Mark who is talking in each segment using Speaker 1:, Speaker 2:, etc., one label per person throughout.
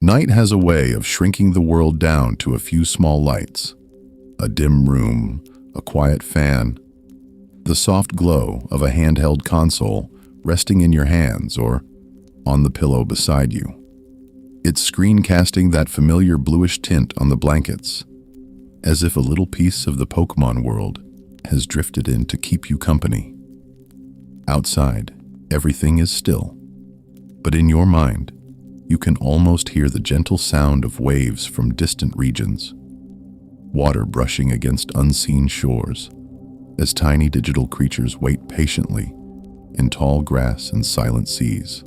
Speaker 1: Night has a way of shrinking the world down to a few small lights. A dim room, a quiet fan, the soft glow of a handheld console resting in your hands or on the pillow beside you. It's screen casting that familiar bluish tint on the blankets, as if a little piece of the Pokémon world has drifted in to keep you company. Outside, everything is still, but in your mind, you can almost hear the gentle sound of waves from distant regions, water brushing against unseen shores, as tiny digital creatures wait patiently in tall grass and silent seas.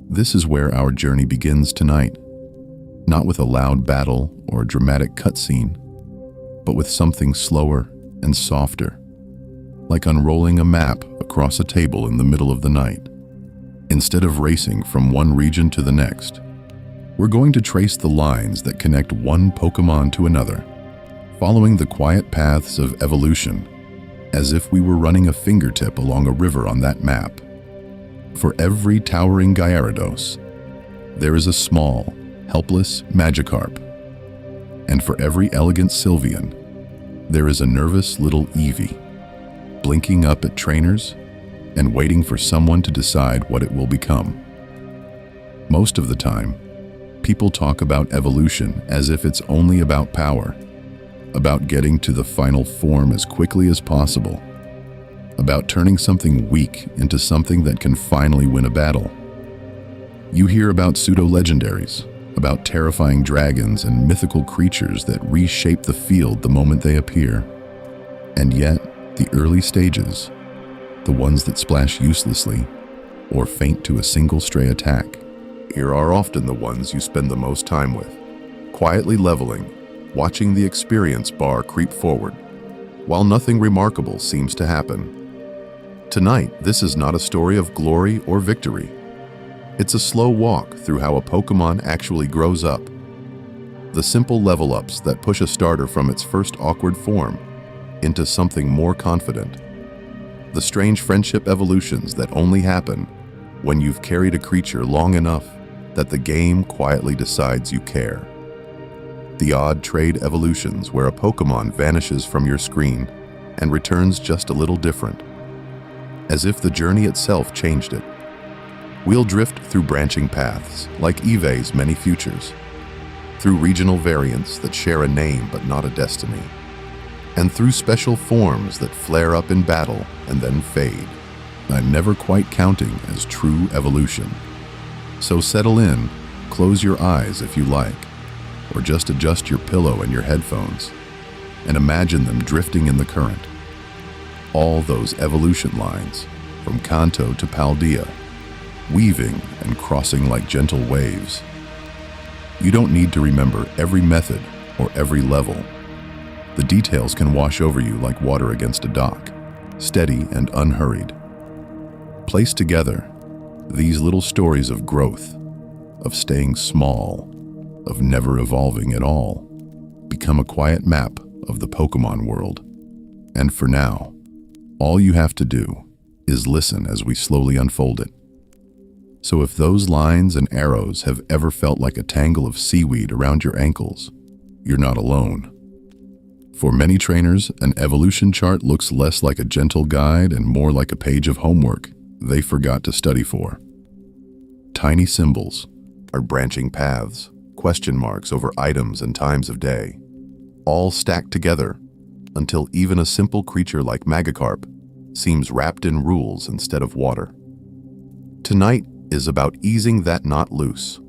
Speaker 1: This is where our journey begins tonight, not with a loud battle or a dramatic cutscene, but with something slower and softer, like unrolling a map across a table in the middle of the night. Instead of racing from one region to the next, we're going to trace the lines that connect one Pokémon to another, following the quiet paths of evolution, as if we were running a fingertip along a river on that map. For every towering Gyarados, there is a small, helpless Magikarp. And for every elegant Sylveon, there is a nervous little Eevee, blinking up at trainers and waiting for someone to decide what it will become. Most of the time, people talk about evolution as if it's only about power, about getting to the final form as quickly as possible, about turning something weak into something that can finally win a battle. You hear about pseudo-legendaries, about terrifying dragons and mythical creatures that reshape the field the moment they appear. And yet, the early stages, the ones that splash uselessly or faint to a single stray attack, here are often the ones you spend the most time with, quietly leveling, watching the experience bar creep forward, while nothing remarkable seems to happen. Tonight, this is not a story of glory or victory. It's a slow walk through how a Pokémon actually grows up. The simple level-ups that push a starter from its first awkward form into something more confident. The strange friendship evolutions that only happen when you've carried a creature long enough that the game quietly decides you care. The odd trade evolutions where a Pokémon vanishes from your screen and returns just a little different, as if the journey itself changed it. We'll drift through branching paths, like Eevee's many futures, through regional variants that share a name but not a destiny, and through special forms that flare up in battle and then fade. I'm never quite counting as true evolution. So settle in, close your eyes if you like, or just adjust your pillow and your headphones, and imagine them drifting in the current. All those evolution lines, from Kanto to Paldea, weaving and crossing like gentle waves. You don't need to remember every method or every level. The details can wash over you like water against a dock, steady and unhurried. Placed together, these little stories of growth, of staying small, of never evolving at all, become a quiet map of the Pokémon world. And for now, all you have to do is listen as we slowly unfold it. So if those lines and arrows have ever felt like a tangle of seaweed around your ankles, you're not alone. For many trainers, an evolution chart looks less like a gentle guide and more like a page of homework they forgot to study for. Tiny symbols are branching paths, question marks over items and times of day, all stacked together until even a simple creature like Magikarp seems wrapped in rules instead of water. Tonight is about easing that knot loose,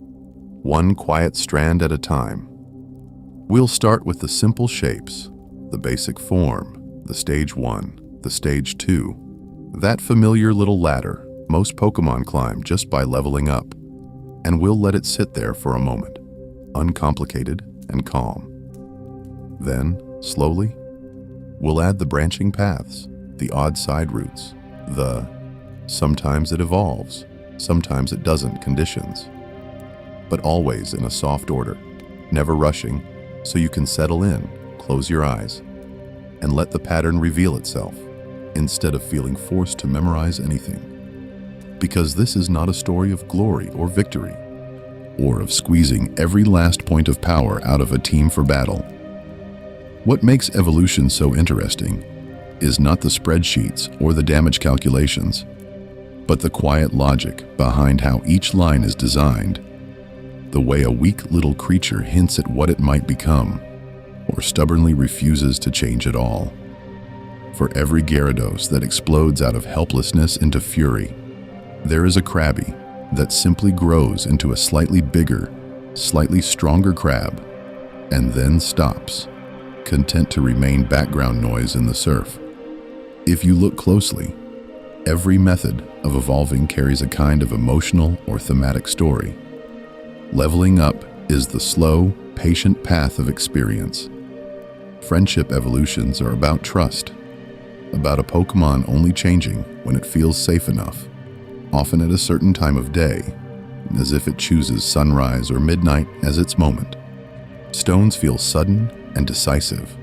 Speaker 1: one quiet strand at a time. We'll start with the simple shapes, the basic form, the stage 1, the stage 2, that familiar little ladder most Pokémon climb just by leveling up, and we'll let it sit there for a moment, uncomplicated and calm. Then, slowly, we'll add the branching paths, the odd side routes, the sometimes it evolves, sometimes it doesn't conditions, but always in a soft order, never rushing, so you can settle in, close your eyes, and let the pattern reveal itself, instead of feeling forced to memorize anything. Because this is not a story of glory or victory. or of squeezing every last point of power out of a team for battle. What makes evolution so interesting is not the spreadsheets or the damage calculations, but the quiet logic behind how each line is designed, the way a weak little creature hints at what it might become, or stubbornly refuses to change at all. For every Gyarados that explodes out of helplessness into fury, there is a Krabby that simply grows into a slightly bigger, slightly stronger crab, and then stops, content to remain background noise in the surf. If you look closely, every method of evolving carries a kind of emotional or thematic story. Leveling up is the slow, patient path of experience. Friendship evolutions are about trust, about a Pokémon only changing when it feels safe enough, often at a certain time of day, as if it chooses sunrise or midnight as its moment. Stones feel sudden and decisive,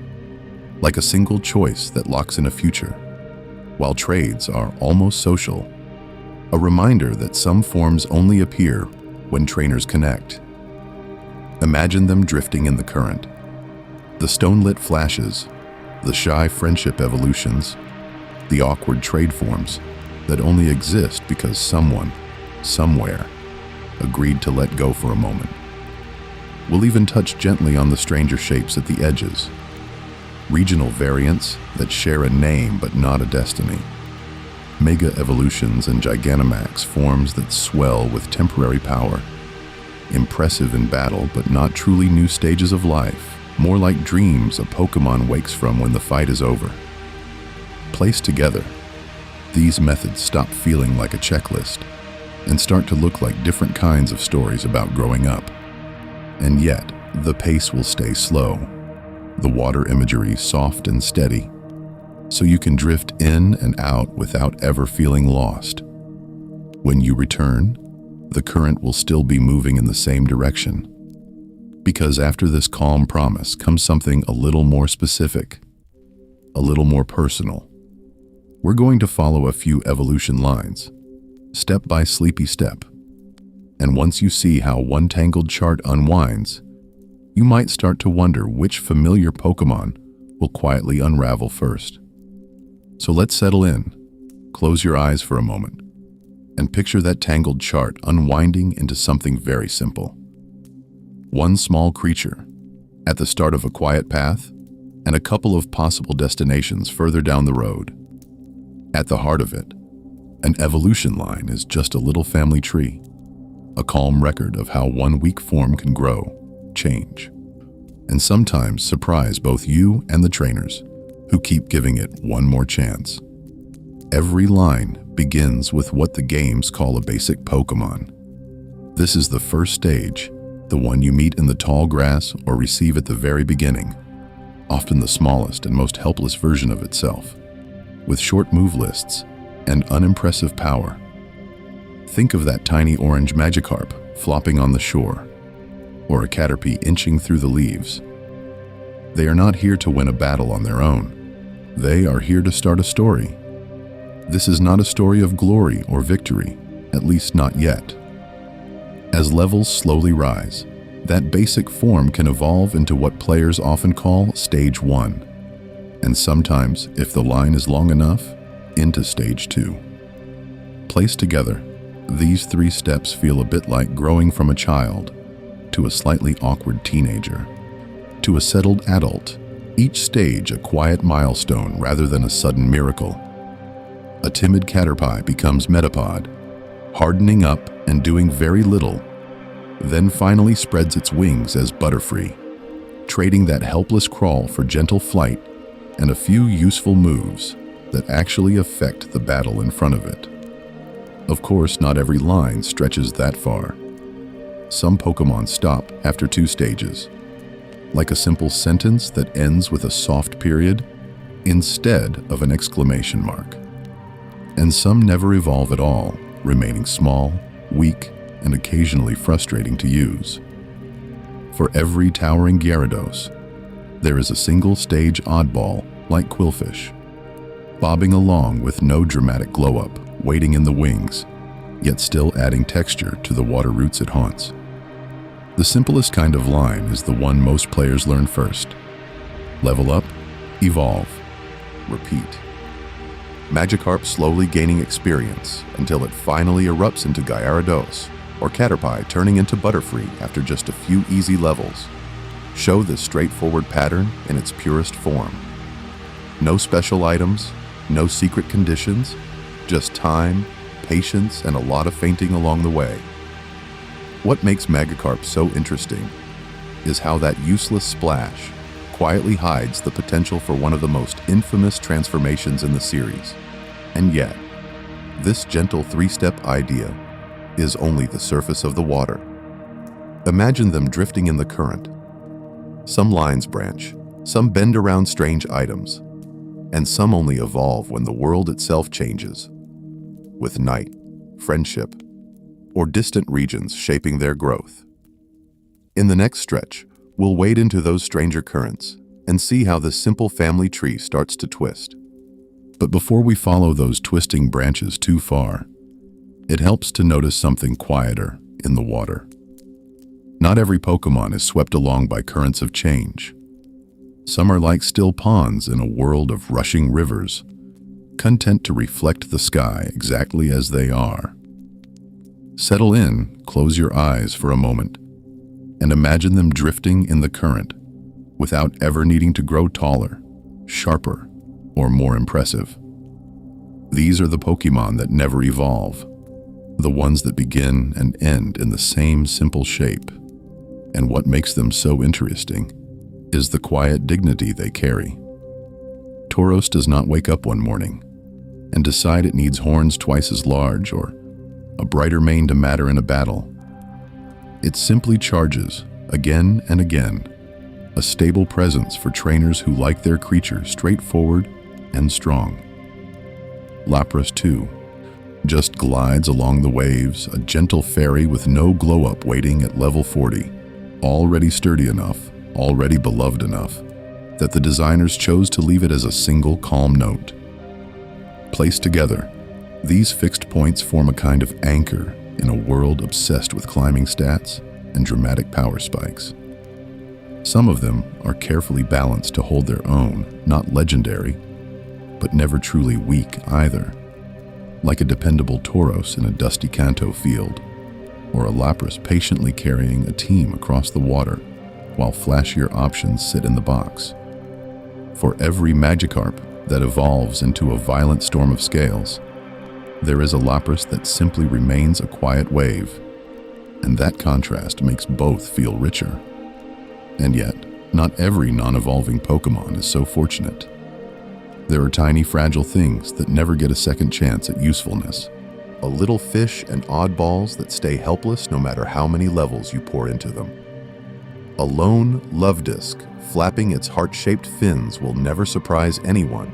Speaker 1: like a single choice that locks in a future, while trades are almost social, a reminder that some forms only appear when trainers connect. Imagine them drifting in the current. The stone-lit flashes, the shy friendship evolutions, the awkward trade forms that only exist because someone, somewhere, agreed to let go for a moment. We'll even touch gently on the stranger shapes at the edges, regional variants that share a name but not a destiny, mega evolutions and Gigantamax forms that swell with temporary power, impressive in battle but not truly new stages of life, more like dreams a Pokémon wakes from when the fight is over. Placed together, these methods stop feeling like a checklist and start to look like different kinds of stories about growing up. And yet, the pace will stay slow, the water imagery soft and steady, so you can drift in and out without ever feeling lost. When you return, the current will still be moving in the same direction, because after this calm promise comes something a little more specific, a little more personal. We're going to follow a few evolution lines, step by sleepy step, and once you see how one tangled chart unwinds, you might start to wonder which familiar Pokémon will quietly unravel first. So let's settle in, close your eyes for a moment, and picture that tangled chart unwinding into something very simple. One small creature, at the start of a quiet path, and a couple of possible destinations further down the road. At the heart of it, an evolution line is just a little family tree, a calm record of how one weak form can grow, change, and sometimes surprise both you and the trainers, who keep giving it one more chance. Every line begins with what the games call a basic Pokémon. This is the first stage, the one you meet in the tall grass or receive at the very beginning, often the smallest and most helpless version of itself, with short move lists and unimpressive power. Think of that tiny orange magikarp flopping on the shore, or a caterpie inching through the leaves. They are not here to win a battle on their own. They are here to start a story. This is not a story of glory or victory, at least not yet. As levels slowly rise, that basic form can evolve into what players often call Stage 1, and sometimes, if the line is long enough, into Stage 2. Placed together, these 3 steps feel a bit like growing from a child to a slightly awkward teenager to a settled adult, each stage a quiet milestone rather than a sudden miracle. A timid caterpie becomes Metapod, hardening up and doing very little, then finally spreads its wings as Butterfree, trading that helpless crawl for gentle flight and a few useful moves that actually affect the battle in front of it. Of course, not every line stretches that far. Some Pokémon stop after 2 stages, like a simple sentence that ends with a soft period instead of an exclamation mark. And some never evolve at all, remaining small, weak, and occasionally frustrating to use. For every towering Gyarados, there is a single-stage oddball like Quillfish, bobbing along with no dramatic glow-up, waiting in the wings, yet still adding texture to the water roots it haunts. The simplest kind of line is the one most players learn first. Level up, evolve, repeat. Magikarp slowly gaining experience until it finally erupts into Gyarados, or Caterpie turning into Butterfree after just a few easy levels. Show this straightforward pattern in its purest form. No special items, no secret conditions, just time, patience, and a lot of feinting along the way. What makes Magikarp so interesting is how that useless splash quietly hides the potential for one of the most infamous transformations in the series. And yet, this gentle three-step idea is only the surface of the water. Imagine them drifting in the current. Some lines branch, some bend around strange items, and some only evolve when the world itself changes, with night, friendship, or distant regions shaping their growth. In the next stretch, we'll wade into those stranger currents and see how this simple family tree starts to twist. But before we follow those twisting branches too far, it helps to notice something quieter in the water. Not every Pokémon is swept along by currents of change. Some are like still ponds in a world of rushing rivers, content to reflect the sky exactly as they are. Settle in, close your eyes for a moment, and imagine them drifting in the current without ever needing to grow taller, sharper, or more impressive. These are the Pokémon that never evolve, the ones that begin and end in the same simple shape. And what makes them so interesting is the quiet dignity they carry. Tauros does not wake up one morning and decide it needs horns twice as large or a brighter mane to matter in a battle. It simply charges, again and again, a stable presence for trainers who like their creature straightforward and strong. Lapras, too, just glides along the waves, a gentle fairy with no glow-up waiting at level 40, already sturdy enough, already beloved enough, that the designers chose to leave it as a single calm note. Placed together, these fixed points form a kind of anchor in a world obsessed with climbing stats and dramatic power spikes. Some of them are carefully balanced to hold their own, not legendary, but never truly weak either, like a dependable Tauros in a dusty Kanto field, or a Lapras patiently carrying a team across the water while flashier options sit in the box. For every Magikarp that evolves into a violent storm of scales, there is a Lapras that simply remains a quiet wave, and that contrast makes both feel richer. And yet, not every non-evolving Pokémon is so fortunate. There are tiny fragile things that never get a second chance at usefulness. A little fish and oddballs that stay helpless no matter how many levels you pour into them. A lone love disc flapping its heart-shaped fins will never surprise anyone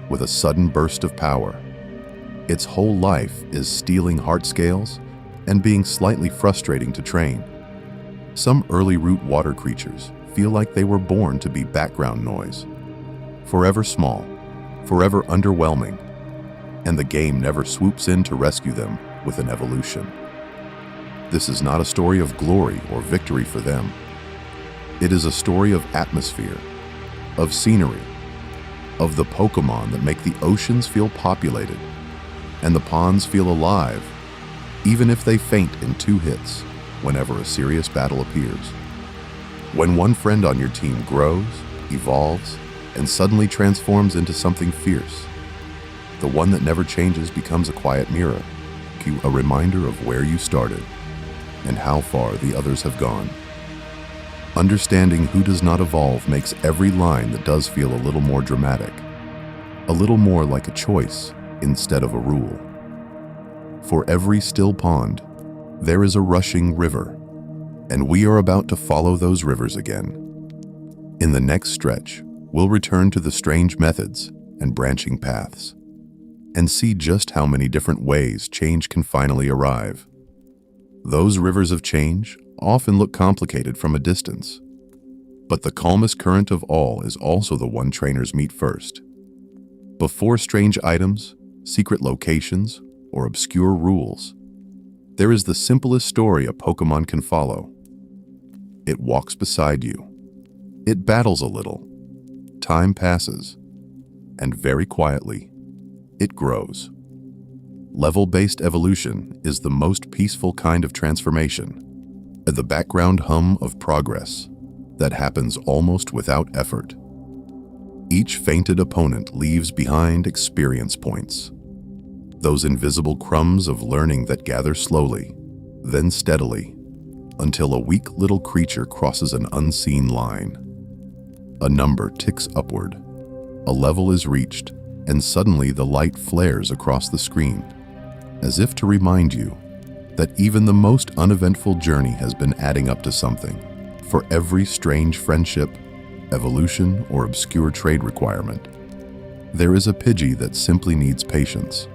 Speaker 1: with a sudden burst of power. Its whole life is stealing heart scales and being slightly frustrating to train. Some early root water creatures feel like they were born to be background noise. Forever small, forever underwhelming, and the game never swoops in to rescue them with an evolution. This is not a story of glory or victory for them. It is a story of atmosphere, of scenery, of the Pokémon that make the oceans feel populated and the ponds feel alive, even if they faint in 2 hits whenever a serious battle appears. When one friend on your team grows, evolves, and suddenly transforms into something fierce, the one that never changes becomes a quiet mirror, a reminder of where you started and how far the others have gone. Understanding who does not evolve makes every line that does feel a little more dramatic, a little more like a choice instead of a rule. For every still pond, there is a rushing river, and we are about to follow those rivers again. In the next stretch, we'll return to the strange methods and branching paths, and see just how many different ways change can finally arrive. Those rivers of change often look complicated from a distance, but the calmest current of all is also the one trainers meet first. Before strange items, secret locations, or obscure rules, there is the simplest story a Pokémon can follow. It walks beside you. It battles a little. Time passes, and very quietly, it grows. Level-based evolution is the most peaceful kind of transformation, the background hum of progress that happens almost without effort. Each fainted opponent leaves behind experience points, those invisible crumbs of learning that gather slowly, then steadily, until a weak little creature crosses an unseen line. A number ticks upward, a level is reached, and suddenly the light flares across the screen, as if to remind you that even the most uneventful journey has been adding up to something. For every strange friendship, evolution, or obscure trade requirement, there is a Pidgey that simply needs patience.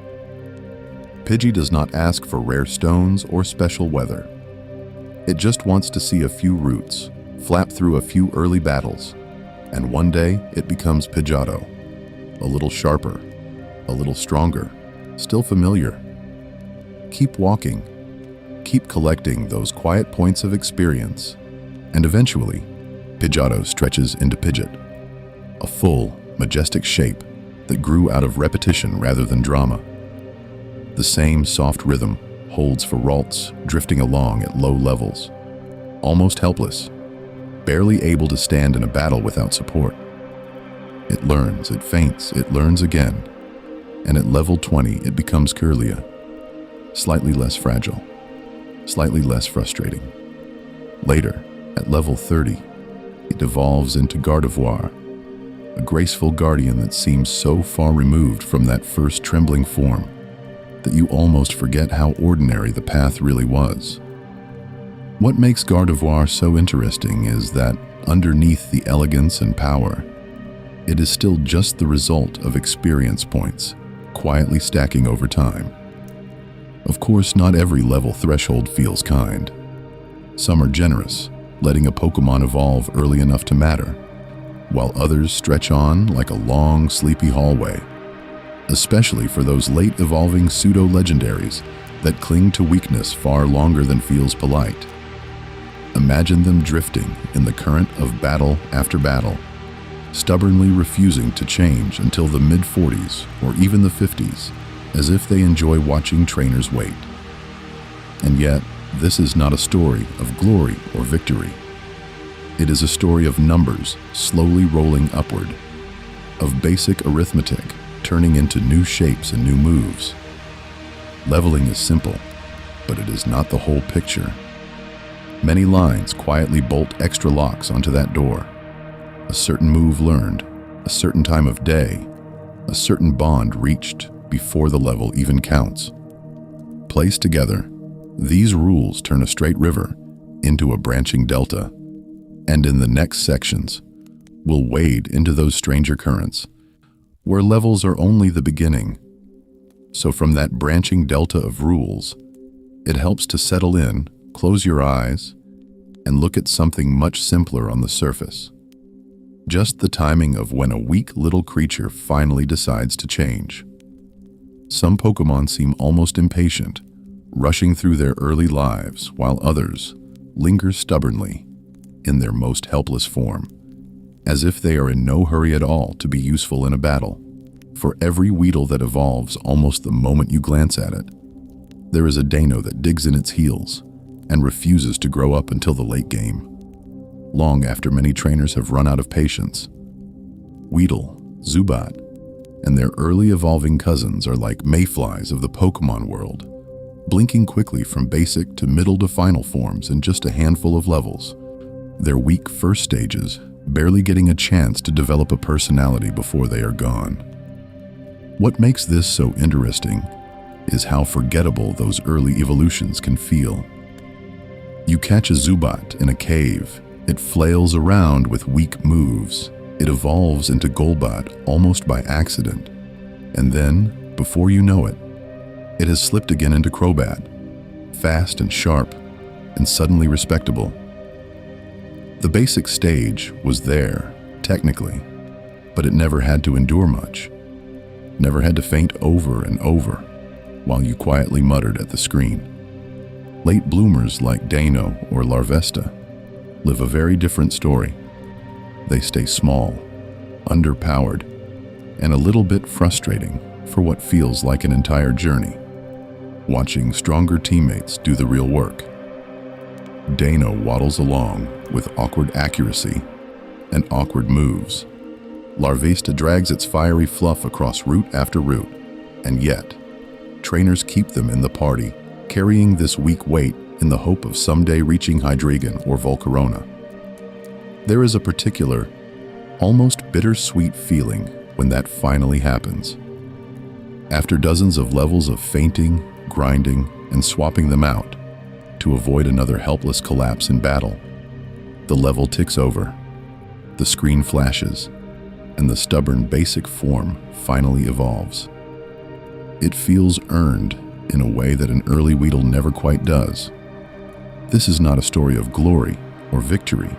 Speaker 1: Pidgey does not ask for rare stones or special weather. It just wants to see a few roots, flap through a few early battles, and one day it becomes Pidgeotto. A little sharper, a little stronger, still familiar. Keep walking, keep collecting those quiet points of experience, and eventually, Pidgeotto stretches into Pidgeot, a full, majestic shape that grew out of repetition rather than drama. The same soft rhythm holds for Ralts drifting along at low levels, almost helpless, barely able to stand in a battle without support. It learns, it faints, it learns again, and at level 20 it becomes Kirlia, slightly less fragile, slightly less frustrating. Later, at level 30, it evolves into Gardevoir, a graceful guardian that seems so far removed from that first trembling form that you almost forget how ordinary the path really was. What makes Gardevoir so interesting is that underneath the elegance and power, it is still just the result of experience points, quietly stacking over time. Of course, not every level threshold feels kind. Some are generous, letting a Pokémon evolve early enough to matter, while others stretch on like a long, sleepy hallway, especially for those late evolving pseudo-legendaries that cling to weakness far longer than feels polite. Imagine them drifting in the current of battle after battle, stubbornly refusing to change until the mid-40s or even the 50s, as if they enjoy watching trainers wait. And yet, this is not a story of glory or victory. It is a story of numbers slowly rolling upward, of basic arithmetic turning into new shapes and new moves. Leveling is simple, but it is not the whole picture. Many lines quietly bolt extra locks onto that door. A certain move learned, a certain time of day, a certain bond reached before the level even counts. Placed together, these rules turn a straight river into a branching delta, and in the next sections, we'll wade into those stranger currents, where levels are only the beginning. So from that branching delta of rules, it helps to settle in, close your eyes, and look at something much simpler on the surface. Just the timing of when a weak little creature finally decides to change. Some Pokémon seem almost impatient, rushing through their early lives, while others linger stubbornly in their most helpless form, as if they are in no hurry at all to be useful in a battle. For every Weedle that evolves almost the moment you glance at it, there is a Dano that digs in its heels and refuses to grow up until the late game, long after many trainers have run out of patience. Weedle, Zubat, and their early evolving cousins are like mayflies of the Pokémon world, blinking quickly from basic to middle to final forms in just a handful of levels. Their weak first stages barely getting a chance to develop a personality before they are gone. What makes this so interesting is how forgettable those early evolutions can feel. You catch a Zubat in a cave, it flails around with weak moves, it evolves into Golbat almost by accident, and then, before you know it, it has slipped again into Crobat, fast and sharp, and suddenly respectable. The basic stage was there, technically, but it never had to endure much, never had to faint over and over while you quietly muttered at the screen. Late bloomers like Dano or Larvesta live a very different story. They stay small, underpowered, and a little bit frustrating for what feels like an entire journey, watching stronger teammates do the real work. Dano waddles along with awkward accuracy and awkward moves. Larvesta drags its fiery fluff across route after route, and yet, trainers keep them in the party, carrying this weak weight in the hope of someday reaching Hydreigon or Volcarona. There is a particular, almost bittersweet feeling when that finally happens. After dozens of levels of fainting, grinding, and swapping them out to avoid another helpless collapse in battle, the level ticks over, the screen flashes, and the stubborn basic form finally evolves. It feels earned in a way that an early Weedle never quite does. This is not a story of glory or victory,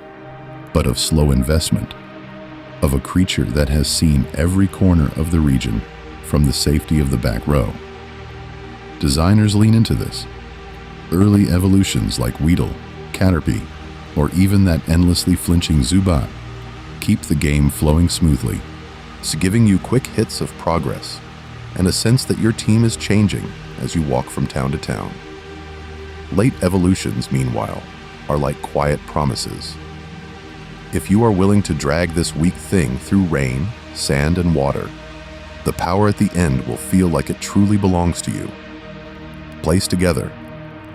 Speaker 1: but of slow investment, of a creature that has seen every corner of the region from the safety of the back row. Designers lean into this. Early evolutions like Weedle, Caterpie, or even that endlessly flinching Zubat keep the game flowing smoothly, giving you quick hits of progress and a sense that your team is changing as you walk from town to town. Late evolutions, meanwhile, are like quiet promises. If you are willing to drag this weak thing through rain, sand, and water, the power at the end will feel like it truly belongs to you. Placed together,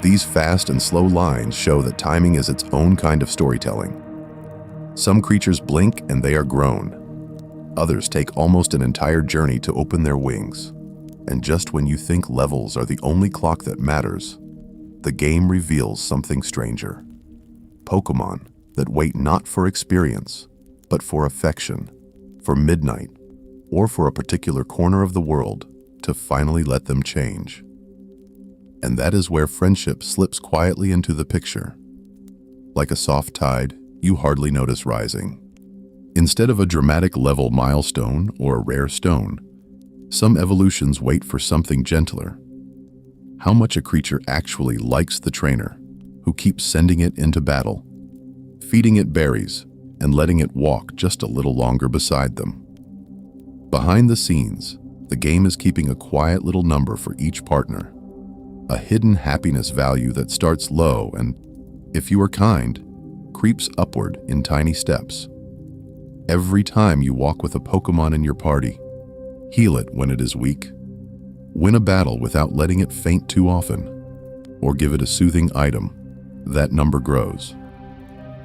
Speaker 1: these fast and slow lines show that timing is its own kind of storytelling. Some creatures blink and they are grown. Others take almost an entire journey to open their wings. And just when you think levels are the only clock that matters, the game reveals something stranger. Pokémon that wait not for experience, but for affection, for midnight, or for a particular corner of the world to finally let them change. And that is where friendship slips quietly into the picture. Like a soft tide, you hardly notice rising. Instead of a dramatic level milestone or a rare stone, some evolutions wait for something gentler. How much a creature actually likes the trainer, who keeps sending it into battle, feeding it berries, and letting it walk just a little longer beside them. Behind the scenes, the game is keeping a quiet little number for each partner, a hidden happiness value that starts low and, if you are kind, creeps upward in tiny steps. Every time you walk with a Pokémon in your party, heal it when it is weak, win a battle without letting it faint too often, or give it a soothing item, that number grows.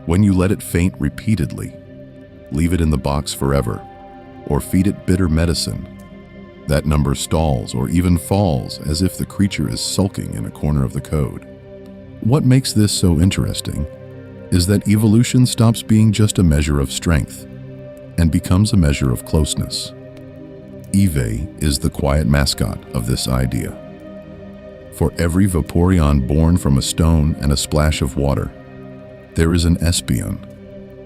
Speaker 1: When you let it faint repeatedly, leave it in the box forever, or feed it bitter medicine, that number stalls or even falls as if the creature is sulking in a corner of the code. What makes this so interesting is that evolution stops being just a measure of strength and becomes a measure of closeness. Eeevee is the quiet mascot of this idea. For every Vaporeon born from a stone and a splash of water, there is an Espeon,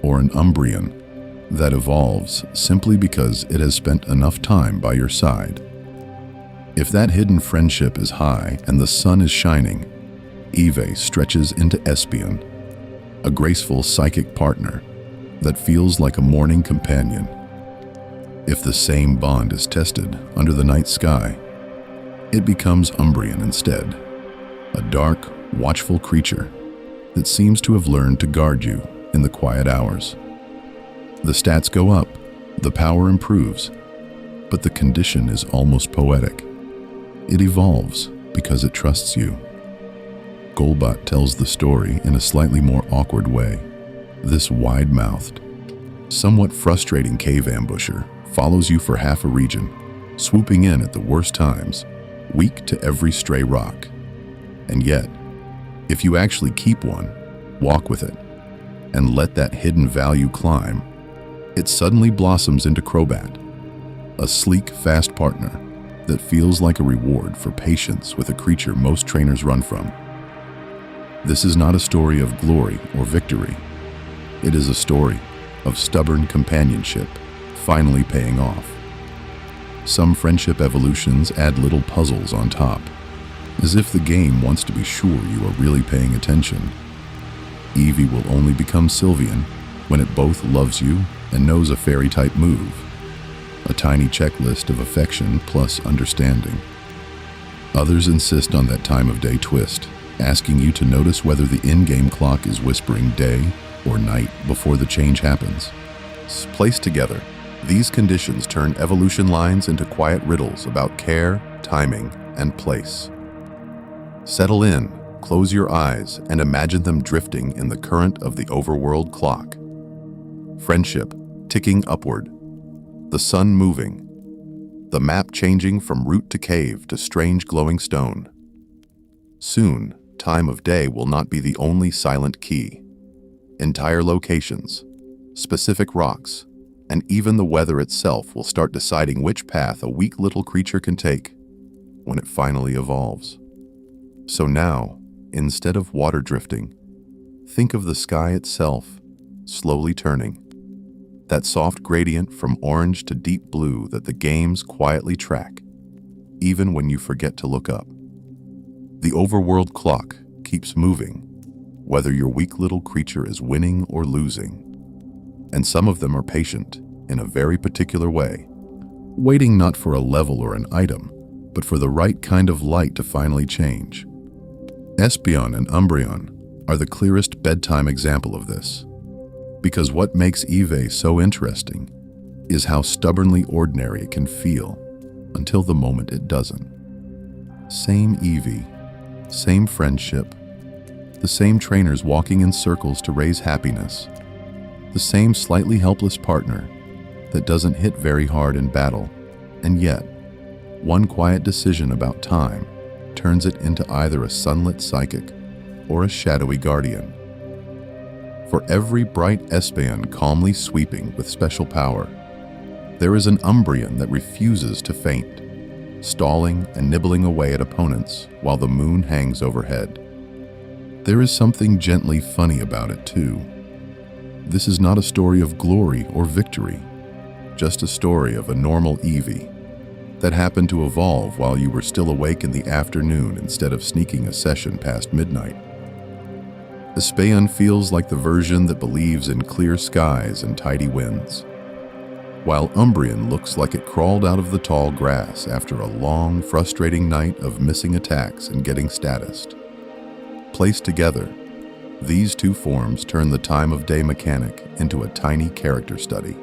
Speaker 1: or an Umbreon, that evolves simply because it has spent enough time by your side. If that hidden friendship is high and the sun is shining, Eeevee stretches into Espeon, a graceful psychic partner that feels like a morning companion. If the same bond is tested under the night sky, it becomes Umbreon instead, a dark, watchful creature that seems to have learned to guard you in the quiet hours. The stats go up, the power improves, but the condition is almost poetic. It evolves because it trusts you. Golbat tells the story in a slightly more awkward way. This wide-mouthed, somewhat frustrating cave ambusher follows you for half a region, swooping in at the worst times, weak to every stray rock. And yet, if you actually keep one, walk with it, and let that hidden value climb, it suddenly blossoms into Crobat, a sleek, fast partner that feels like a reward for patience with a creature most trainers run from. This is not a story of glory or victory. It is a story of stubborn companionship finally paying off. Some friendship evolutions add little puzzles on top, as if the game wants to be sure you are really paying attention. Eevee will only become Sylveon when it both loves you and knows a fairy-type move. A tiny checklist of affection plus understanding. Others insist on that time of day twist, asking you to notice whether the in-game clock is whispering day or night before the change happens. Placed together, these conditions turn evolution lines into quiet riddles about care, timing, and place. Settle in, close your eyes, and imagine them drifting in the current of the overworld clock. Friendship ticking upward. The sun moving. The map changing from route to cave to strange glowing stone. Soon, time of day will not be the only silent key. Entire locations, specific rocks, and even the weather itself will start deciding which path a weak little creature can take when it finally evolves. So now, instead of water drifting, think of the sky itself slowly turning. That soft gradient from orange to deep blue that the games quietly track, even when you forget to look up. The overworld clock keeps moving, whether your weak little creature is winning or losing. And some of them are patient in a very particular way, waiting not for a level or an item, but for the right kind of light to finally change. Espeon and Umbreon are the clearest bedtime example of this. Because what makes Eeevee so interesting is how stubbornly ordinary it can feel until the moment it doesn't. Same Eevee, same friendship, the same trainers walking in circles to raise happiness, the same slightly helpless partner that doesn't hit very hard in battle, and yet, one quiet decision about time turns it into either a sunlit psychic or a shadowy guardian. For every bright Espeon calmly sweeping with special power, there is an Umbreon that refuses to faint, stalling and nibbling away at opponents while the moon hangs overhead. There is something gently funny about it too. This is not a story of glory or victory, just a story of a normal Eevee that happened to evolve while you were still awake in the afternoon instead of sneaking a session past midnight. Espeon feels like the version that believes in clear skies and tidy winds, while Umbreon looks like it crawled out of the tall grass after a long, frustrating night of missing attacks and getting statused. Placed together, these two forms turn the time of day mechanic into a tiny character study,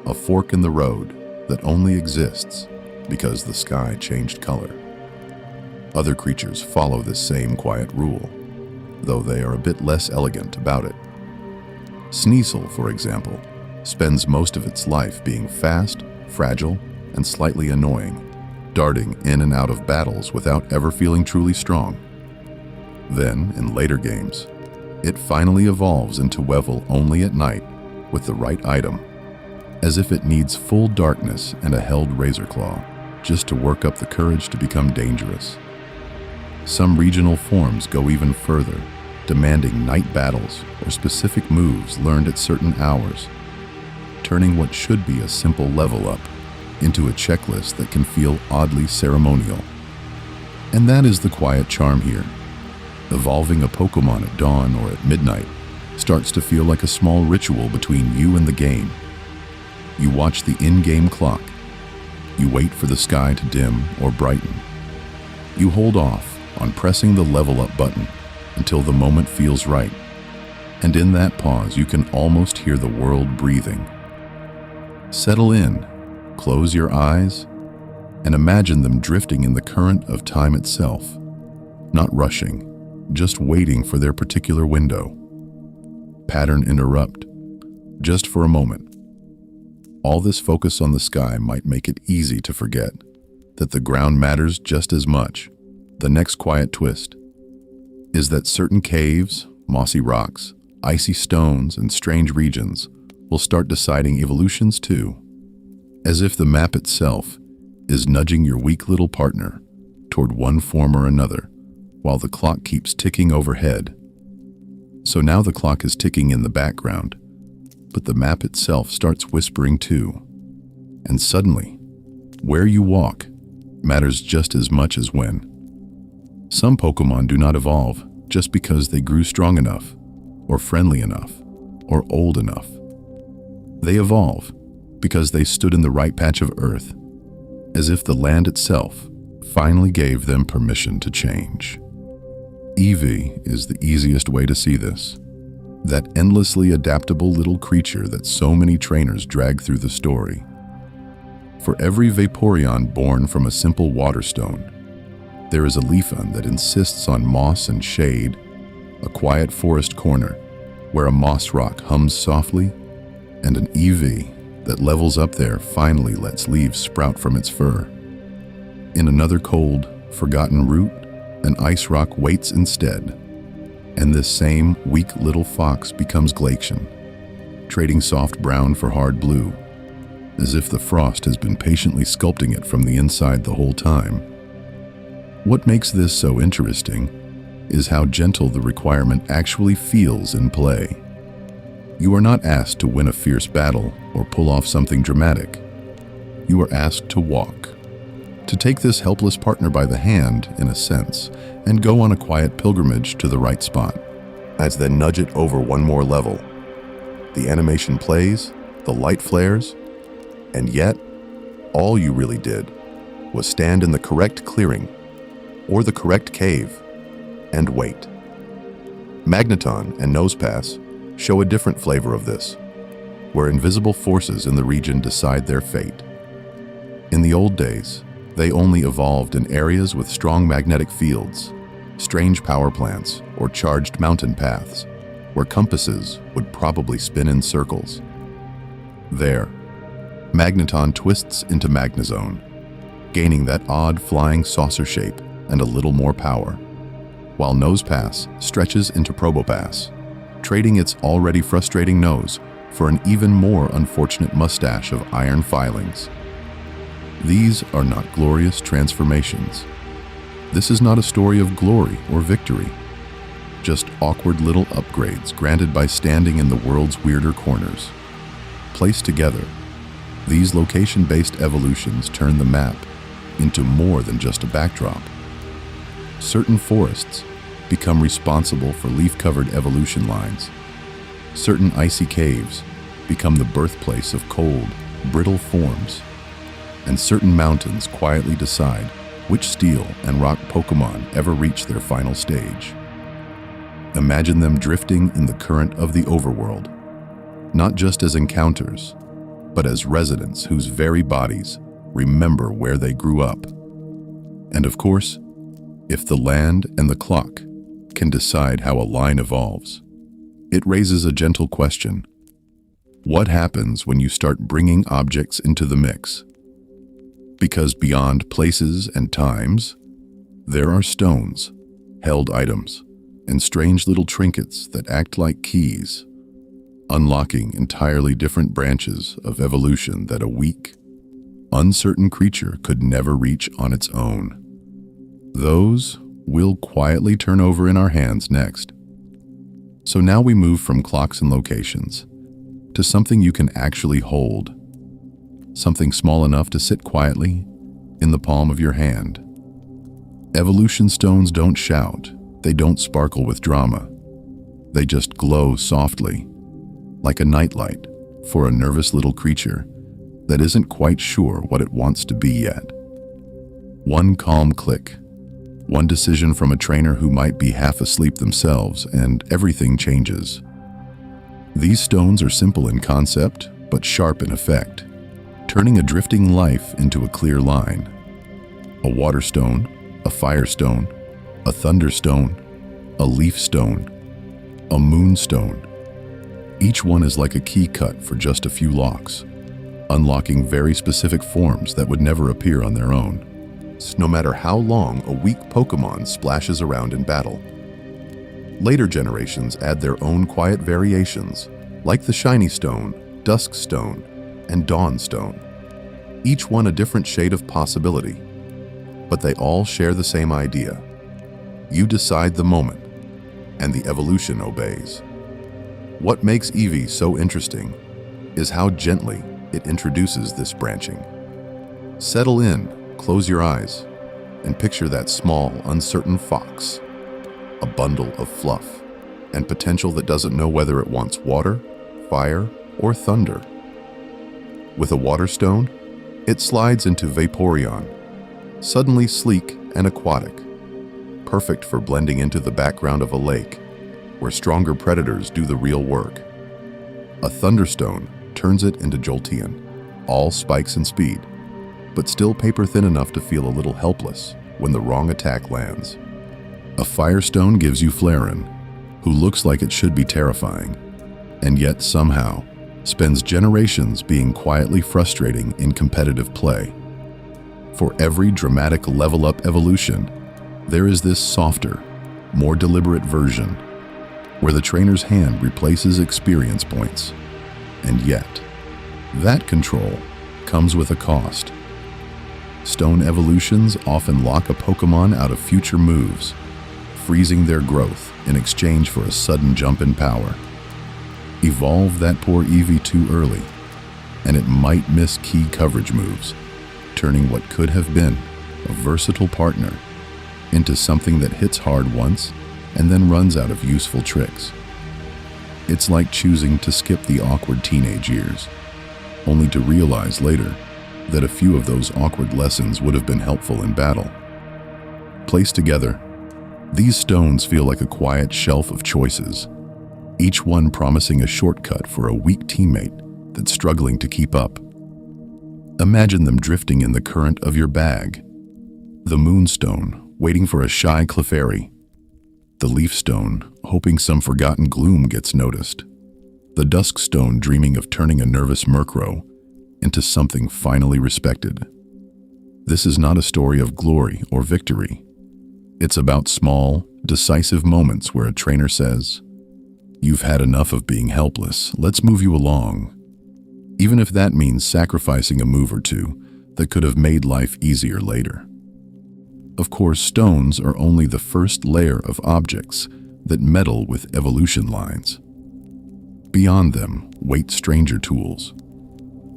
Speaker 1: a fork in the road that only exists because the sky changed color. Other creatures follow this same quiet rule, though they are a bit less elegant about it. Sneasel, for example, spends most of its life being fast, fragile, and slightly annoying, darting in and out of battles without ever feeling truly strong. Then, in later games, it finally evolves into Weevil only at night with the right item, as if it needs full darkness and a held razor claw just to work up the courage to become dangerous. Some regional forms go even further, demanding night battles or specific moves learned at certain hours, turning what should be a simple level up into a checklist that can feel oddly ceremonial. And that is the quiet charm here. Evolving a Pokémon at dawn or at midnight starts to feel like a small ritual between you and the game. You watch the in-game clock. You wait for the sky to dim or brighten. You hold off on pressing the level up button until the moment feels right. And in that pause, you can almost hear the world breathing. Settle in, close your eyes, and imagine them drifting in the current of time itself, not rushing, just waiting for their particular window. Pattern interrupt, just for a moment. All this focus on the sky might make it easy to forget that the ground matters just as much. The next quiet twist is that certain caves, mossy rocks, icy stones, and strange regions will start deciding evolutions too, as if the map itself is nudging your weak little partner toward one form or another, while the clock keeps ticking overhead. So now the clock is ticking in the background, but the map itself starts whispering too. And suddenly, where you walk matters just as much as when. Some Pokémon do not evolve just because they grew strong enough. or friendly enough, or old enough. They evolve because they stood in the right patch of earth, as if the land itself finally gave them permission to change. Eevee is the easiest way to see this. That endlessly adaptable little creature that so many trainers drag through the story. For every Vaporeon born from a simple water stone, there is a Leafeon that insists on moss and shade, a quiet forest corner where a moss rock hums softly, and an Eevee that levels up there finally lets leaves sprout from its fur. In another cold, forgotten root, an ice rock waits instead, and this same weak little fox becomes Glacian, trading soft brown for hard blue, as if the frost has been patiently sculpting it from the inside the whole time. What makes this so interesting is how gentle the requirement actually feels in play. You are not asked to win a fierce battle or pull off something dramatic. You are asked to walk, to take this helpless partner by the hand, in a sense, and go on a quiet pilgrimage to the right spot. As then nudge it over one more level. The animation plays, the light flares, and yet, all you really did was stand in the correct clearing, or the correct cave, and wait. Magneton and Nosepass show a different flavor of this, where invisible forces in the region decide their fate. In the old days, they only evolved in areas with strong magnetic fields, strange power plants, or charged mountain paths, where compasses would probably spin in circles. There, Magneton twists into Magnezone, gaining that odd flying saucer shape and a little more power, while Nosepass stretches into Probopass, trading its already frustrating nose for an even more unfortunate mustache of iron filings. These are not glorious transformations. This is not a story of glory or victory, just awkward little upgrades granted by standing in the world's weirder corners. Placed together, these location-based evolutions turn the map into more than just a backdrop. Certain forests become responsible for leaf-covered evolution lines. Certain icy caves become the birthplace of cold, brittle forms. And certain mountains quietly decide which steel and rock Pokémon ever reach their final stage. Imagine them drifting in the current of the overworld, not just as encounters, but as residents whose very bodies remember where they grew up. And of course, if the land and the clock can decide how a line evolves, it raises a gentle question. What happens when you start bringing objects into the mix? Because beyond places and times, there are stones, held items, and strange little trinkets that act like keys, unlocking entirely different branches of evolution that a weak, uncertain creature could never reach on its own. Those will quietly turn over in our hands next. So now we move from clocks and locations to something you can actually hold. Something small enough to sit quietly in the palm of your hand. Evolution stones don't shout, they don't sparkle with drama. They just glow softly, like a nightlight for a nervous little creature that isn't quite sure what it wants to be yet. One calm click, one decision from a trainer who might be half asleep themselves, and everything changes. These stones are simple in concept, but sharp in effect, turning a drifting life into a clear line. A water stone, a fire stone, a thunder stone, a leaf stone, a moon stone. Each one is like a key cut for just a few locks, unlocking very specific forms that would never appear on their own, no matter how long a weak Pokémon splashes around in battle. Later generations add their own quiet variations, like the Shiny Stone, Dusk Stone, and Dawn Stone. Each one a different shade of possibility, but they all share the same idea. You decide the moment, and the evolution obeys. What makes Eevee so interesting is how gently it introduces this branching. Settle in, close your eyes, and picture that small, uncertain fox, a bundle of fluff, and potential that doesn't know whether it wants water, fire, or thunder. With a water stone, it slides into Vaporeon, suddenly sleek and aquatic, perfect for blending into the background of a lake, where stronger predators do the real work. A Thunderstone turns it into Jolteon, all spikes and speed, but still paper thin enough to feel a little helpless when the wrong attack lands. A Firestone gives you Flareon, who looks like it should be terrifying, and yet somehow spends generations being quietly frustrating in competitive play. For every dramatic level-up evolution, there is this softer, more deliberate version, where the trainer's hand replaces experience points. And yet, that control comes with a cost. Stone evolutions often lock a Pokémon out of future moves, freezing their growth in exchange for a sudden jump in power. Evolve that poor Eevee too early, and it might miss key coverage moves, turning what could have been a versatile partner into something that hits hard once and then runs out of useful tricks. It's like choosing to skip the awkward teenage years, only to realize later that a few of those awkward lessons would have been helpful in battle. Placed together, these stones feel like a quiet shelf of choices, each one promising a shortcut for a weak teammate that's struggling to keep up. Imagine them drifting in the current of your bag. The Moonstone, waiting for a shy Clefairy. The Leafstone, hoping some forgotten gloom gets noticed. The Duskstone, dreaming of turning a nervous Murkrow into something finally respected. This is not a story of glory or victory. It's about small, decisive moments where a trainer says, "You've had enough of being helpless, let's move you along." Even if that means sacrificing a move or two that could have made life easier later. Of course, stones are only the first layer of objects that meddle with evolution lines. Beyond them wait stranger tools,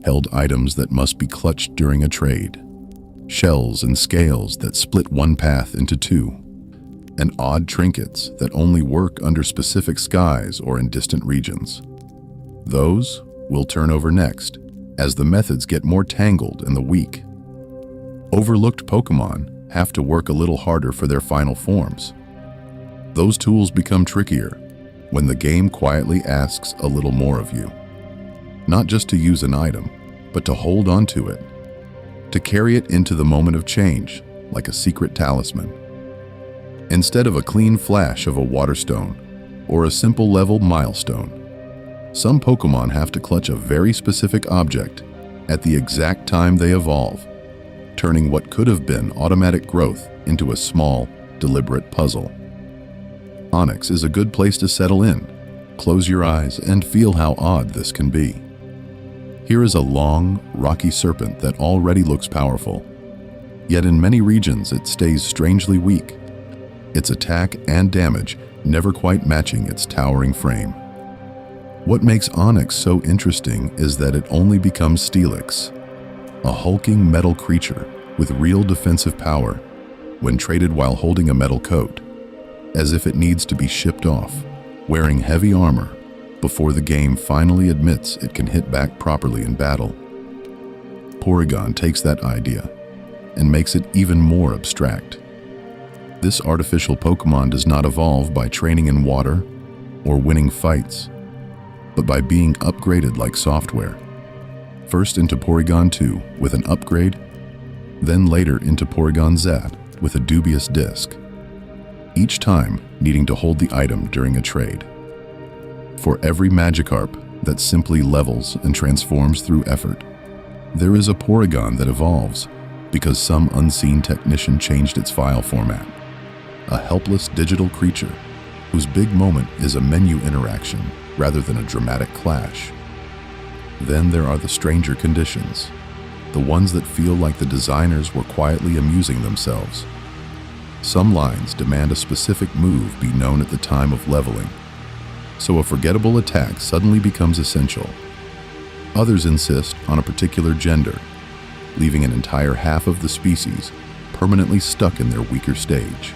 Speaker 1: held items that must be clutched during a trade, shells and scales that split one path into two, and odd trinkets that only work under specific skies or in distant regions. Those will turn over next as the methods get more tangled and the weak. Overlooked Pokémon have to work a little harder for their final forms. Those tools become trickier when the game quietly asks a little more of you. Not just to use an item, but to hold on to it, to carry it into the moment of change like a secret talisman. Instead of a clean flash of a water stone or a simple level milestone, some Pokémon have to clutch a very specific object at the exact time they evolve, turning what could have been automatic growth into a small, deliberate puzzle. Onix is a good place to settle in, close your eyes, and feel how odd this can be. Here is a long, rocky serpent that already looks powerful, yet in many regions it stays strangely weak, its attack and damage never quite matching its towering frame. What makes Onix so interesting is that it only becomes Steelix, a hulking metal creature with real defensive power when traded while holding a metal coat, as if it needs to be shipped off, wearing heavy armor, before the game finally admits it can hit back properly in battle. Porygon takes that idea and makes it even more abstract. This artificial Pokémon does not evolve by training in water or winning fights, but by being upgraded like software. First into Porygon 2 with an upgrade, then later into Porygon Z with a dubious disc, each time needing to hold the item during a trade. For every Magikarp that simply levels and transforms through effort, there is a Porygon that evolves because some unseen technician changed its file format. A helpless digital creature whose big moment is a menu interaction rather than a dramatic clash. Then there are the stranger conditions, the ones that feel like the designers were quietly amusing themselves. Some lines demand a specific move be known at the time of leveling, so a forgettable attack suddenly becomes essential. Others insist on a particular gender, leaving an entire half of the species permanently stuck in their weaker stage.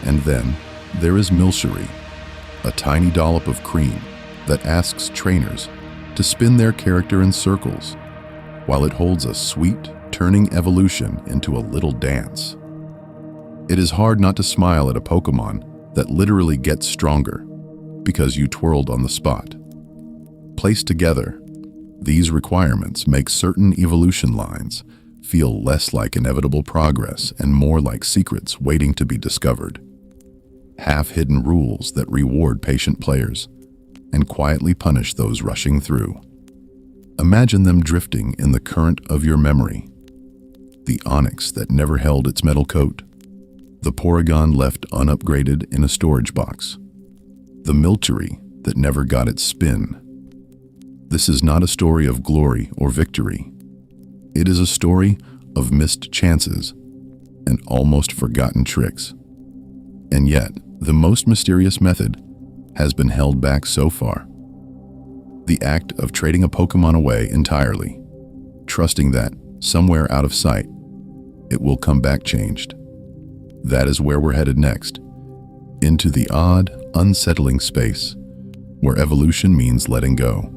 Speaker 1: And then there is Milcery, a tiny dollop of cream that asks trainers to spin their character in circles, while it holds a sweet, turning evolution into a little dance. It is hard not to smile at a Pokémon that literally gets stronger because you twirled on the spot. Placed together, these requirements make certain evolution lines feel less like inevitable progress and more like secrets waiting to be discovered. Half-hidden rules that reward patient players and quietly punish those rushing through. Imagine them drifting in the current of your memory. The onyx that never held its metal coat. The Porygon left unupgraded in a storage box. The Milcery that never got its spin. This is not a story of glory or victory. It is a story of missed chances and almost forgotten tricks. And yet, the most mysterious method has been held back so far. The act of trading a Pokémon away entirely, trusting that, somewhere out of sight, it will come back changed. That is where we're headed next, into the odd, unsettling space where evolution means letting go.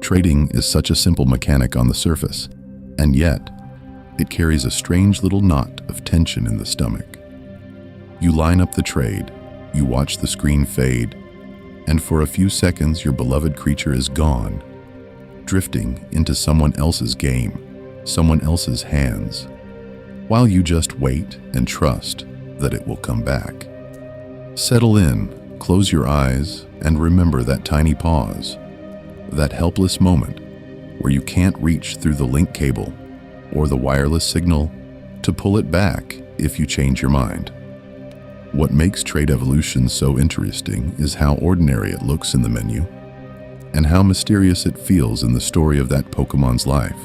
Speaker 1: Trading is such a simple mechanic on the surface, and yet, it carries a strange little knot of tension in the stomach. You line up the trade, you watch the screen fade, and for a few seconds your beloved creature is gone, drifting into someone else's game, someone else's hands, while you just wait and trust that it will come back. Settle in, close your eyes, and remember that tiny pause, that helpless moment where you can't reach through the link cable or the wireless signal to pull it back if you change your mind. What makes trade evolution so interesting is how ordinary it looks in the menu, and how mysterious it feels in the story of that Pokémon's life.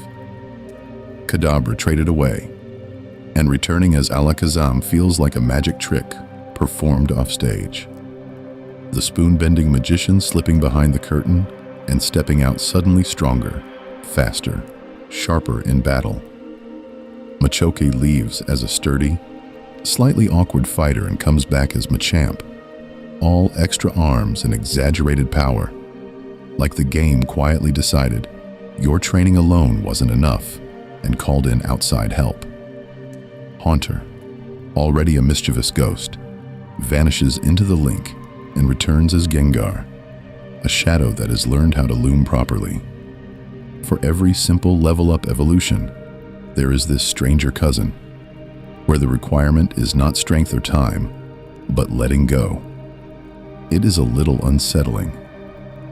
Speaker 1: Kadabra traded away, and returning as Alakazam feels like a magic trick performed offstage. The spoon-bending magician slipping behind the curtain and stepping out suddenly stronger, faster, sharper in battle. Machoke leaves as a sturdy, slightly awkward fighter and comes back as Machamp, all extra arms and exaggerated power, like the game quietly decided your training alone wasn't enough and called in outside help. Haunter, already a mischievous ghost, vanishes into the link and returns as Gengar, a shadow that has learned how to loom properly. For every simple level-up evolution, there is this stranger cousin, where the requirement is not strength or time, but letting go. It is a little unsettling,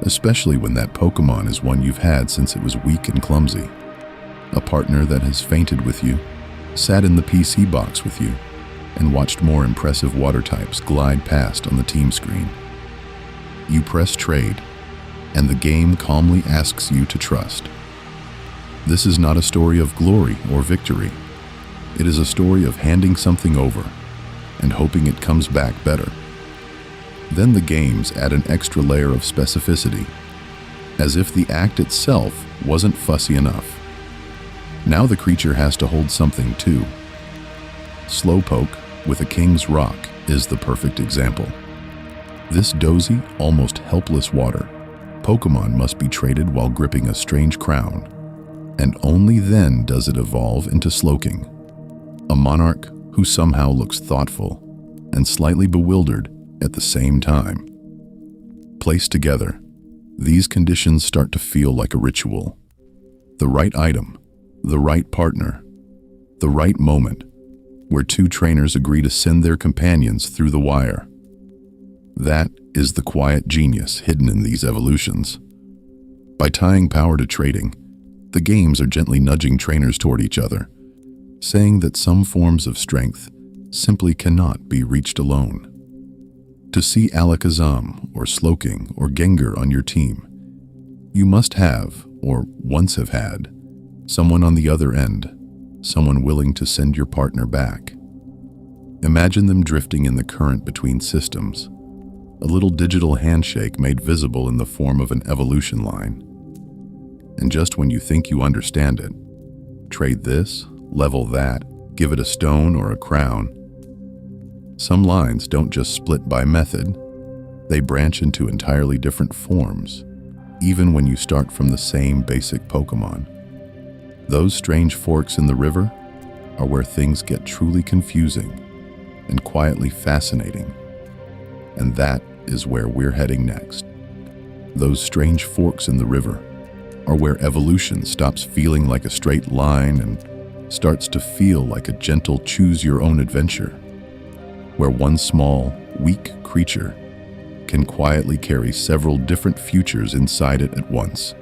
Speaker 1: especially when that Pokémon is one you've had since it was weak and clumsy. A partner that has fainted with you, sat in the PC box with you, and watched more impressive water types glide past on the team screen. You press trade, and the game calmly asks you to trust. This is not a story of glory or victory. It is a story of handing something over and hoping it comes back better. Then the games add an extra layer of specificity, as if the act itself wasn't fussy enough. Now the creature has to hold something too. Slowpoke with a King's Rock is the perfect example. This dozy, almost helpless water Pokémon must be traded while gripping a strange crown, and only then does it evolve into Slowking, a monarch who somehow looks thoughtful and slightly bewildered at the same time. Placed together, these conditions start to feel like a ritual. The right item, the right partner, the right moment, where two trainers agree to send their companions through the wire. That is the quiet genius hidden in these evolutions. By tying power to trading, the games are gently nudging trainers toward each other, saying that some forms of strength simply cannot be reached alone. To see Alakazam or Slowking or Gengar on your team, you must have, or once have had, someone on the other end, someone willing to send your partner back. Imagine them drifting in the current between systems, a little digital handshake made visible in the form of an evolution line. And just when you think you understand it, trade this, level that, give it a stone or a crown. Some lines don't just split by method, They branch into entirely different forms, even when you start from the same basic Pokémon. Those strange forks in the river are where things get truly confusing and quietly fascinating. And that is where we're heading next. Those strange forks in the river are where evolution stops feeling like a straight line and starts to feel like a gentle choose-your-own-adventure, where one small, weak creature can quietly carry several different futures inside it at once.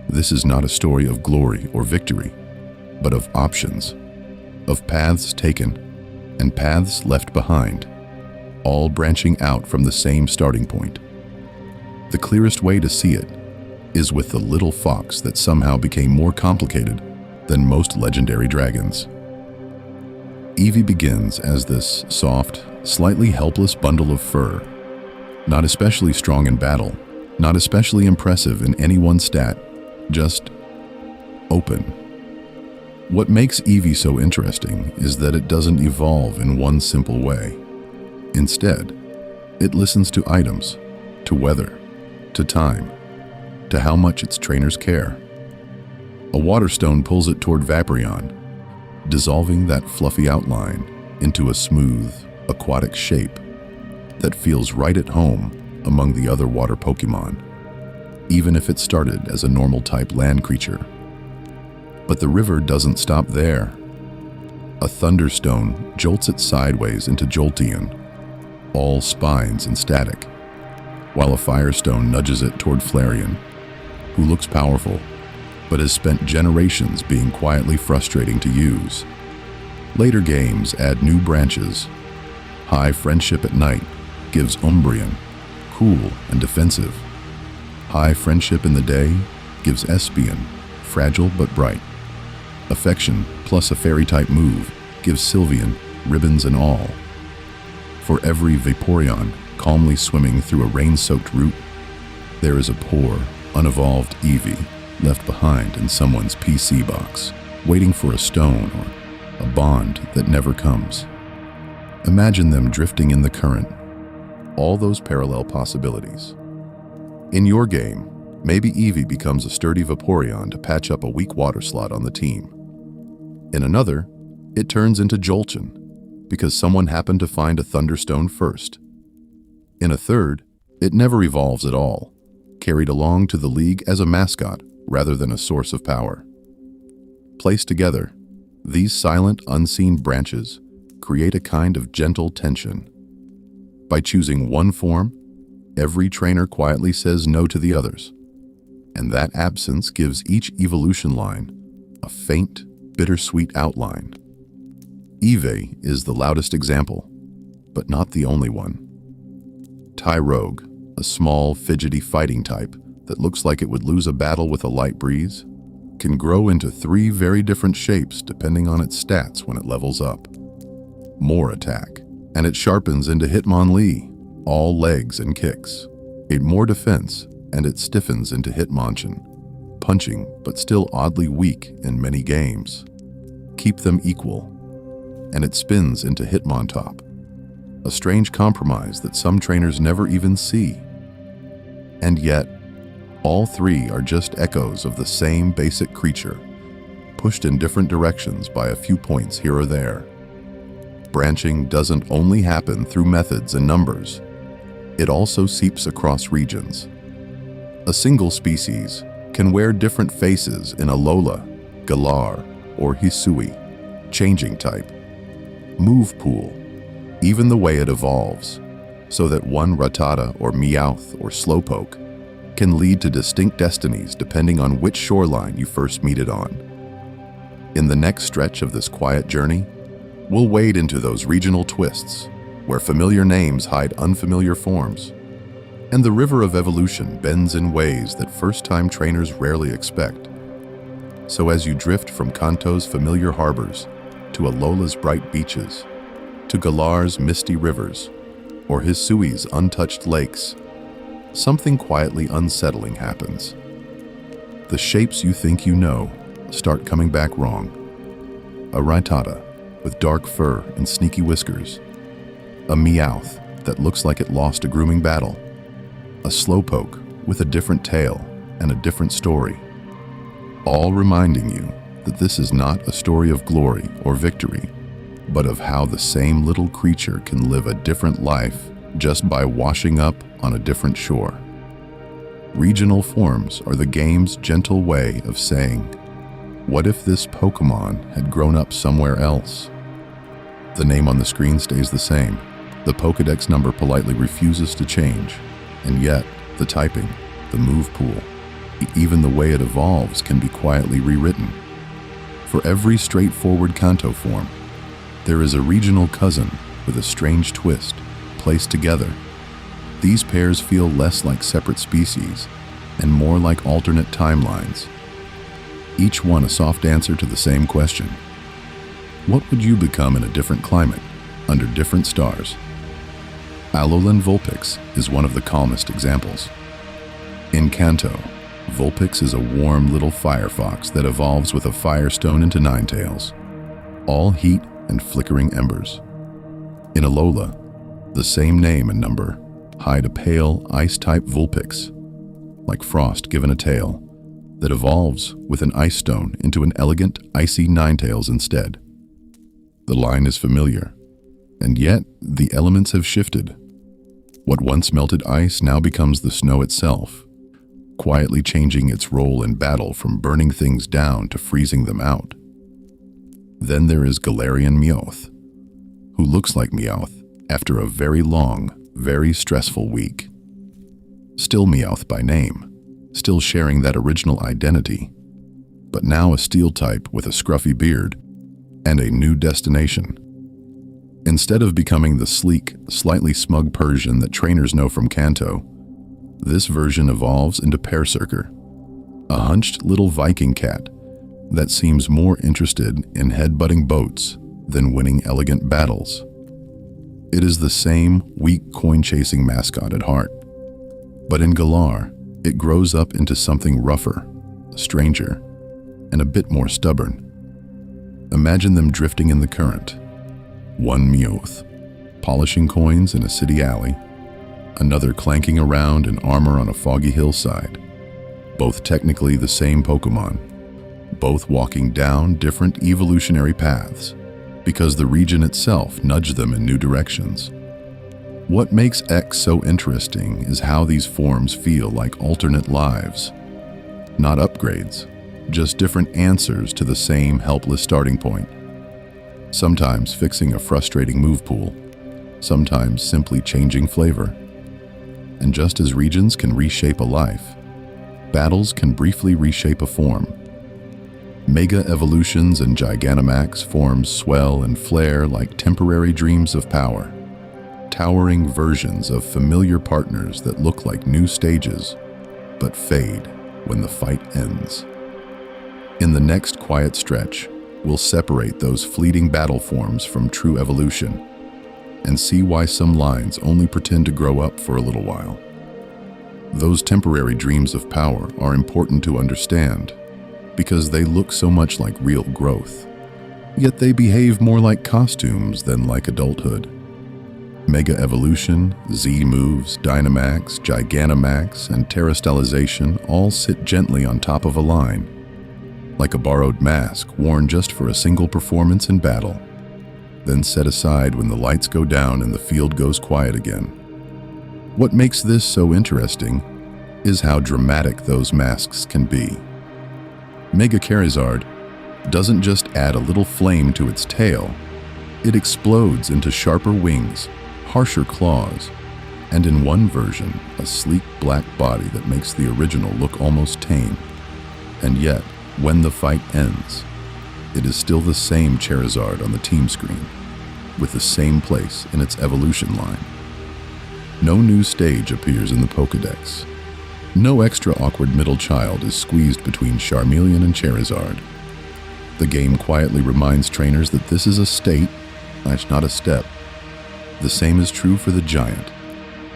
Speaker 1: This is not a story of glory or victory, but of options, of paths taken and paths left behind, all branching out from the same starting point. The clearest way to see it is with the little fox that somehow became more complicated than most legendary dragons. Eevee begins as this soft, slightly helpless bundle of fur, not especially strong in battle, not especially impressive in any one stat, just open. What makes Eevee so interesting is that it doesn't evolve in one simple way. Instead, it listens to items, to weather, to time, to how much its trainers care. A water stone pulls it toward Vaporeon, dissolving that fluffy outline into a smooth, aquatic shape that feels right at home among the other water Pokémon, even if it started as a normal-type land creature. But the river doesn't stop there. A thunderstone jolts it sideways into Jolteon, all spines and static, while a firestone nudges it toward Flareon, who looks powerful, but has spent generations being quietly frustrating to use. Later games add new branches. High Friendship at Night gives Umbreon, cool and defensive. High Friendship in the Day gives Espeon, fragile but bright. Affection plus a fairy-type move gives Sylveon, ribbons and all. For every Vaporeon calmly swimming through a rain-soaked route, there is a poor, unevolved Eevee left behind in someone's PC box, waiting for a stone or a bond that never comes. Imagine them drifting in the current, all those parallel possibilities. In your game, maybe Eevee becomes a sturdy Vaporeon to patch up a weak water slot on the team. In another, it turns into Jolteon because someone happened to find a Thunderstone first. In a third, it never evolves at all, carried along to the league as a mascot rather than a source of power. Placed together, these silent, unseen branches create a kind of gentle tension. By choosing one form, every trainer quietly says no to the others, and that absence gives each evolution line a faint, bittersweet outline. Eeevee is the loudest example, but not the only one. Tyrogue, a small, fidgety fighting type that looks like it would lose a battle with a light breeze, can grow into 3 very different shapes depending on its stats when it levels up. More attack, and it sharpens into Hitmonlee, all legs and kicks. It more defense, and it stiffens into Hitmonchan, punching but still oddly weak in many games. Keep them equal, and it spins into Hitmontop, a strange compromise that some trainers never even see. And yet, all 3 are just echoes of the same basic creature, pushed in different directions by a few points here or there. Branching doesn't only happen through methods and numbers, it also seeps across regions. A single species can wear different faces in Alola, Galar, or Hisui, changing type, move pool, even the way it evolves, so that one Rattata or Meowth or Slowpoke can lead to distinct destinies depending on which shoreline you first meet it on. In the next stretch of this quiet journey, we'll wade into those regional twists where familiar names hide unfamiliar forms, and the river of evolution bends in ways that first-time trainers rarely expect. So as you drift from Kanto's familiar harbors to Alola's bright beaches, to Galar's misty rivers, or Hisui's untouched lakes, something quietly unsettling happens. The shapes you think you know start coming back wrong. A Rattata with dark fur and sneaky whiskers, a Meowth that looks like it lost a grooming battle, a slowpoke with a different tail and a different story, all reminding you that this is not a story of glory or victory, but of how the same little creature can live a different life just by washing up on a different shore. Regional forms are the game's gentle way of saying, what if this Pokémon had grown up somewhere else? The name on the screen stays the same. The Pokédex number politely refuses to change, and yet the typing, the move pool, even the way it evolves can be quietly rewritten. For every straightforward Kanto form, there is a regional cousin with a strange twist placed together. These pairs feel less like separate species and more like alternate timelines, each one a soft answer to the same question. What would you become in a different climate, under different stars? Alolan Vulpix is one of the calmest examples. In Kanto, Vulpix is a warm little firefox that evolves with a firestone into Ninetales, all heat and flickering embers. In Alola, the same name and number hide a pale, ice-type Vulpix, like frost given a tail, that evolves with an ice stone into an elegant, icy Ninetales instead. The line is familiar, and yet the elements have shifted. What once melted ice now becomes the snow itself, quietly changing its role in battle from burning things down to freezing them out. Then there is Galarian Meowth, who looks like Meowth after a very long, very stressful week. Still Meowth by name, still sharing that original identity, but now a steel type with a scruffy beard and a new destination. Instead of becoming the sleek, slightly smug Persian that trainers know from Kanto, this version evolves into Berserker, a hunched little Viking cat that seems more interested in headbutting boats than winning elegant battles. It is the same weak coin-chasing mascot at heart, but in Galar, it grows up into something rougher, stranger, and a bit more stubborn. Imagine them drifting in the current. One Meowth, polishing coins in a city alley, another clanking around in armor on a foggy hillside. Both technically the same Pokémon, both walking down different evolutionary paths, because the region itself nudged them in new directions. What makes X so interesting is how these forms feel like alternate lives, not upgrades, just different answers to the same helpless starting point. Sometimes fixing a frustrating move pool, sometimes simply changing flavor. And just as regions can reshape a life, battles can briefly reshape a form. Mega evolutions and Gigantamax forms swell and flare like temporary dreams of power, towering versions of familiar partners that look like new stages, but fade when the fight ends. In the next quiet stretch, we'll separate those fleeting battle forms from true evolution and see why some lines only pretend to grow up for a little while. Those temporary dreams of power are important to understand because they look so much like real growth, yet they behave more like costumes than like adulthood. Mega Evolution, Z moves, Dynamax, Gigantamax, and Terastallization all sit gently on top of a line, like a borrowed mask worn just for a single performance in battle, then set aside when the lights go down and the field goes quiet again. What makes this so interesting is how dramatic those masks can be. Mega Charizard doesn't just add a little flame to its tail, it explodes into sharper wings, harsher claws, and in one version, a sleek black body that makes the original look almost tame. And yet, when the fight ends, it is still the same Charizard on the team screen, with the same place in its evolution line. No new stage appears in the Pokédex. No extra awkward middle child is squeezed between Charmeleon and Charizard. The game quietly reminds trainers that this is a state, not a step. The same is true for the giant,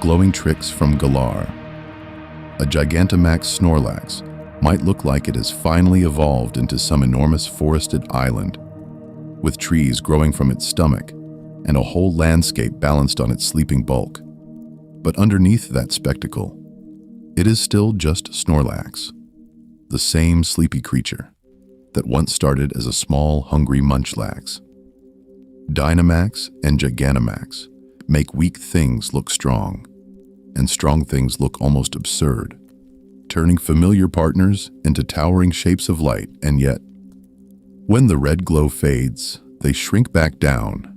Speaker 1: glowing tricks from Galar. A Gigantamax Snorlax might look like it has finally evolved into some enormous forested island, with trees growing from its stomach and a whole landscape balanced on its sleeping bulk. But underneath that spectacle, It is still just Snorlax, the same sleepy creature that once started as a small, hungry Munchlax. Dynamax and Gigantamax make weak things look strong, and strong things look almost absurd, turning familiar partners into towering shapes of light. And yet, when the red glow fades, they shrink back down,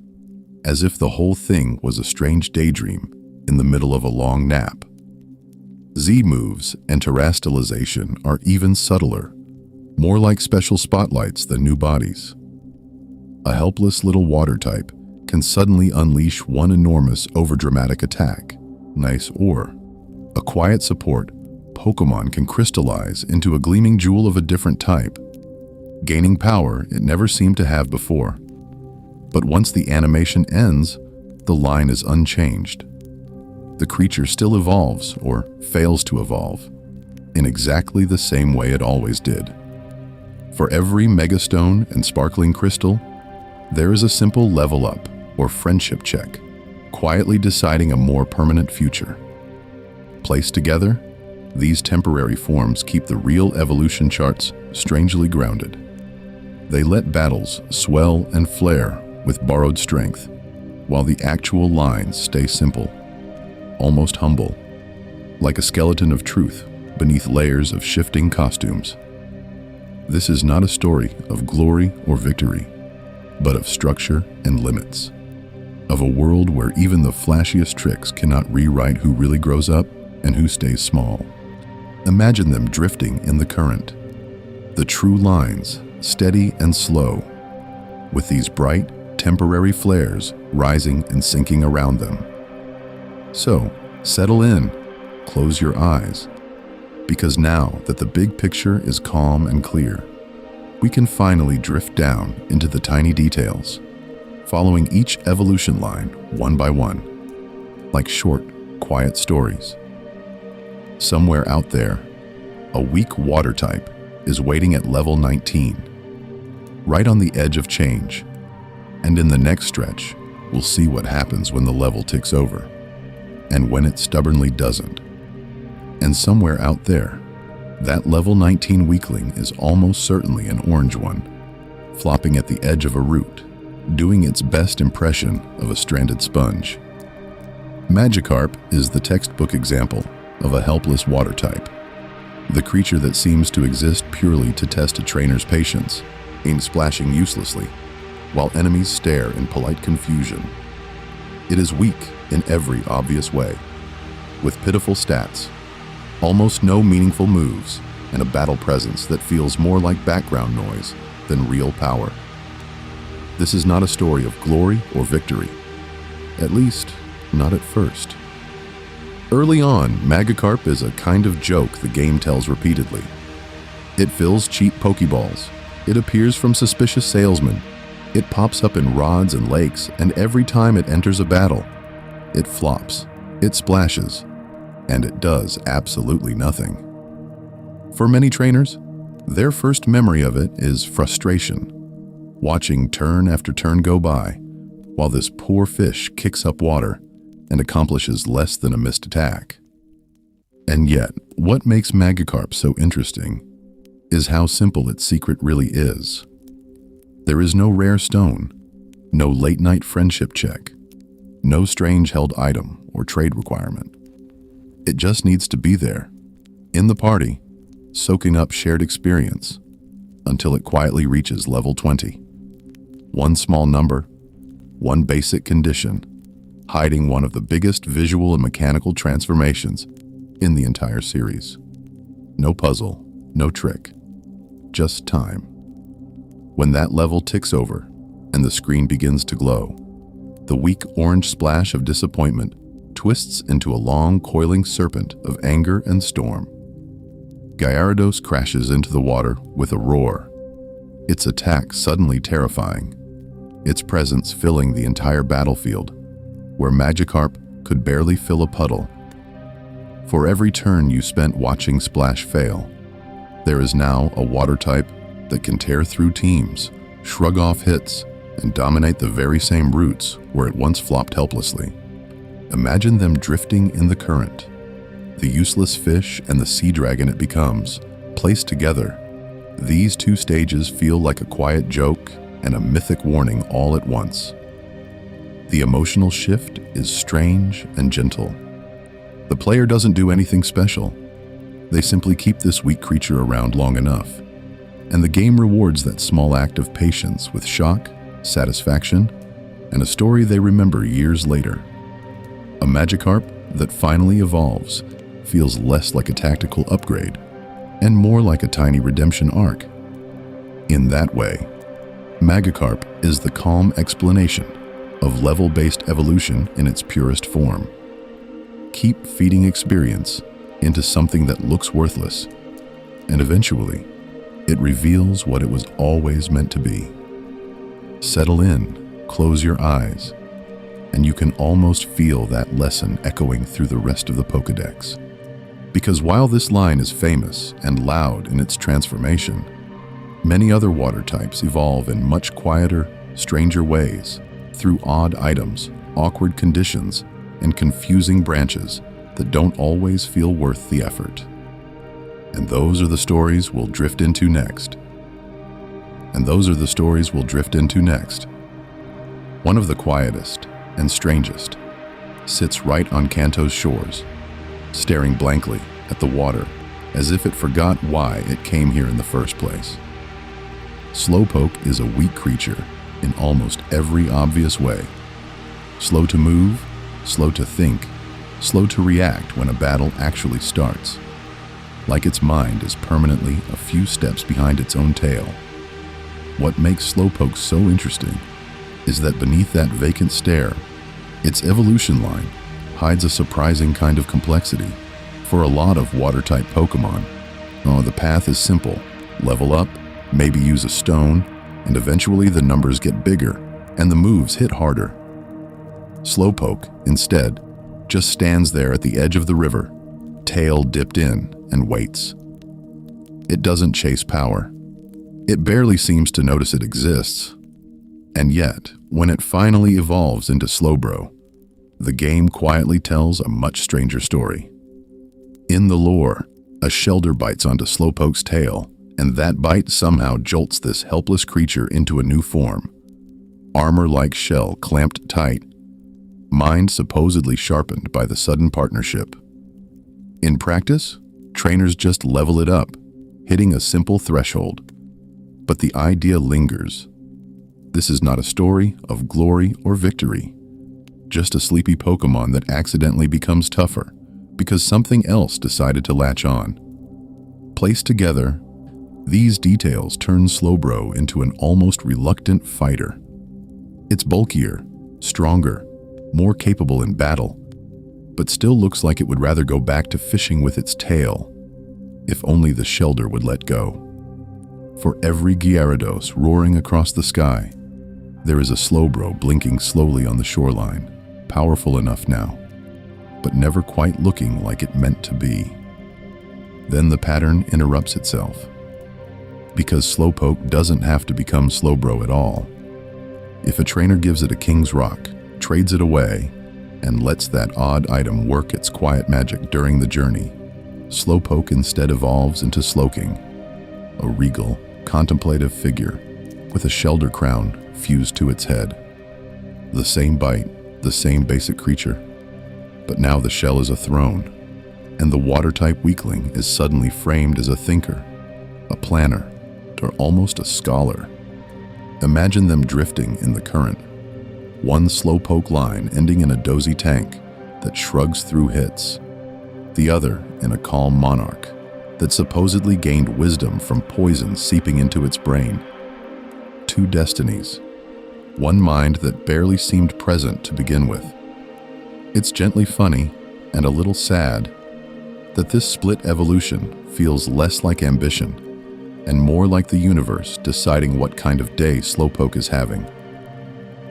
Speaker 1: as if the whole thing was a strange daydream in the middle of a long nap. Z-moves and terastallization are even subtler, more like special spotlights than new bodies. A helpless little water type can suddenly unleash one enormous overdramatic attack, or a quiet support Pokémon can crystallize into a gleaming jewel of a different type, gaining power it never seemed to have before. But once the animation ends, the line is unchanged. The creature still evolves, or fails to evolve, in exactly the same way it always did. For every megastone and sparkling crystal, there is a simple level up, or friendship check, quietly deciding a more permanent future. Placed together, these temporary forms keep the real evolution charts strangely grounded. They let battles swell and flare with borrowed strength, while the actual lines stay simple, almost humble, like a skeleton of truth beneath layers of shifting costumes. This is not a story of glory or victory, but of structure and limits, of a world where even the flashiest tricks cannot rewrite who really grows up and who stays small. Imagine them drifting in the current, the true lines, steady and slow, with these bright, temporary flares rising and sinking around them. So, settle in, close your eyes, because now that the big picture is calm and clear, we can finally drift down into the tiny details, following each evolution line one by one, like short, quiet stories. Somewhere out there, a weak water type is waiting at level 19, right on the edge of change, and in the next stretch, we'll see what happens when the level ticks over, and when it stubbornly doesn't. And somewhere out there, that level 19 weakling is almost certainly an orange one, flopping at the edge of a root, doing its best impression of a stranded sponge. Magikarp is the textbook example of a helpless water type, the creature that seems to exist purely to test a trainer's patience, in splashing uselessly, while enemies stare in polite confusion. It is weak in every obvious way, with pitiful stats, almost no meaningful moves, and a battle presence that feels more like background noise than real power. This is not a story of glory or victory, at least not at first. Early on, Magikarp is a kind of joke the game tells repeatedly. It fills cheap Pokeballs, it appears from suspicious salesmen, it pops up in rods and lakes, and every time it enters a battle, it flops, it splashes, and it does absolutely nothing. For many trainers, their first memory of it is frustration, watching turn after turn go by, while this poor fish kicks up water and accomplishes less than a missed attack. And yet, what makes Magikarp so interesting is how simple its secret really is. There is no rare stone, no late-night friendship check, no strange held item or trade requirement. It just needs to be there, in the party, soaking up shared experience, until it quietly reaches level 20. One small number, one basic condition, hiding one of the biggest visual and mechanical transformations in the entire series. No puzzle, no trick, just time. When that level ticks over and the screen begins to glow, the weak orange splash of disappointment twists into a long, coiling serpent of anger and storm. Gyarados crashes into the water with a roar, its attack suddenly terrifying, its presence filling the entire battlefield, where Magikarp could barely fill a puddle. For every turn you spent watching Splash fail, there is now a water type that can tear through teams, shrug off hits, and dominate the very same routes where it once flopped helplessly. Imagine them drifting in the current, the useless fish and the sea dragon it becomes. Placed together, these two stages feel like a quiet joke and a mythic warning all at once. The emotional shift is strange and gentle. The player doesn't do anything special. They simply keep this weak creature around long enough, and the game rewards that small act of patience with shock, satisfaction, and a story they remember years later. A magikarp that finally evolves feels less like a tactical upgrade and more like a tiny redemption arc. In that way, Magikarp is the calm explanation of level-based evolution in its purest form. Keep feeding experience into something that looks worthless, and eventually, it reveals what it was always meant to be. Settle in, close your eyes, and you can almost feel that lesson echoing through the rest of the Pokédex. Because while this line is famous and loud in its transformation, many other water types evolve in much quieter, stranger ways, through odd items, awkward conditions, and confusing branches that don't always feel worth the effort. And those are the stories we'll drift into next. One of the quietest and strangest sits right on Kanto's shores, staring blankly at the water as if it forgot why it came here in the first place. Slowpoke is a weak creature in almost every obvious way. Slow to move, slow to think, slow to react when a battle actually starts. Like its mind is permanently a few steps behind its own tail. What makes Slowpoke so interesting is that beneath that vacant stare, its evolution line hides a surprising kind of complexity. For a lot of water-type Pokémon, the path is simple. Level up, maybe use a stone, and eventually the numbers get bigger and the moves hit harder. Slowpoke, instead, just stands there at the edge of the river, tail dipped in, and waits. It doesn't chase power. It barely seems to notice it exists. And yet, when it finally evolves into Slowbro, the game quietly tells a much stranger story. In the lore, a shelder bites onto Slowpoke's tail, and that bite somehow jolts this helpless creature into a new form. Armor-like shell clamped tight, mind supposedly sharpened by the sudden partnership. In practice, trainers just level it up, hitting a simple threshold. But the idea lingers. This is not a story of glory or victory, just a sleepy Pokémon that accidentally becomes tougher because something else decided to latch on. Placed together, these details turn Slowbro into an almost reluctant fighter. It's bulkier, stronger, more capable in battle, but still looks like it would rather go back to fishing with its tail, if only the shelter would let go. For every Gyarados roaring across the sky, there is a Slowbro blinking slowly on the shoreline, powerful enough now, but never quite looking like it meant to be. Then the pattern interrupts itself, because Slowpoke doesn't have to become Slowbro at all. If a trainer gives it a King's Rock, trades it away, and lets that odd item work its quiet magic during the journey, Slowpoke instead evolves into Slowking, a regal, contemplative figure with a shelter crown fused to its head. The same bite, the same basic creature, but now the shell is a throne, and the water-type weakling is suddenly framed as a thinker, a planner, or almost a scholar. Imagine them drifting in the current, one Slowpoke line ending in a dozy tank that shrugs through hits, the other in a calm monarch that supposedly gained wisdom from poison seeping into its brain. Two destinies, one mind that barely seemed present to begin with. It's gently funny and a little sad that this split evolution feels less like ambition and more like the universe deciding what kind of day Slowpoke is having.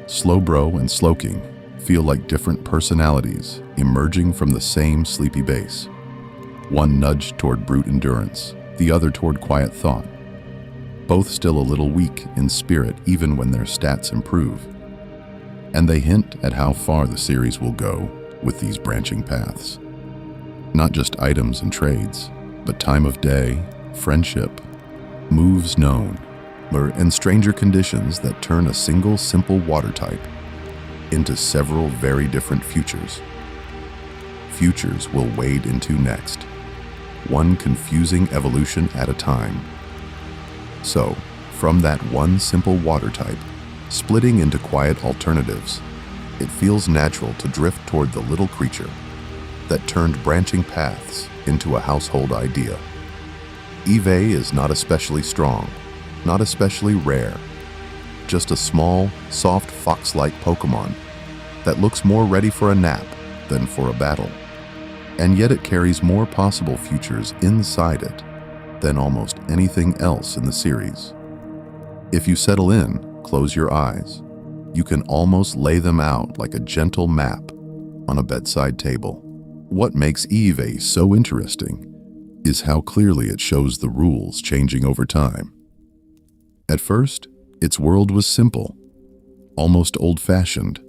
Speaker 1: Slowbro and Slowking feel like different personalities emerging from the same sleepy base. One nudged toward brute endurance, the other toward quiet thought. Both still a little weak in spirit even when their stats improve. And they hint at how far the series will go with these branching paths. Not just items and trades, but time of day, friendship, moves known, and stranger conditions that turn a single simple water type into several very different futures. Futures we'll wade into next, one confusing evolution at a time. So, from that one simple water type, splitting into quiet alternatives, it feels natural to drift toward the little creature that turned branching paths into a household idea. Eeevee is not especially strong, not especially rare, just a small, soft fox-like Pokémon that looks more ready for a nap than for a battle. And yet it carries more possible futures inside it than almost anything else in the series. If you settle in, close your eyes, you can almost lay them out like a gentle map on a bedside table. What makes Eeevee so interesting is how clearly it shows the rules changing over time. At first, its world was simple, almost old-fashioned.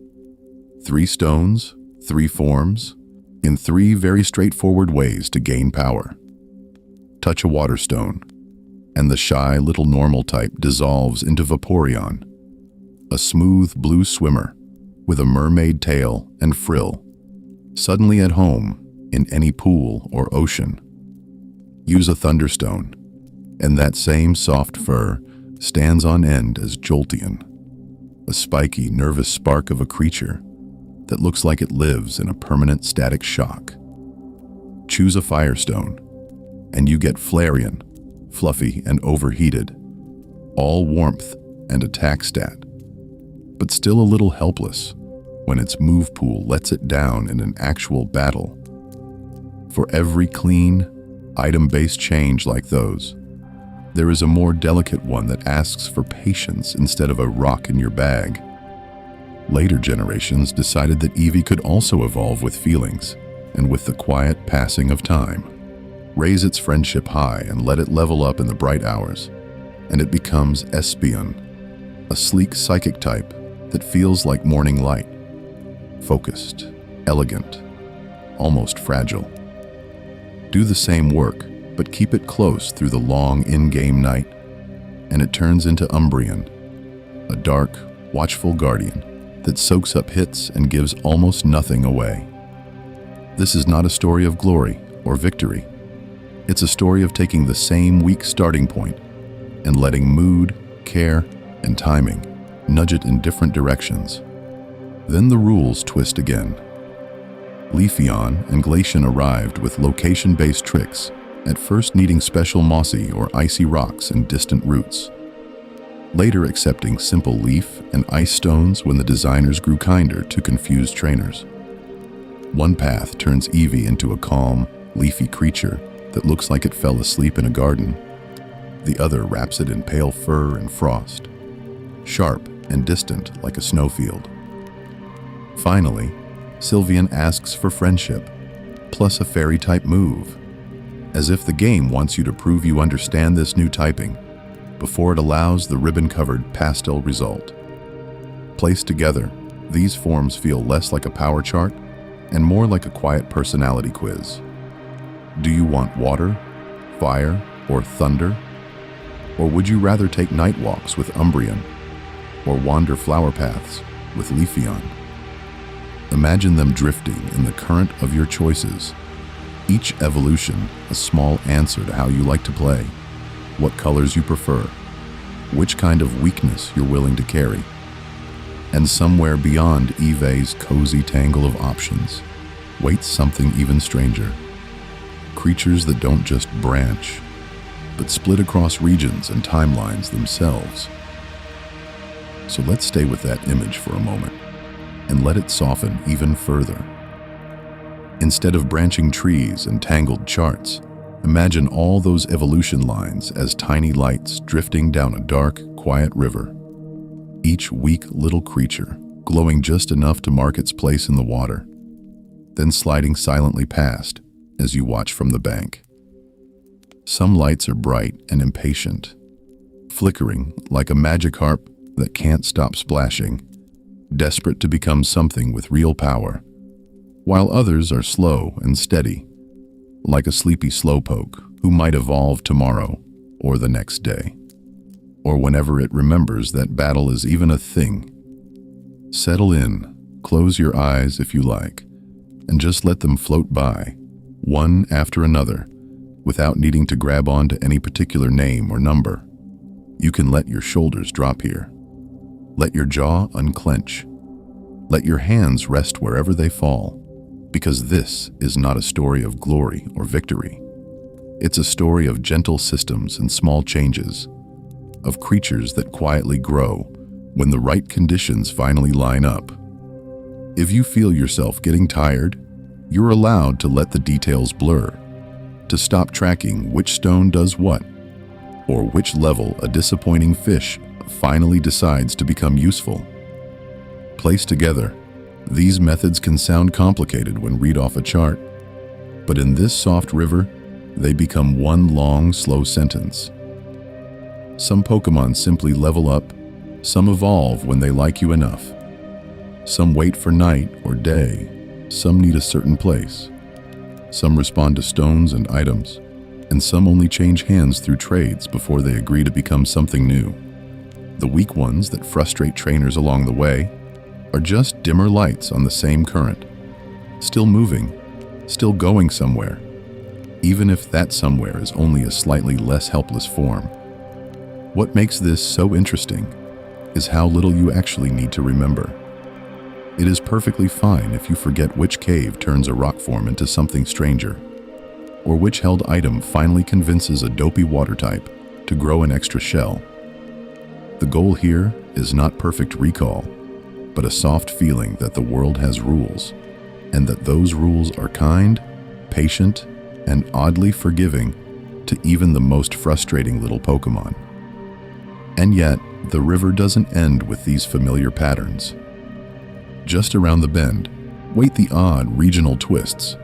Speaker 1: 3 stones, 3 forms, in 3 very straightforward ways to gain power. Touch a water stone, and the shy little normal type dissolves into Vaporeon, a smooth blue swimmer with a mermaid tail and frill, suddenly at home in any pool or ocean. Use a thunderstone, and that same soft fur stands on end as Jolteon, a spiky, nervous spark of a creature that looks like it lives in a permanent static shock. Choose a firestone, and you get Flareon, fluffy and overheated, all warmth and attack stat, but still a little helpless when its move pool lets it down in an actual battle. For every clean, item-based change like those, there is a more delicate one that asks for patience instead of a rock in your bag. Later generations decided that Eevee could also evolve with feelings and with the quiet passing of time. Raise its friendship high and let it level up in the bright hours, and it becomes Espeon, a sleek psychic type that feels like morning light, focused, elegant, almost fragile. Do the same work, but keep it close through the long in-game night, and it turns into Umbreon, a dark, watchful guardian that soaks up hits and gives almost nothing away. This is not a story of glory or victory. It's a story of taking the same weak starting point and letting mood, care, and timing nudge it in different directions. Then the rules twist again. Leafeon and Glaceon arrived with location-based tricks, at first needing special mossy or icy rocks and distant roots, later accepting simple leaf and ice stones when the designers grew kinder to confused trainers. One path turns Eevee into a calm, leafy creature that looks like it fell asleep in a garden. The other wraps it in pale fur and frost, sharp and distant like a snowfield. Finally, Sylveon asks for friendship, plus a fairy-type move, as if the game wants you to prove you understand this new typing before it allows the ribbon-covered pastel result. Placed together, these forms feel less like a power chart and more like a quiet personality quiz. Do you want water, fire, or thunder? Or would you rather take night walks with Umbreon or wander flower paths with Leafeon? Imagine them drifting in the current of your choices. Each evolution a small answer to how you like to play, what colors you prefer, which kind of weakness you're willing to carry. And somewhere beyond Eevee's cozy tangle of options waits something even stranger. Creatures that don't just branch, but split across regions and timelines themselves. So let's stay with that image for a moment and let it soften even further. Instead of branching trees and tangled charts, imagine all those evolution lines as tiny lights drifting down a dark, quiet river. Each weak little creature glowing just enough to mark its place in the water, then sliding silently past as you watch from the bank. Some lights are bright and impatient, flickering like a magikarp that can't stop splashing, desperate to become something with real power, while others are slow and steady, like a sleepy slowpoke who might evolve tomorrow or the next day, or whenever it remembers that battle is even a thing. Settle in, close your eyes if you like, and just let them float by, one after another, without needing to grab onto any particular name or number. You can let your shoulders drop here. Let your jaw unclench. Let your hands rest wherever they fall, because this is not a story of glory or victory. It's a story of gentle systems and small changes, of creatures that quietly grow when the right conditions finally line up. If you feel yourself getting tired, you're allowed to let the details blur, to stop tracking which stone does what, or which level a disappointing fish finally decides to become useful. Placed together, these methods can sound complicated when read off a chart, but in this soft river, they become one long, slow sentence. Some Pokémon simply level up, some evolve when they like you enough. Some wait for night or day, some need a certain place. Some respond to stones and items, and some only change hands through trades before they agree to become something new. The weak ones that frustrate trainers along the way are just dimmer lights on the same current, still moving, still going somewhere, even if that somewhere is only a slightly less helpless form. What makes this so interesting is how little you actually need to remember. It is perfectly fine if you forget which cave turns a rock form into something stranger, or which held item finally convinces a dopey water type to grow an extra shell. The goal here is not perfect recall, but a soft feeling that the world has rules, and that those rules are kind, patient, and oddly forgiving to even the most frustrating little Pokémon. And yet, the river doesn't end with these familiar patterns. Just around the bend, wait the odd regional twists,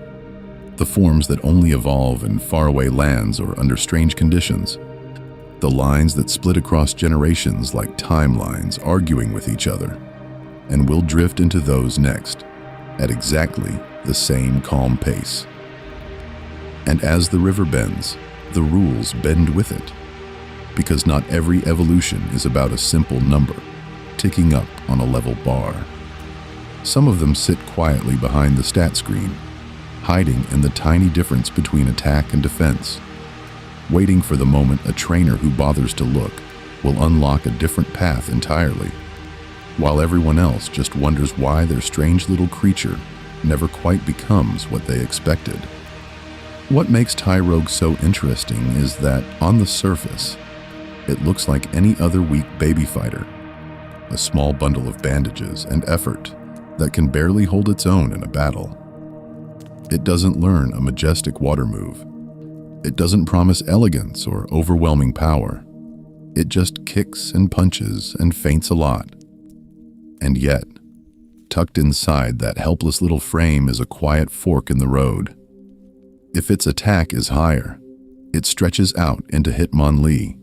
Speaker 1: the forms that only evolve in faraway lands or under strange conditions, the lines that split across generations like timelines arguing with each other, and we'll drift into those next, at exactly the same calm pace. And as the river bends, the rules bend with it, because not every evolution is about a simple number ticking up on a level bar. Some of them sit quietly behind the stat screen, hiding in the tiny difference between attack and defense, waiting for the moment a trainer who bothers to look will unlock a different path entirely, while everyone else just wonders why their strange little creature never quite becomes what they expected. What makes Tyrogue so interesting is that, on the surface, it looks like any other weak baby fighter, a small bundle of bandages and effort that can barely hold its own in a battle. It doesn't learn a majestic water move. It doesn't promise elegance or overwhelming power. It just kicks and punches and feints a lot. And yet, tucked inside that helpless little frame is a quiet fork in the road. If its attack is higher, it stretches out into Hitmonlee,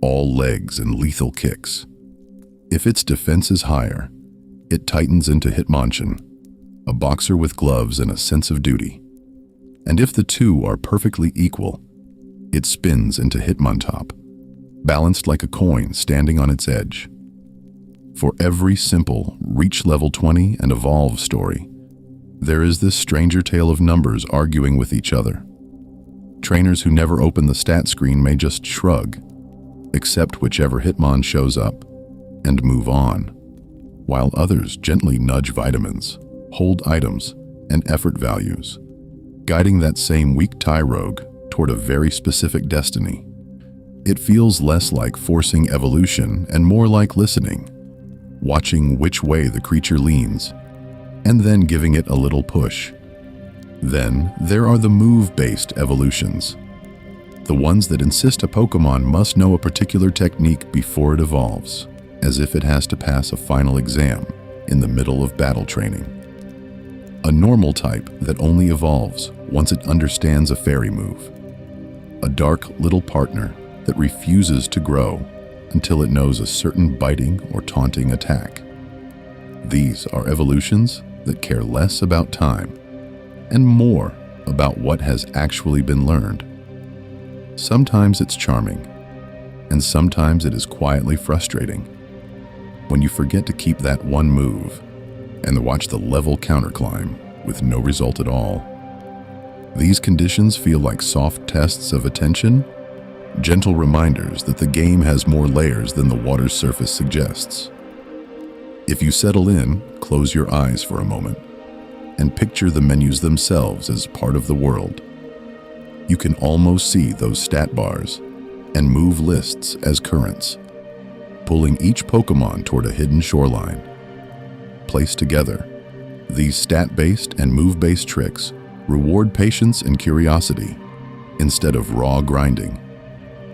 Speaker 1: all legs and lethal kicks. If its defense is higher, it tightens into Hitmonchan, a boxer with gloves and a sense of duty. And if the two are perfectly equal, it spins into Hitmontop, balanced like a coin standing on its edge. For every simple reach level 20 and evolve story, there is this stranger tale of numbers arguing with each other. Trainers who never open the stat screen may just shrug, accept whichever Hitmon shows up, and move on, while others gently nudge vitamins, hold items, and effort values, guiding that same weak Tyrogue toward a very specific destiny. It feels less like forcing evolution and more like listening, watching which way the creature leans, and then giving it a little push. Then there are the move-based evolutions, the ones that insist a Pokémon must know a particular technique before it evolves, as if it has to pass a final exam in the middle of battle training. A normal type that only evolves once it understands a fairy move. A dark little partner that refuses to grow until it knows a certain biting or taunting attack. These are evolutions that care less about time and more about what has actually been learned. Sometimes it's charming, and sometimes it is quietly frustrating when you forget to keep that one move and watch the level counterclimb with no result at all. These conditions feel like soft tests of attention, gentle reminders that the game has more layers than the water's surface suggests. If you settle in, close your eyes for a moment, and picture the menus themselves as part of the world. You can almost see those stat bars and move lists as currents, pulling each Pokémon toward a hidden shoreline. Placed together, these stat-based and move-based tricks reward patience and curiosity instead of raw grinding,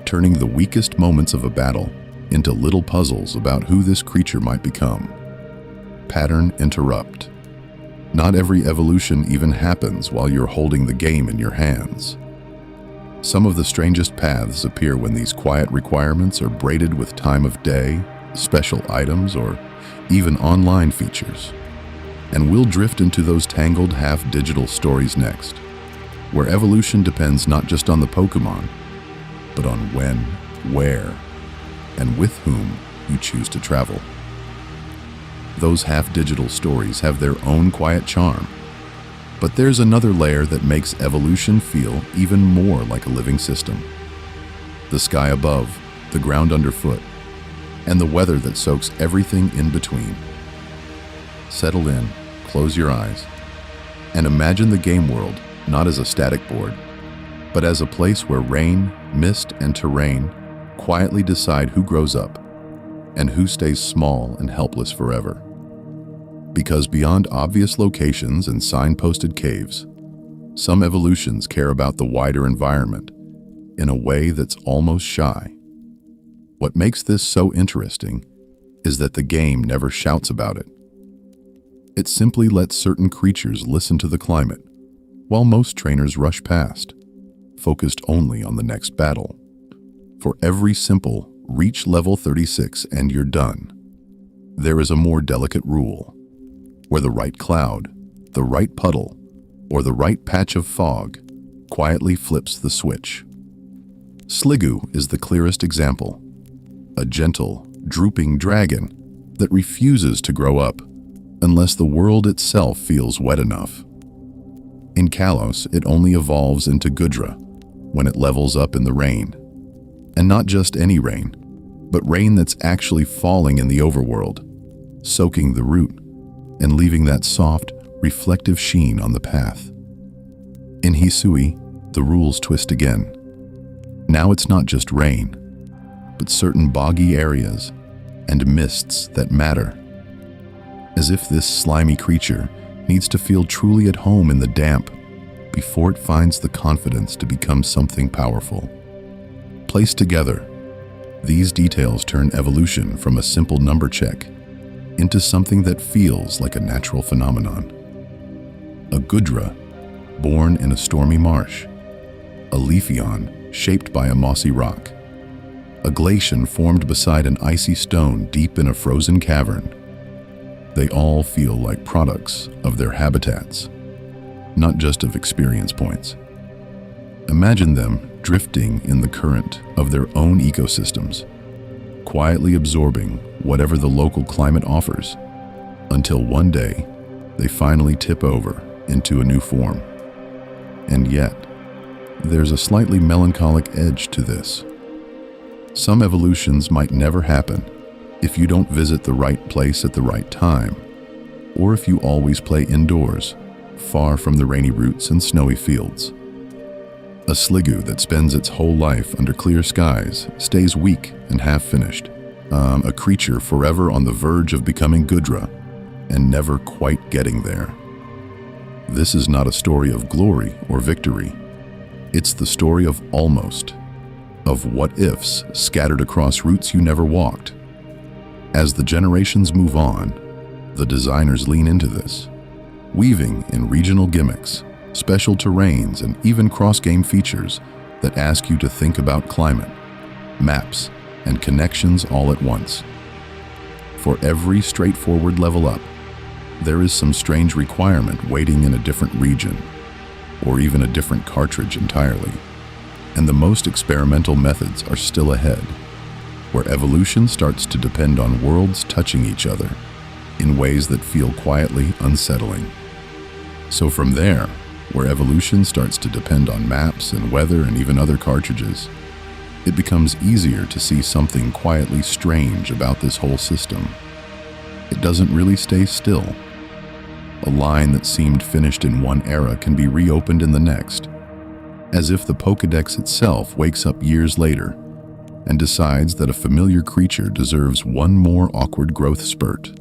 Speaker 1: turning the weakest moments of a battle into little puzzles about who this creature might become. Pattern interrupt. Not every evolution even happens while you're holding the game in your hands. Some of the strangest paths appear when these quiet requirements are braided with time of day, special items, or even online features. And we'll drift into those tangled half-digital stories next, where evolution depends not just on the Pokémon, but on when, where, and with whom you choose to travel. Those half-digital stories have their own quiet charm, but there's another layer that makes evolution feel even more like a living system. The sky above, the ground underfoot, and the weather that soaks everything in between. Settle in, close your eyes, and imagine the game world not as a static board, but as a place where rain, mist, and terrain quietly decide who grows up and who stays small and helpless forever. Because beyond obvious locations and signposted caves, some evolutions care about the wider environment in a way that's almost shy. What makes this so interesting is that the game never shouts about it. It simply lets certain creatures listen to the climate, while most trainers rush past, focused only on the next battle. For every simple, reach level 36 and you're done, there is a more delicate rule, where the right cloud, the right puddle, or the right patch of fog quietly flips the switch. Sliggoo is the clearest example, a gentle, drooping dragon that refuses to grow up unless the world itself feels wet enough. In Kalos, it only evolves into Gudra when it levels up in the rain. And not just any rain, but rain that's actually falling in the overworld, soaking the root and leaving that soft, reflective sheen on the path. In Hisui, the rules twist again. Now it's not just rain, but certain boggy areas and mists that matter. As if this slimy creature needs to feel truly at home in the damp before it finds the confidence to become something powerful. Placed together, these details turn evolution from a simple number check into something that feels like a natural phenomenon. A Gudra, born in a stormy marsh. A Leafeon, shaped by a mossy rock. A Glacian formed beside an icy stone deep in a frozen cavern. They all feel like products of their habitats, not just of experience points. Imagine them drifting in the current of their own ecosystems, quietly absorbing whatever the local climate offers, until one day they finally tip over into a new form. And yet, there's a slightly melancholic edge to this. Some evolutions might never happen if you don't visit the right place at the right time, or if you always play indoors, far from the rainy roots and snowy fields. A Sliggoo that spends its whole life under clear skies stays weak and half-finished. A creature forever on the verge of becoming Gudra and never quite getting there. This is not a story of glory or victory. It's the story of almost, of what-ifs scattered across routes you never walked. As the generations move on, the designers lean into this, weaving in regional gimmicks, special terrains, and even cross-game features that ask you to think about climate, maps, and connections all at once. For every straightforward level up, there is some strange requirement waiting in a different region, or even a different cartridge entirely. And the most experimental methods are still ahead, where evolution starts to depend on worlds touching each other in ways that feel quietly unsettling. So from there, where evolution starts to depend on maps and weather and even other cartridges, it becomes easier to see something quietly strange about this whole system. It doesn't really stay still. A line that seemed finished in one era can be reopened in the next, as if the Pokédex itself wakes up years later and decides that a familiar creature deserves one more awkward growth spurt.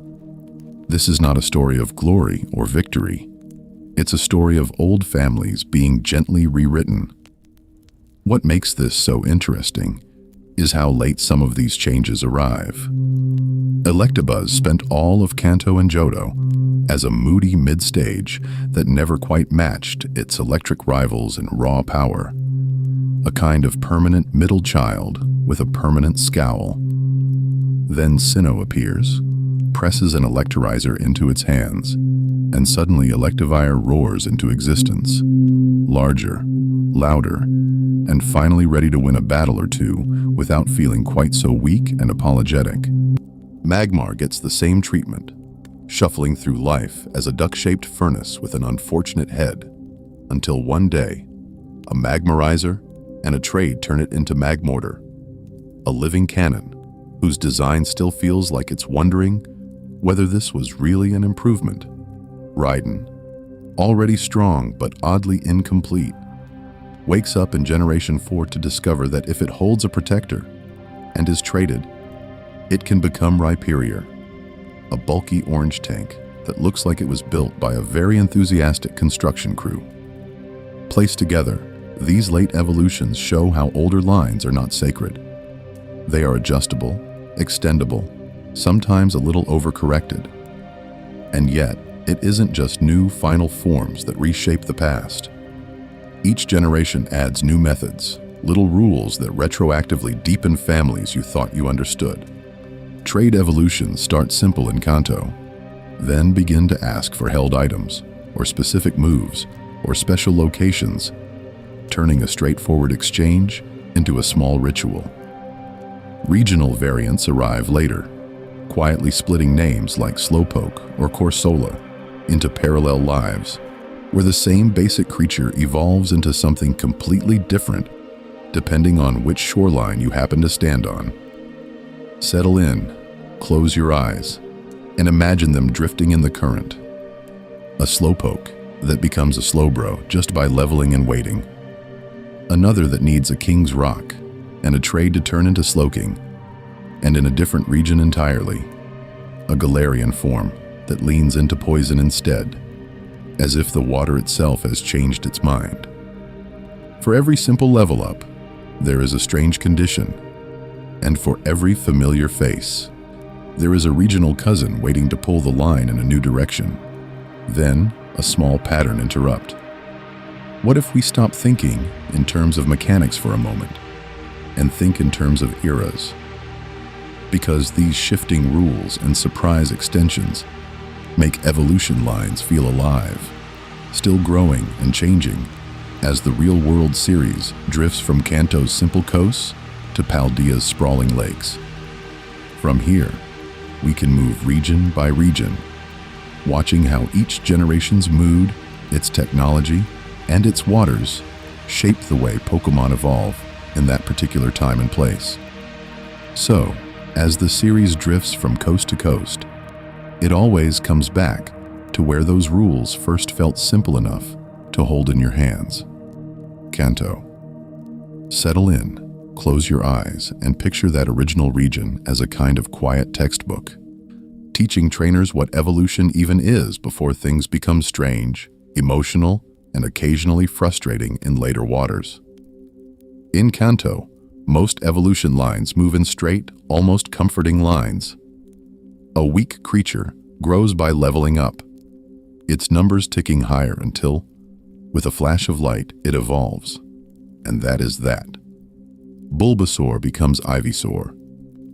Speaker 1: This is not a story of glory or victory. It's a story of old families being gently rewritten. What makes this so interesting is how late some of these changes arrive. Electabuzz spent all of Kanto and Johto as a moody mid-stage that never quite matched its electric rivals in raw power. A kind of permanent middle child with a permanent scowl. Then Sinnoh appears, presses an electrolyzer into its hands, and suddenly Electivire roars into existence. Larger, louder, and finally ready to win a battle or two without feeling quite so weak and apologetic. Magmar gets the same treatment, shuffling through life as a duck-shaped furnace with an unfortunate head, until one day, a Magmarizer and a trade turn it into Magmortar, a living cannon whose design still feels like it's wondering whether this was really an improvement. Raiden, already strong but oddly incomplete, wakes up in Generation 4 to discover that if it holds a protector and is traded, it can become Rhyperior, a bulky orange tank that looks like it was built by a very enthusiastic construction crew. Placed together, these late evolutions show how older lines are not sacred. They are adjustable, extendable, sometimes a little overcorrected. And yet, it isn't just new final forms that reshape the past. Each generation adds new methods, little rules that retroactively deepen families you thought you understood. Trade evolutions start simple in Kanto, then begin to ask for held items, or specific moves, or special locations, turning a straightforward exchange into a small ritual. Regional variants arrive later, quietly splitting names like Slowpoke or Corsola into parallel lives, where the same basic creature evolves into something completely different depending on which shoreline you happen to stand on. Settle in, close your eyes, and imagine them drifting in the current. A Slowpoke that becomes a Slowbro just by leveling and waiting. Another that needs a King's Rock and a trade to turn into Slowking, and in a different region entirely. A Galarian form that leans into poison instead, as if the water itself has changed its mind. For every simple level up, there is a strange condition, and for every familiar face, there is a regional cousin waiting to pull the line in a new direction. Then, a small pattern interrupt. What if we stop thinking in terms of mechanics for a moment, and think in terms of eras? Because these shifting rules and surprise extensions make evolution lines feel alive, still growing and changing as the real-world series drifts from Kanto's simple coasts to Paldea's sprawling lakes. From here, we can move region by region, watching how each generation's mood, its technology, and its waters shape the way Pokémon evolve in that particular time and place. So, as the series drifts from coast to coast, it always comes back to where those rules first felt simple enough to hold in your hands. Kanto. Settle in, close your eyes, and picture that original region as a kind of quiet textbook, teaching trainers what evolution even is before things become strange, emotional, and occasionally frustrating in later waters. In Kanto, most evolution lines move in straight, almost comforting lines. A weak creature grows by leveling up, its numbers ticking higher until, with a flash of light, it evolves. And that is that. Bulbasaur becomes Ivysaur,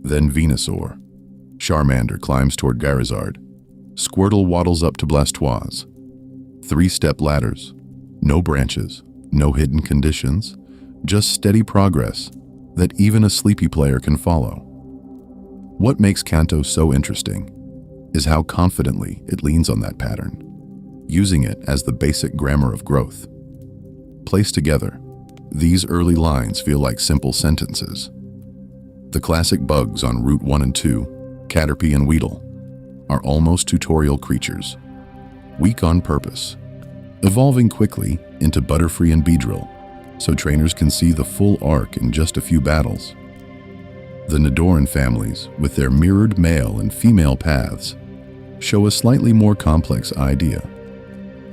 Speaker 1: then Venusaur. Charmander climbs toward Charizard. Squirtle waddles up to Blastoise. Three-step ladders. No branches, no hidden conditions, just steady progress that even a sleepy player can follow. What makes Kanto so interesting is how confidently it leans on that pattern, using it as the basic grammar of growth. Placed together, these early lines feel like simple sentences. The classic bugs on Route 1 and 2, Caterpie and Weedle, are almost tutorial creatures, weak on purpose, evolving quickly into Butterfree and Beedrill, so trainers can see the full arc in just a few battles. The Nidoran families, with their mirrored male and female paths, show a slightly more complex idea,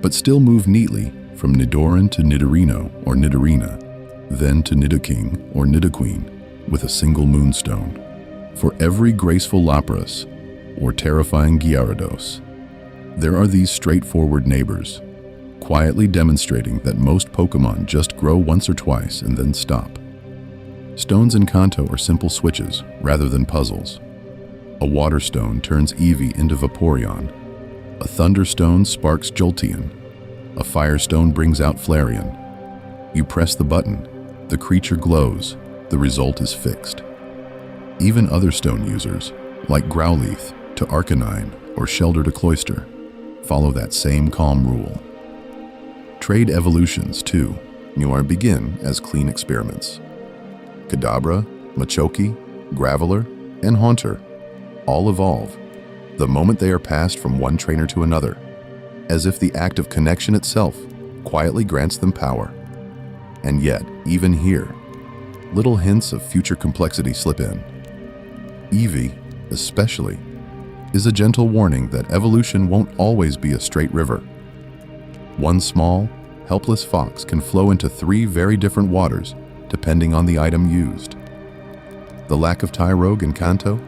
Speaker 1: but still move neatly from Nidoran to Nidorino or Nidorina, then to Nidoking or Nidoqueen with a single moonstone. For every graceful Lapras or terrifying Gyarados, there are these straightforward neighbors, quietly demonstrating that most Pokémon just grow once or twice and then stop. Stones in Kanto are simple switches rather than puzzles. A Water Stone turns Eevee into Vaporeon. A Thunderstone sparks Jolteon. A Fire Stone brings out Flareon. You press the button, the creature glows, the result is fixed. Even other stone users, like Growlithe to Arcanine or Shelter to Cloyster, follow that same calm rule. Trade evolutions, too, begin as clean experiments. Kadabra, Machoke, Graveler, and Haunter all evolve the moment they are passed from one trainer to another, as if the act of connection itself quietly grants them power. And yet, even here, little hints of future complexity slip in. Eevee, especially, is a gentle warning that evolution won't always be a straight river. One small, helpless fox can flow into 3 very different waters depending on the item used. The lack of Tyrogue in Kanto,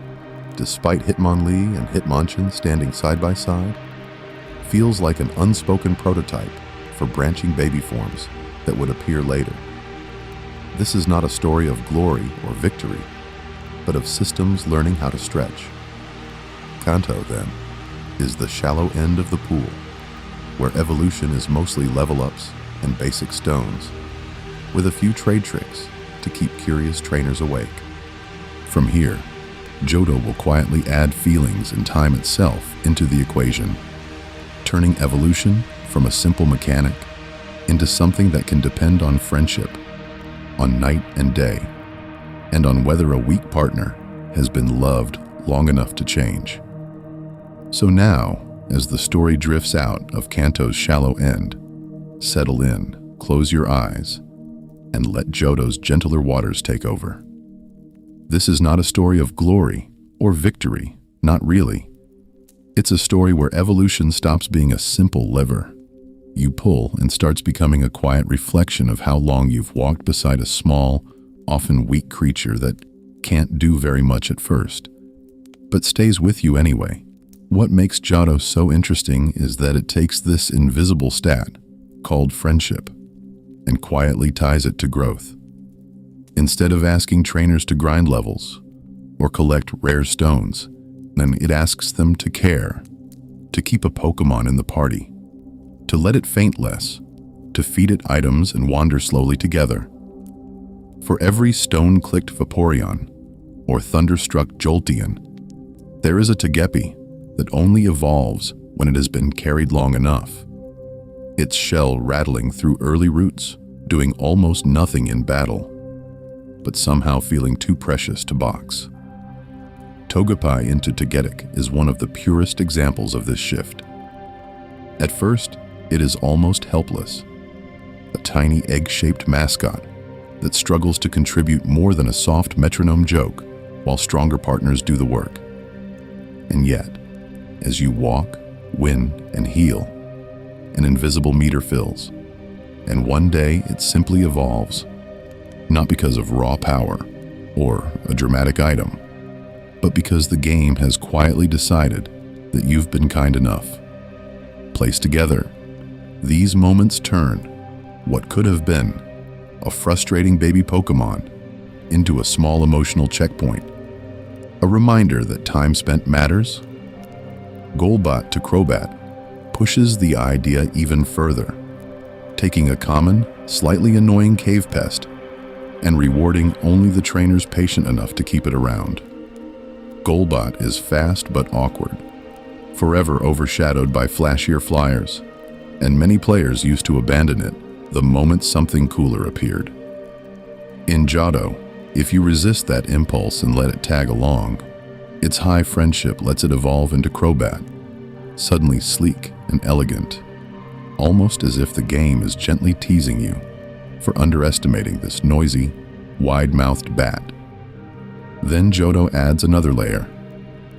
Speaker 1: despite Hitmonlee and Hitmonchan standing side by side, feels like an unspoken prototype for branching baby forms that would appear later. This is not a story of glory or victory, but of systems learning how to stretch. Kanto, then, is the shallow end of the pool, where evolution is mostly level-ups and basic stones, with a few trade tricks to keep curious trainers awake. From here, Johto will quietly add feelings and time itself into the equation, turning evolution from a simple mechanic into something that can depend on friendship, on night and day, and on whether a weak partner has been loved long enough to change. So now, as the story drifts out of Kanto's shallow end, settle in, close your eyes, and let Johto's gentler waters take over. This is not a story of glory or victory, not really. It's a story where evolution stops being a simple lever you pull and starts becoming a quiet reflection of how long you've walked beside a small, often weak creature that can't do very much at first, but stays with you anyway. What makes Johto so interesting is that it takes this invisible stat, called friendship, and quietly ties it to growth. Instead of asking trainers to grind levels or collect rare stones, then it asks them to care, to keep a Pokémon in the party, to let it faint less, to feed it items and wander slowly together. For every stone-clicked Vaporeon or thunderstruck Jolteon, there is a Togepi that only evolves when it has been carried long enough, its shell rattling through early roots, doing almost nothing in battle, but somehow feeling too precious to box. Togepi into Togetic is one of the purest examples of this shift. At first, it is almost helpless, a tiny egg-shaped mascot that struggles to contribute more than a soft metronome joke while stronger partners do the work. And yet, as you walk, win, and heal, an invisible meter fills, and one day it simply evolves, not because of raw power or a dramatic item, but because the game has quietly decided that you've been kind enough. Placed together, these moments turn what could have been a frustrating baby Pokémon into a small emotional checkpoint, a reminder that time spent matters. Golbat to Crobat pushes the idea even further. taking a common, slightly annoying cave pest and rewarding only the trainers patient enough to keep it around. Golbat is fast but awkward, forever overshadowed by flashier flyers, and many players used to abandon it the moment something cooler appeared. In Johto, if you resist that impulse and let it tag along, its high friendship lets it evolve into Crobat, suddenly sleek and elegant, almost as if the game is gently teasing you for underestimating this noisy, wide-mouthed bat. Then Johto adds another layer,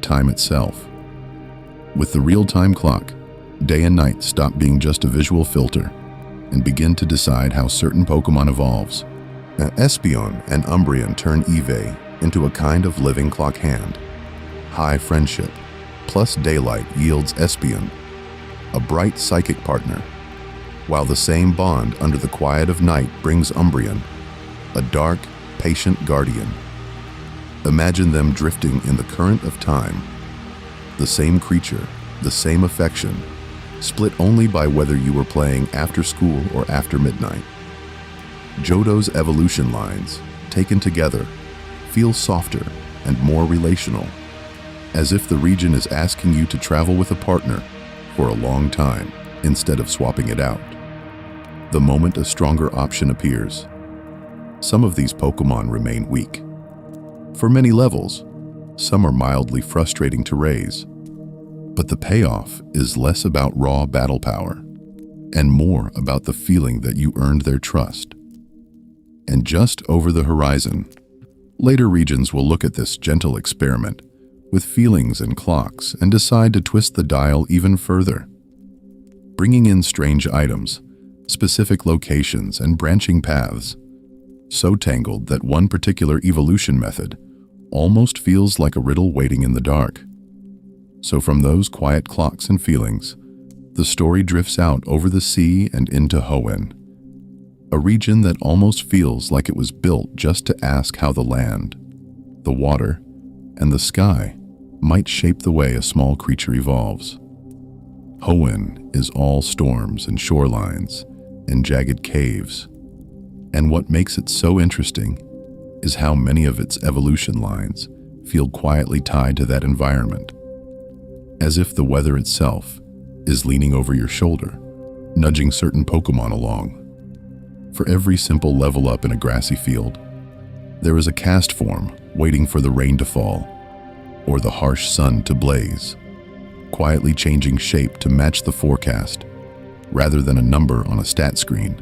Speaker 1: time itself. With the real-time clock, day and night stop being just a visual filter and begin to decide how certain Pokémon evolves. Now, Espeon and Umbreon turn Eevee into a kind of living clock hand. High friendship plus daylight yields Espeon, a bright psychic partner, while the same bond under the quiet of night brings Umbreon, a dark, patient guardian. Imagine them drifting in the current of time. The same creature, the same affection, split only by whether you were playing after school or after midnight. Johto's evolution lines, taken together, feel softer and more relational, as if the region is asking you to travel with a partner for a long time instead of swapping it out. The moment a stronger option appears, some of these Pokémon remain weak. For many levels, some are mildly frustrating to raise, but the payoff is less about raw battle power and more about the feeling that you earned their trust. And just over the horizon, later regions will look at this gentle experiment with feelings and clocks and decide to twist the dial even further, bringing in strange items, specific locations, and branching paths, so tangled that one particular evolution method almost feels like a riddle waiting in the dark. So from those quiet clocks and feelings, the story drifts out over the sea and into Hoenn, a region that almost feels like it was built just to ask how the land, the water, and the sky might shape the way a small creature evolves. Hoenn is all storms and shorelines and jagged caves, and what makes it so interesting is how many of its evolution lines feel quietly tied to that environment, as if the weather itself is leaning over your shoulder, nudging certain Pokémon along. For every simple level up in a grassy field, there is a cast form waiting for the rain to fall or the harsh sun to blaze, quietly changing shape to match the forecast rather than a number on a stat screen.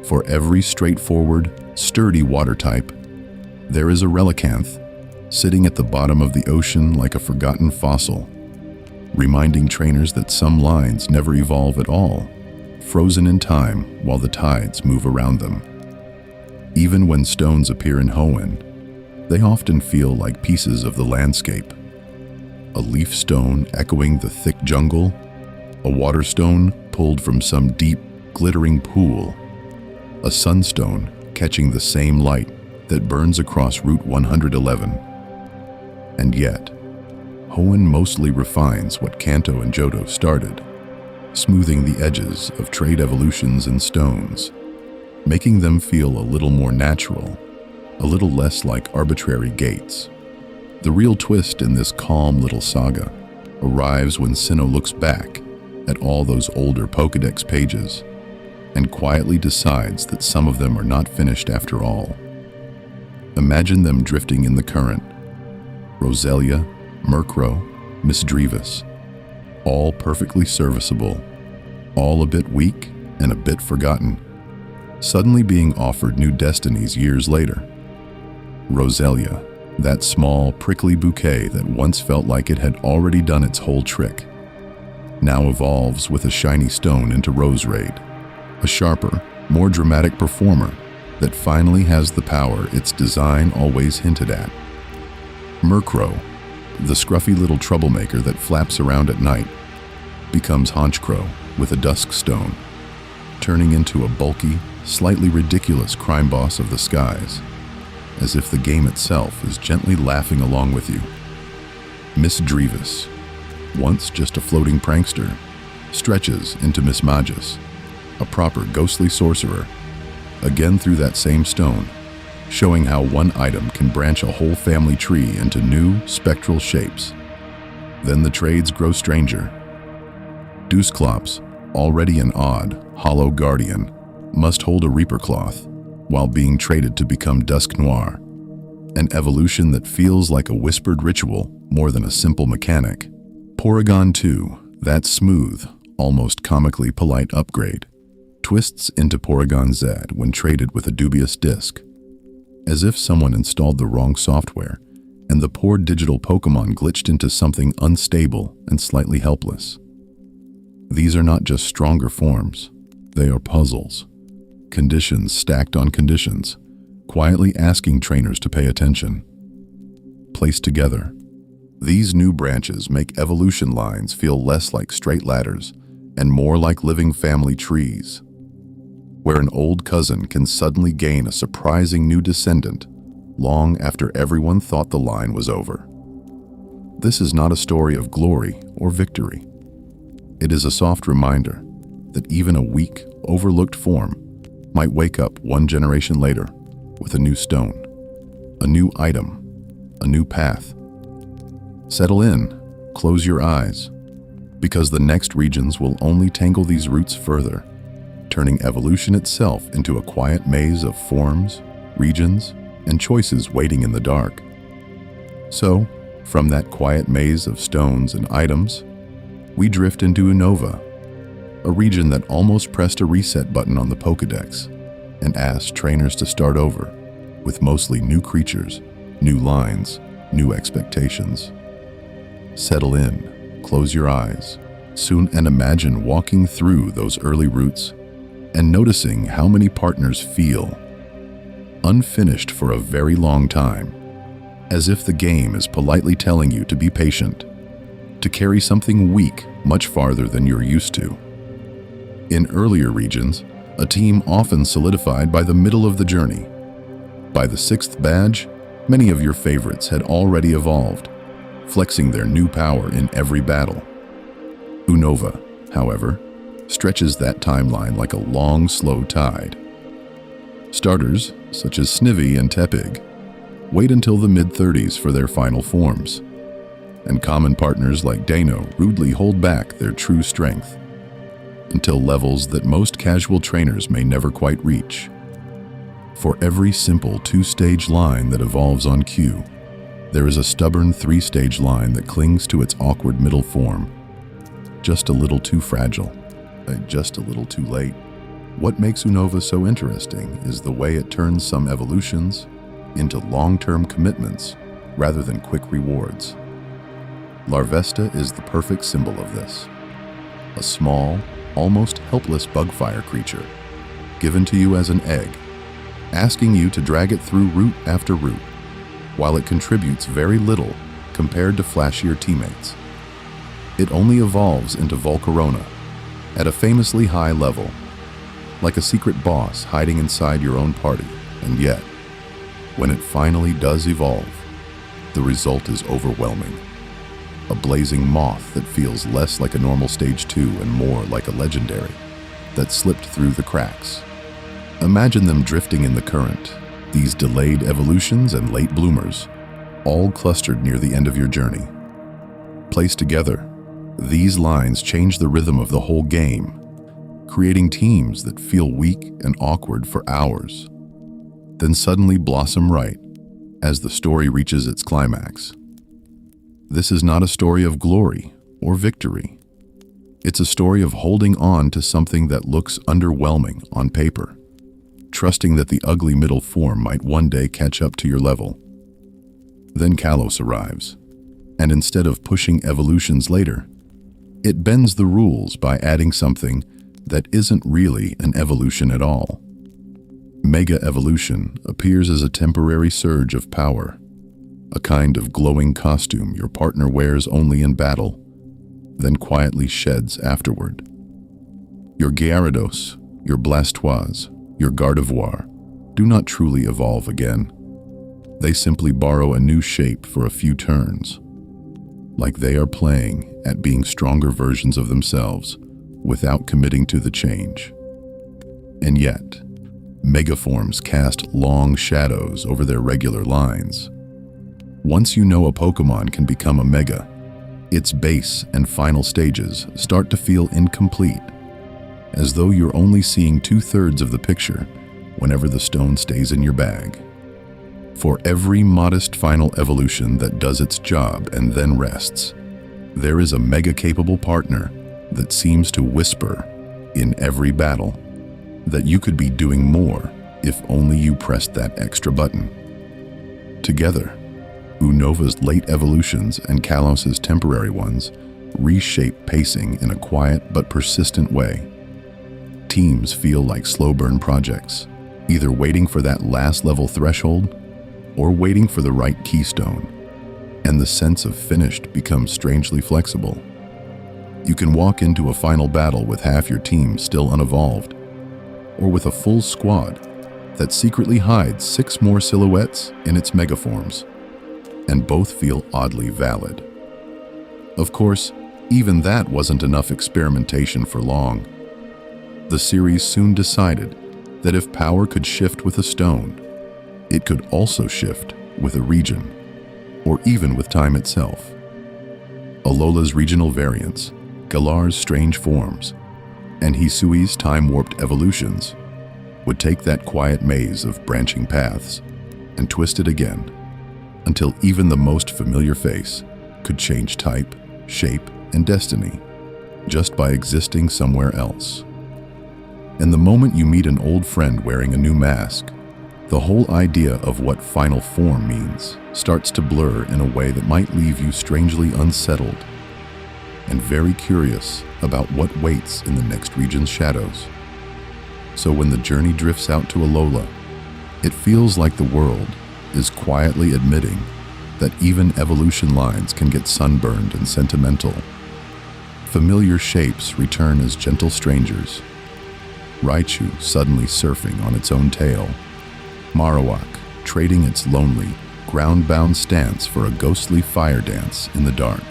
Speaker 1: For every straightforward, sturdy water type, there is a Relicanth sitting at the bottom of the ocean like a forgotten fossil, reminding trainers that some lines never evolve at all, frozen in time while the tides move around them. Even when stones appear in Hoenn, they often feel like pieces of the landscape. A leaf stone echoing the thick jungle, a water stone pulled from some deep, glittering pool, a sunstone catching the same light that burns across Route 111. And yet, Hoenn mostly refines what Kanto and Johto started, smoothing the edges of trade evolutions and stones, making them feel a little more natural, a little less like arbitrary gates. The real twist in this calm little saga arrives when Sinnoh looks back at all those older Pokédex pages and quietly decides that some of them are not finished after all. Imagine them drifting in the current. Roselia, Murkrow, Misdreavus, all perfectly serviceable, all a bit weak and a bit forgotten, suddenly being offered new destinies years later. Roselia, that small, prickly bouquet that once felt like it had already done its whole trick, now evolves with a shiny stone into Roserade, a sharper, more dramatic performer that finally has the power its design always hinted at. Murkrow, the scruffy little troublemaker that flaps around at night, becomes Honchkrow with a dusk stone, turning into a bulky, slightly ridiculous crime boss of the skies, as if the game itself is gently laughing along with you. Misdreavus, once just a floating prankster, stretches into Mismagius, a proper ghostly sorcerer, again through that same stone, showing how one item can branch a whole family tree into new, spectral shapes. Then the trades grow stranger. Deuceclops, already an odd, hollow guardian, must hold a reaper cloth, while being traded to become Dusk Noir, an evolution that feels like a whispered ritual more than a simple mechanic. Porygon 2, that smooth, almost comically polite upgrade, twists into Porygon Z when traded with a dubious disc, as if someone installed the wrong software and the poor digital Pokémon glitched into something unstable and slightly helpless. These are not just stronger forms, they are puzzles, conditions stacked on conditions, quietly asking trainers to pay attention. Placed together, these new branches make evolution lines feel less like straight ladders and more like living family trees, where an old cousin can suddenly gain a surprising new descendant long after everyone thought the line was over. This is not a story of glory or victory. It is a soft reminder that even a weak, overlooked form might wake up one generation later with a new stone, a new item, a new path. Settle in, close your eyes, because the next regions will only tangle these roots further, turning evolution itself into a quiet maze of forms, regions, and choices waiting in the dark. So, from that quiet maze of stones and items, we drift into Unova, a region that almost pressed a reset button on the Pokédex and asked trainers to start over, with mostly new creatures, new lines, new expectations. Settle in, close your eyes, soon, and imagine walking through those early routes and noticing how many partners feel unfinished for a very long time, as if the game is politely telling you to be patient, to carry something weak much farther than you're used to. In earlier regions, a team often solidified by the middle of the journey. By the 6th badge, many of your favorites had already evolved, flexing their new power in every battle. Unova, however, stretches that timeline like a long, slow tide. Starters, such as Snivy and Tepig, wait until the mid-30s for their final forms, and common partners like Dano rudely hold back their true strength, until levels that most casual trainers may never quite reach. For every simple 2-stage line that evolves on cue, there is a stubborn 3-stage line that clings to its awkward middle form, just a little too fragile, just a little too late. What makes Unova so interesting is the way it turns some evolutions into long-term commitments rather than quick rewards. Larvesta is the perfect symbol of this. A small, almost helpless bugfire creature, given to you as an egg, asking you to drag it through route after route, while it contributes very little compared to flashier teammates. It only evolves into Volcarona at a famously high level, like a secret boss hiding inside your own party, and yet, when it finally does evolve, the result is overwhelming. A blazing moth that feels less like a normal stage 2 and more like a legendary that slipped through the cracks. Imagine them drifting in the current, these delayed evolutions and late bloomers, all clustered near the end of your journey. Placed together, these lines change the rhythm of the whole game, creating teams that feel weak and awkward for hours, then suddenly blossom right as the story reaches its climax. This is not a story of glory or victory. It's a story of holding on to something that looks underwhelming on paper, trusting that the ugly middle form might one day catch up to your level. Then Kalos arrives, and instead of pushing evolutions later, it bends the rules by adding something that isn't really an evolution at all. Mega Evolution appears as a temporary surge of power, a kind of glowing costume your partner wears only in battle, then quietly sheds afterward. Your Gyarados, your Blastoise, your Gardevoir do not truly evolve again. They simply borrow a new shape for a few turns, like they are playing at being stronger versions of themselves without committing to the change. And yet, megaforms cast long shadows over their regular lines. Once you know a Pokémon can become a mega, its base and final stages start to feel incomplete, as though you're only seeing 2/3 of the picture whenever the stone stays in your bag. For every modest final evolution that does its job and then rests, there is a mega-capable partner that seems to whisper in every battle that you could be doing more if only you pressed that extra button. Together, Unova's late evolutions and Kalos's temporary ones reshape pacing in a quiet but persistent way. Teams feel like slow-burn projects, either waiting for that last level threshold or waiting for the right keystone, and the sense of finished becomes strangely flexible. You can walk into a final battle with half your team still unevolved, or with a full squad that secretly hides 6 more silhouettes in its megaforms, and both feel oddly valid. Of course, even that wasn't enough experimentation for long. The series soon decided that if power could shift with a stone, it could also shift with a region, or even with time itself. Alola's regional variants, Galar's strange forms, and Hisui's time-warped evolutions would take that quiet maze of branching paths and twist it again, until even the most familiar face could change type, shape, and destiny just by existing somewhere else. And the moment you meet an old friend wearing a new mask, the whole idea of what final form means starts to blur in a way that might leave you strangely unsettled and very curious about what waits in the next region's shadows. So when the journey drifts out to Alola, it feels like the world is quietly admitting that even evolution lines can get sunburned and sentimental. Familiar shapes return as gentle strangers. Raichu suddenly surfing on its own tail. Marowak trading its lonely, ground-bound stance for a ghostly fire dance in the dark.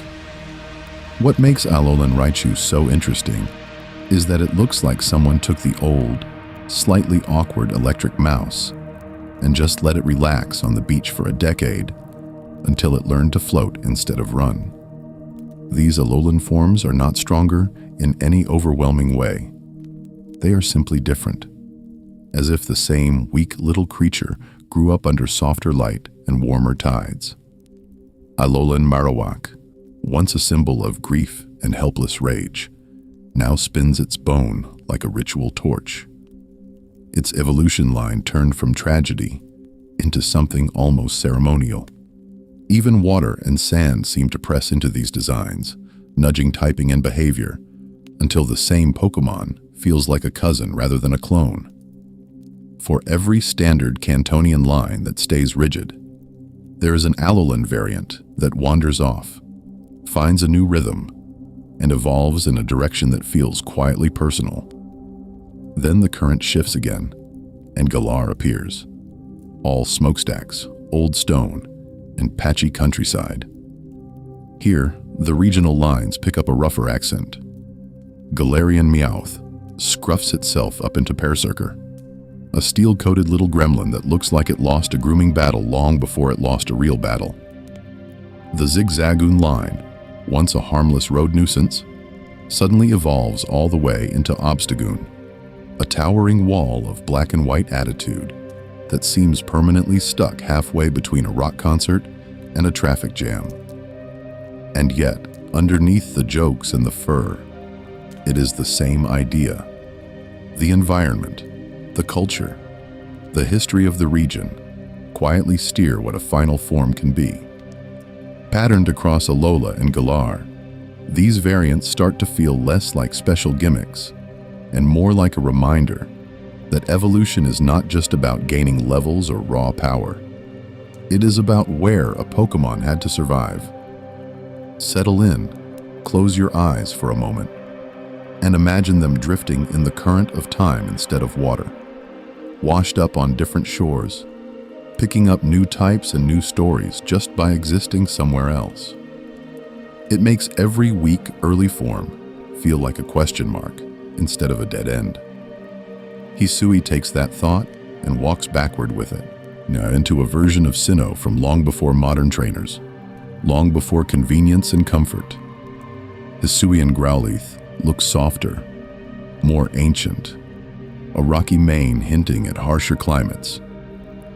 Speaker 1: What makes Alolan Raichu so interesting is that it looks like someone took the old, slightly awkward electric mouse and just let it relax on the beach for a decade until it learned to float instead of run. These Alolan forms are not stronger in any overwhelming way. They are simply different, as if the same weak little creature grew up under softer light and warmer tides. Alolan Marowak, once a symbol of grief and helpless rage, now spins its bone like a ritual torch. Its evolution line turned from tragedy into something almost ceremonial. Even water and sand seem to press into these designs, nudging typing and behavior, until the same Pokémon feels like a cousin rather than a clone. For every standard Cantonian line that stays rigid, there is an Alolan variant that wanders off, finds a new rhythm, and evolves in a direction that feels quietly personal. Then the current shifts again, and Galar appears. All smokestacks, old stone, and patchy countryside. Here, the regional lines pick up a rougher accent. Galarian Meowth scruffs itself up into Berserker, a steel-coated little gremlin that looks like it lost a grooming battle long before it lost a real battle. The Zigzagoon line, once a harmless road nuisance, suddenly evolves all the way into Obstagoon, a towering wall of black and white attitude that seems permanently stuck halfway between a rock concert and a traffic jam. And yet, underneath the jokes and the fur, it is the same idea. The environment, the culture, the history of the region quietly steer what a final form can be. Patterned across Alola and Galar, these variants start to feel less like special gimmicks and more like a reminder that evolution is not just about gaining levels or raw power. It is about where a Pokémon had to survive. Settle in, close your eyes for a moment, and imagine them drifting in the current of time instead of water, washed up on different shores, picking up new types and new stories just by existing somewhere else. It makes every weak early form feel like a question mark instead of a dead end. Hisui takes that thought and walks backward with it, now into a version of Sinnoh from long before modern trainers, long before convenience and comfort. Hisuian Growlithe looks softer, more ancient, a rocky mane hinting at harsher climates.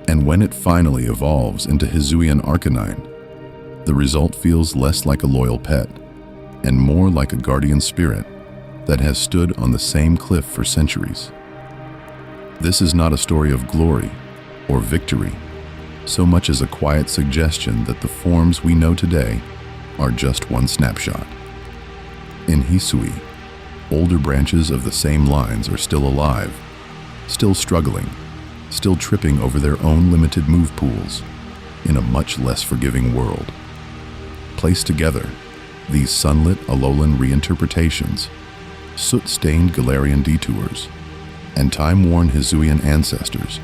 Speaker 1: And when it finally evolves into Hisuian Arcanine, the result feels less like a loyal pet and more like a guardian spirit that has stood on the same cliff for centuries. This is not a story of glory or victory, so much as a quiet suggestion that the forms we know today are just one snapshot. In Hisui, older branches of the same lines are still alive, still struggling, still tripping over their own limited move pools in a much less forgiving world. Placed together, these sunlit Alolan reinterpretations, soot-stained Galarian detours, and time-worn Hisuian ancestors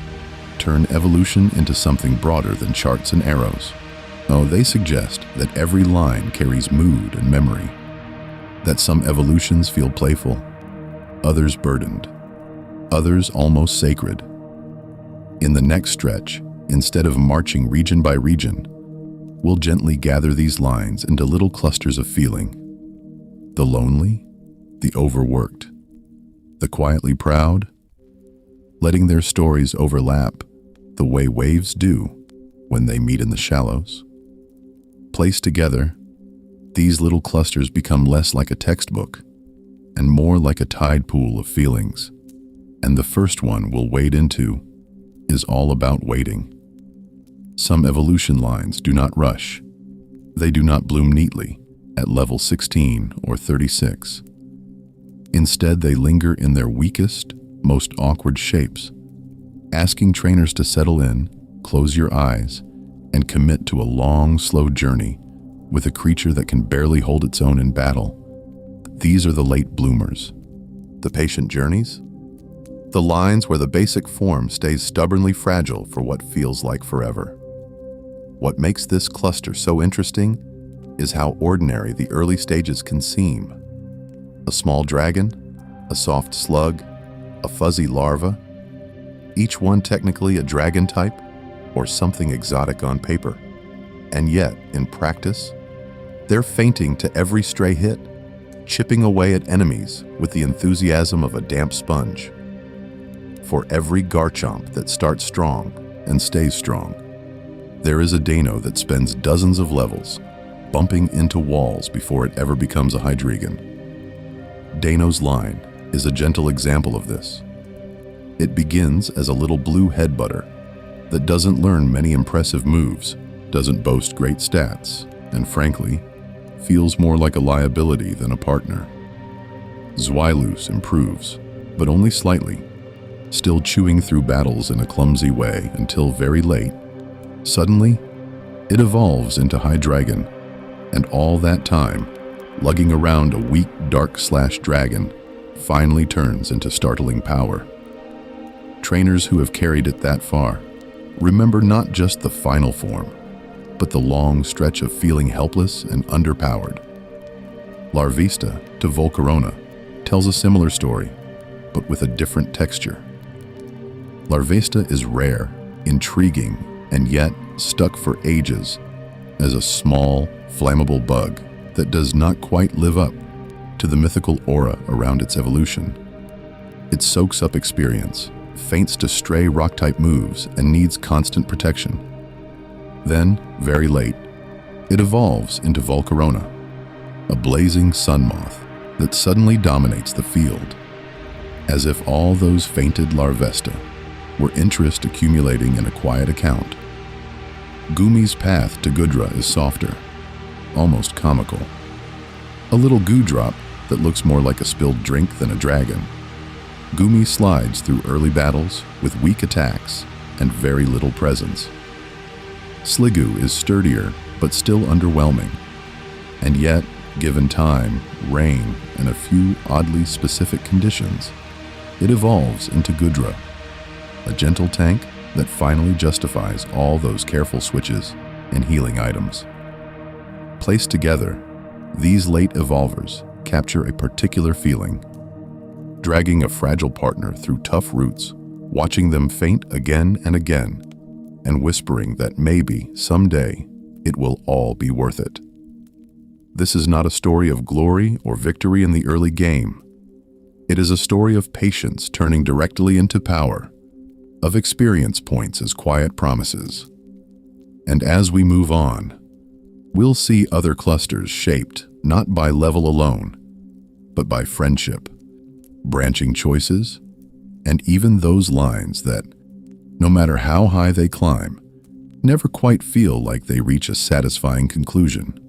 Speaker 1: turn evolution into something broader than charts and arrows. Oh, they suggest that every line carries mood and memory, that some evolutions feel playful, others burdened, others almost sacred. In the next stretch, instead of marching region by region, we'll gently gather these lines into little clusters of feeling. The lonely, the overworked, the quietly proud, letting their stories overlap the way waves do when they meet in the shallows. Placed together, these little clusters become less like a textbook and more like a tide pool of feelings. And the first one we'll wade into is all about waiting. Some evolution lines do not rush. They do not bloom neatly at level 16 or 36. Instead, they linger in their weakest, most awkward shapes, asking trainers to settle in, close your eyes, and commit to a long, slow journey with a creature that can barely hold its own in battle. These are the late bloomers. The patient journeys? The lines where the basic form stays stubbornly fragile for what feels like forever. What makes this cluster so interesting is how ordinary the early stages can seem. A small dragon, a soft slug, a fuzzy larva, each one technically a dragon type or something exotic on paper. And yet, in practice, they're fainting to every stray hit, chipping away at enemies with the enthusiasm of a damp sponge. For every Garchomp that starts strong and stays strong, there is a Dano that spends dozens of levels bumping into walls before it ever becomes a Hydreigon. Dano's line is a gentle example of this. It begins as a little blue headbutter that doesn't learn many impressive moves, doesn't boast great stats, and frankly, feels more like a liability than a partner. Zweilous improves, but only slightly, still chewing through battles in a clumsy way until very late. Suddenly, it evolves into Hydreigon, and all that time, lugging around a weak dark/dragon, finally turns into startling power. Trainers who have carried it that far remember not just the final form, but the long stretch of feeling helpless and underpowered. Larvista to Volcarona tells a similar story, but with a different texture. Larvista is rare, intriguing, and yet stuck for ages as a small, flammable bug that does not quite live up to the mythical aura around its evolution. It soaks up experience, faints to stray rock-type moves, and needs constant protection. Then, very late, it evolves into Volcarona, a blazing sun moth that suddenly dominates the field, as if all those fainted Larvesta were interest accumulating in a quiet account. Gumi's path to Goodra is softer, almost comical. A little goo drop that looks more like a spilled drink than a dragon. Gumi slides through early battles with weak attacks and very little presence. Sliggoo is sturdier but still underwhelming. And yet, given time, rain, and a few oddly specific conditions, it evolves into Goodra, a gentle tank that finally justifies all those careful switches and healing items. Placed together, these late evolvers capture a particular feeling. dragging a fragile partner through tough routes, watching them faint again and again, and whispering that maybe, someday, it will all be worth it. This is not a story of glory or victory in the early game. It is a story of patience turning directly into power, of experience points as quiet promises. And as we move on, we'll see other clusters shaped not by level alone, but by friendship, branching choices, and even those lines that, no matter how high they climb, never quite feel like they reach a satisfying conclusion.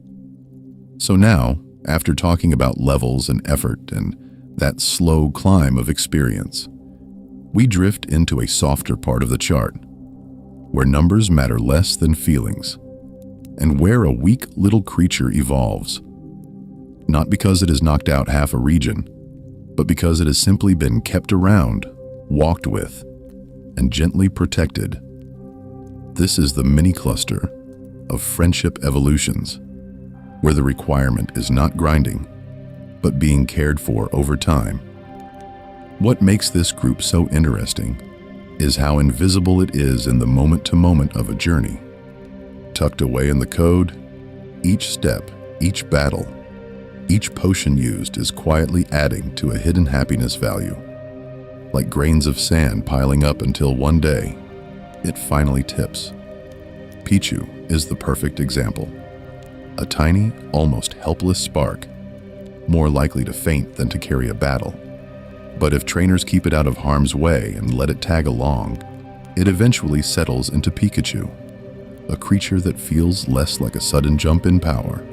Speaker 1: So now, after talking about levels and effort and that slow climb of experience, we drift into a softer part of the chart, where numbers matter less than feelings, and where a weak little creature evolves, not because it has knocked out half a region, but because it has simply been kept around, walked with, and gently protected. This is the mini cluster of friendship evolutions, where the requirement is not grinding, but being cared for over time. What makes this group so interesting is how invisible it is in the moment-to-moment of a journey. Tucked away in the code, each step, each battle, each potion used is quietly adding to a hidden happiness value, like grains of sand piling up until one day, it finally tips. Pichu is the perfect example. A tiny, almost helpless spark, more likely to faint than to carry a battle. But if trainers keep it out of harm's way and let it tag along, it eventually settles into Pikachu, a creature that feels less like a sudden jump in power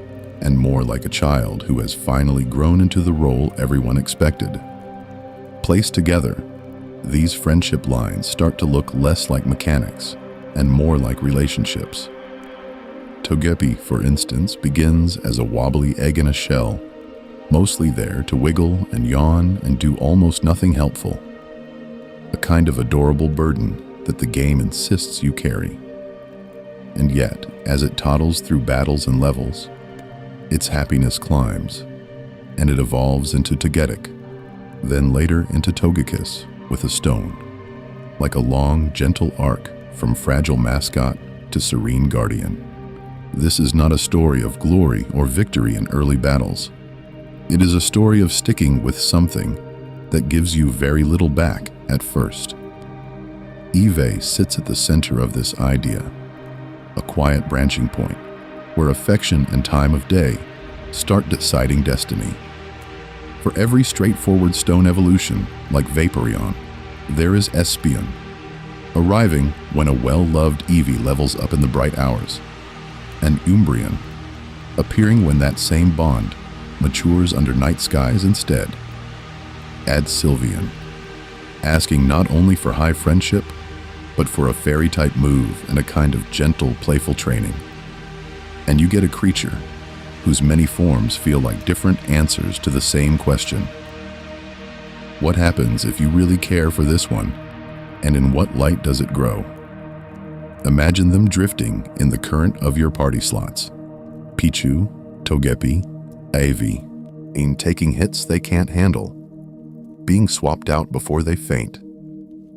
Speaker 1: and more like a child who has finally grown into the role everyone expected. Placed together, these friendship lines start to look less like mechanics and more like relationships. Togepi, for instance, begins as a wobbly egg in a shell, mostly there to wiggle and yawn and do almost nothing helpful. A kind of adorable burden that the game insists you carry. And yet, as it toddles through battles and levels, its happiness climbs, and it evolves into Togetic, then later into Togekiss with a stone, like a long, gentle arc from fragile mascot to serene guardian. This is not a story of glory or victory in early battles. It is a story of sticking with something that gives you very little back at first. Eeevee sits at the center of this idea, a quiet branching point where affection and time of day start deciding destiny. For every straightforward stone evolution, like Vaporeon, there is Espeon, arriving when a well-loved Eevee levels up in the bright hours, and Umbreon, appearing when that same bond matures under night skies instead. Add Sylveon, asking not only for high friendship, but for a fairy-type move and a kind of gentle, playful training. And you get a creature whose many forms feel like different answers to the same question. What happens if you really care for this one, and in what light does it grow? Imagine them drifting in the current of your party slots. Pichu, Togepi, Eeevee, in taking hits they can't handle, being swapped out before they faint,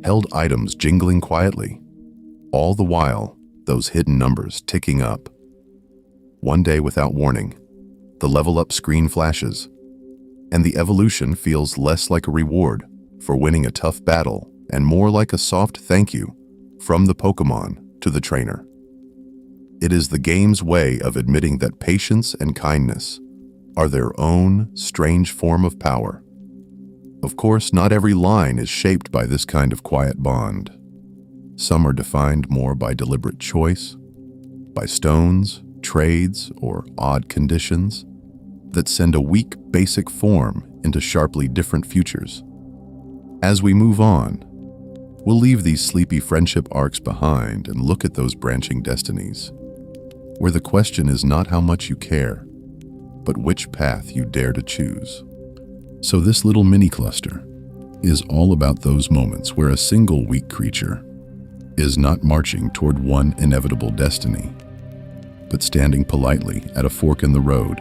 Speaker 1: held items jingling quietly, all the while those hidden numbers ticking up. One day without warning, the level up screen flashes, and the evolution feels less like a reward for winning a tough battle and more like a soft thank you from the Pokémon to the trainer. It is the game's way of admitting that patience and kindness are their own strange form of power. Of course, not every line is shaped by this kind of quiet bond. Some are defined more by deliberate choice, by stones, trades, or odd conditions that send a weak, basic form into sharply different futures. As we move on, we'll leave these sleepy friendship arcs behind and look at those branching destinies, where the question is not how much you care, but which path you dare to choose. So this little mini cluster is all about those moments where a single weak creature is not marching toward one inevitable destiny, but standing politely at a fork in the road,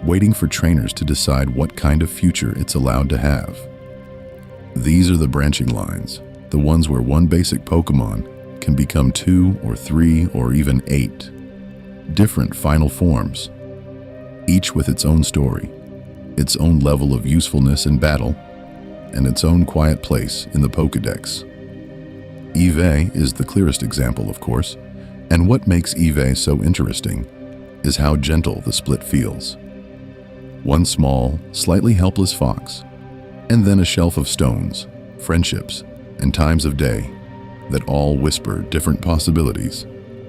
Speaker 1: waiting for trainers to decide what kind of future it's allowed to have. These are the branching lines, the ones where one basic Pokémon can become 2 or 3 or even 8 different final forms, each with its own story, its own level of usefulness in battle, and its own quiet place in the Pokédex. Eevee is the clearest example, of course, and what makes Eevee so interesting is how gentle the split feels. One small, slightly helpless fox, and then a shelf of stones, friendships, and times of day that all whisper different possibilities.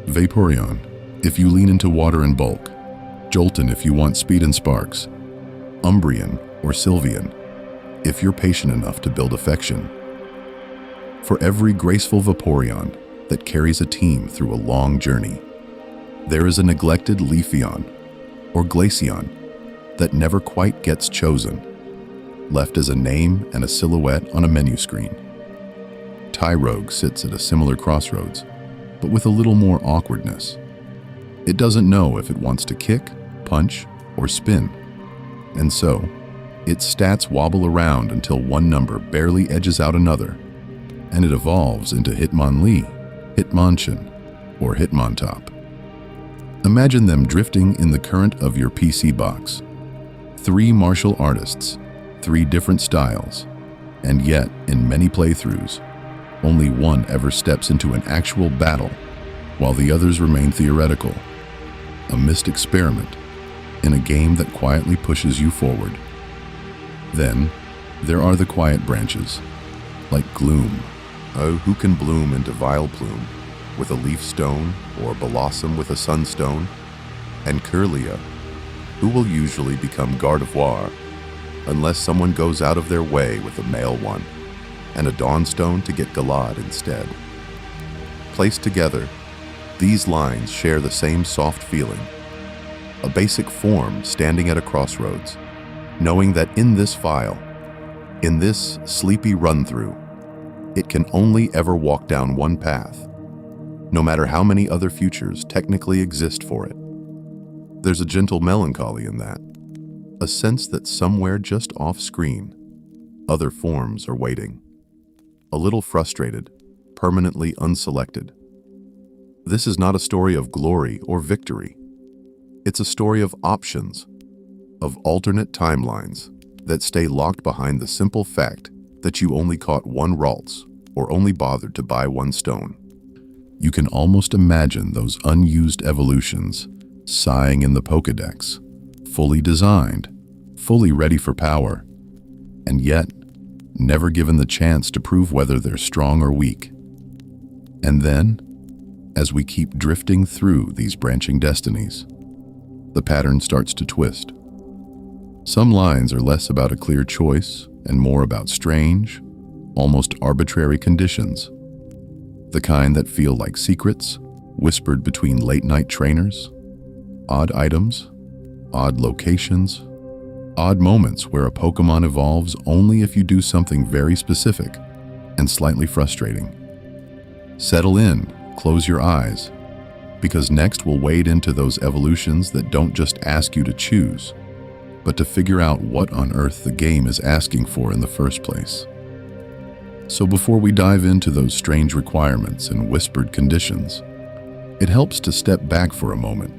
Speaker 1: Vaporeon, if you lean into water and bulk. Jolton if you want speed and sparks. Umbreon or Sylveon, if you're patient enough to build affection. For every graceful Vaporeon that carries a team through a long journey, there is a neglected Leafeon or Glaceon that never quite gets chosen, left as a name and a silhouette on a menu screen. Tyrogue sits at a similar crossroads, but with a little more awkwardness. It doesn't know if it wants to kick, punch, or spin, and so its stats wobble around until one number barely edges out another, and it evolves into Hitmonlee, Hitmonchan, or Hitmontop. Imagine them drifting in the current of your PC box. 3 martial artists, 3 different styles, and yet, in many playthroughs, only one ever steps into an actual battle, while the others remain theoretical. A missed experiment in a game that quietly pushes you forward. Then, there are the quiet branches, like Gloom. Oh, who can bloom into Vileplume with a leaf stone or blossom with a sunstone? And Kirlia, who will usually become Gardevoir unless someone goes out of their way with a male one, and a Dawnstone to get Galad instead. Placed together, these lines share the same soft feeling, a basic form standing at a crossroads, knowing that in this file, in this sleepy run-through, it can only ever walk down one path, no matter how many other futures technically exist for it. There's a gentle melancholy in that, a sense that somewhere just off-screen, other forms are waiting. A little frustrated, permanently unselected. This is not a story of glory or victory. It's a story of options, of alternate timelines that stay locked behind the simple fact that you only caught 1 Ralts or only bothered to buy 1 stone. You can almost imagine those unused evolutions sighing in the Pokédex, fully designed, fully ready for power, and yet never given the chance to prove whether they're strong or weak. And then, as we keep drifting through these branching destinies, the pattern starts to twist. Some lines are less about a clear choice and more about strange, almost arbitrary conditions, the kind that feel like secrets whispered between late-night trainers, odd items, odd locations, odd moments where a Pokémon evolves only if you do something very specific and slightly frustrating. Settle in, close your eyes, because next we'll wade into those evolutions that don't just ask you to choose, but to figure out what on earth the game is asking for in the first place. So before we dive into those strange requirements and whispered conditions, it helps to step back for a moment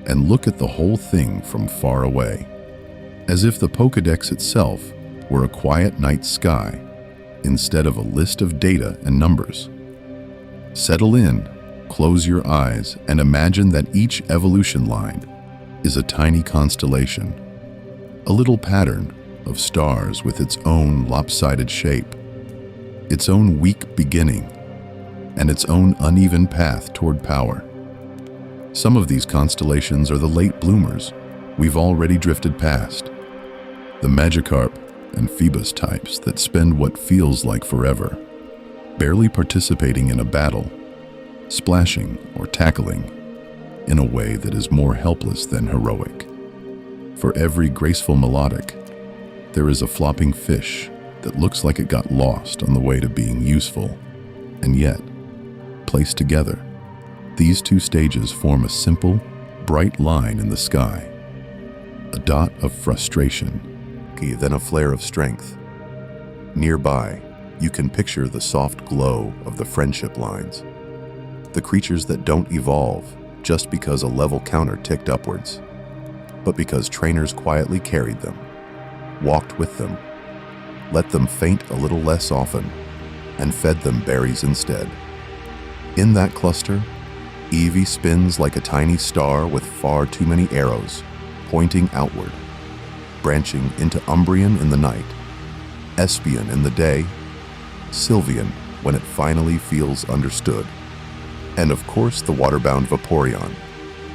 Speaker 1: and look at the whole thing from far away, as if the Pokédex itself were a quiet night sky instead of a list of data and numbers. Settle in, close your eyes, and imagine that each evolution line is a tiny constellation, a little pattern of stars with its own lopsided shape, its own weak beginning, and its own uneven path toward power. Some of these constellations are the late bloomers we've already drifted past, the magikarp and Phoebus types that spend what feels like forever, barely participating in a battle, splashing or tackling in a way that is more helpless than heroic. For every graceful melodic, there is a flopping fish that looks like it got lost on the way to being useful, and yet, placed together, these 2 stages form a simple, bright line in the sky, a dot of frustration, then a flare of strength. Nearby, you can picture the soft glow of the friendship lines. The creatures that don't evolve just because a level counter ticked upwards, but because trainers quietly carried them, walked with them, let them faint a little less often, and fed them berries instead. In that cluster, Eevee spins like a tiny star with far too many arrows, pointing outward, branching into Umbreon in the night, Espion in the day, Sylveon when it finally feels understood, and of course the waterbound Vaporeon,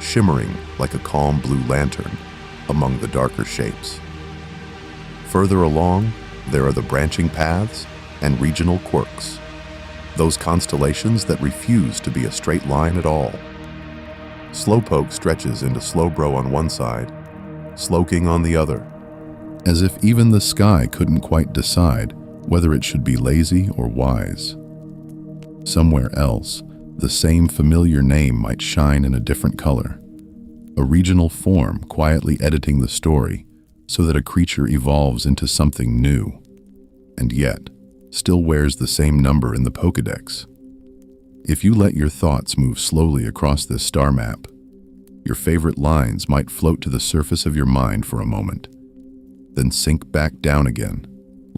Speaker 1: shimmering like a calm blue lantern among the darker shapes. Further along, there are the branching paths and regional quirks, those constellations that refuse to be a straight line at all. Slowpoke stretches into Slowbro on one side, Slowking on the other, as if even the sky couldn't quite decide whether it should be lazy or wise. Somewhere else, the same familiar name might shine in a different color, a regional form quietly editing the story so that a creature evolves into something new, and yet still wears the same number in the Pokédex. If you let your thoughts move slowly across this star map, your favorite lines might float to the surface of your mind for a moment, then sink back down again,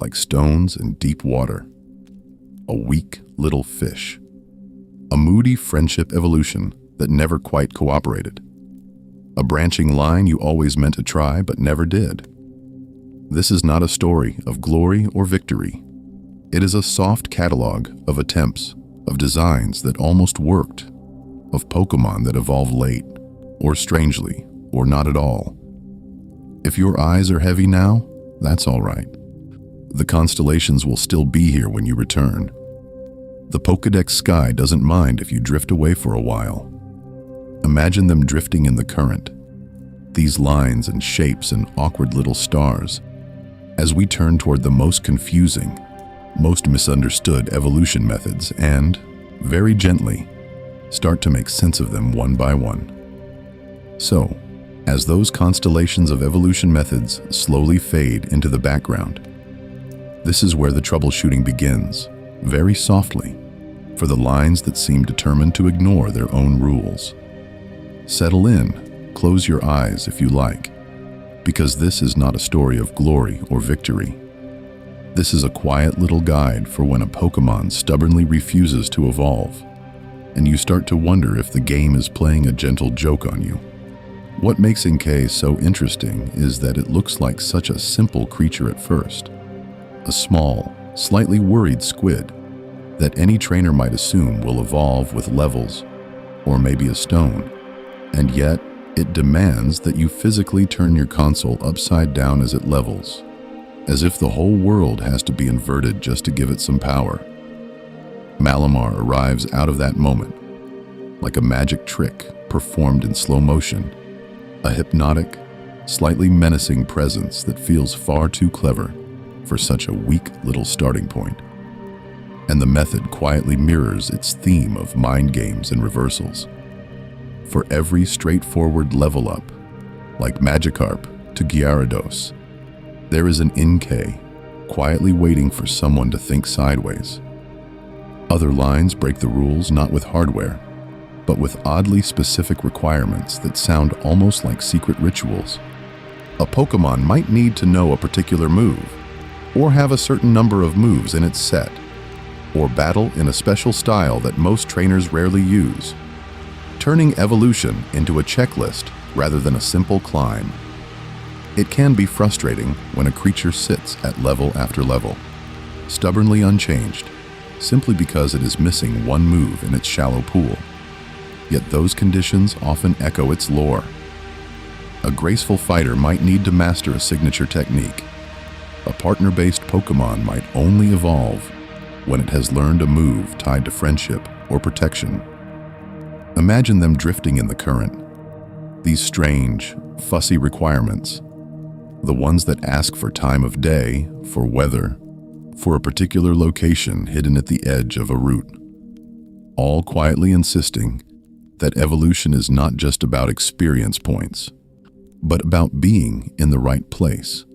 Speaker 1: like stones in deep water. A weak little fish. A moody friendship evolution that never quite cooperated. A branching line you always meant to try but never did. This is not a story of glory or victory. It is a soft catalog of attempts, of designs that almost worked, of Pokémon that evolved late, or strangely, or not at all. If your eyes are heavy now, that's all right. The constellations will still be here when you return. The Pokédex sky doesn't mind if you drift away for a while. Imagine them drifting in the current, these lines and shapes and awkward little stars, as we turn toward the most confusing, most misunderstood evolution methods and, very gently, start to make sense of them one by one. So, as those constellations of evolution methods slowly fade into the background, this is where the troubleshooting begins, very softly, for the lines that seem determined to ignore their own rules. Settle in, close your eyes if you like, because this is not a story of glory or victory. This is a quiet little guide for when a Pokémon stubbornly refuses to evolve, and you start to wonder if the game is playing a gentle joke on you. What makes Eeevee so interesting is that it looks like such a simple creature at first. A small, slightly worried squid that any trainer might assume will evolve with levels, or maybe a stone, and yet it demands that you physically turn your console upside down as it levels, as if the whole world has to be inverted just to give it some power. Malamar arrives out of that moment, like a magic trick performed in slow motion, a hypnotic, slightly menacing presence that feels far too clever for such a weak little starting point. And the method quietly mirrors its theme of mind games and reversals. For every straightforward level up, like Magikarp to Gyarados, there is an Eeevee quietly waiting for someone to think sideways. Other lines break the rules not with hardware, but with oddly specific requirements that sound almost like secret rituals. A Pokémon might need to know a particular move, or have a certain number of moves in its set, or battle in a special style that most trainers rarely use, turning evolution into a checklist rather than a simple climb. It can be frustrating when a creature sits at level after level, stubbornly unchanged, simply because it is missing one move in its shallow pool. Yet those conditions often echo its lore. A graceful fighter might need to master a signature technique. A partner-based Pokémon might only evolve when it has learned a move tied to friendship or protection. Imagine them drifting in the current. These strange, fussy requirements, the ones that ask for time of day, for weather, for a particular location hidden at the edge of a route, all quietly insisting that evolution is not just about experience points, but about being in the right place,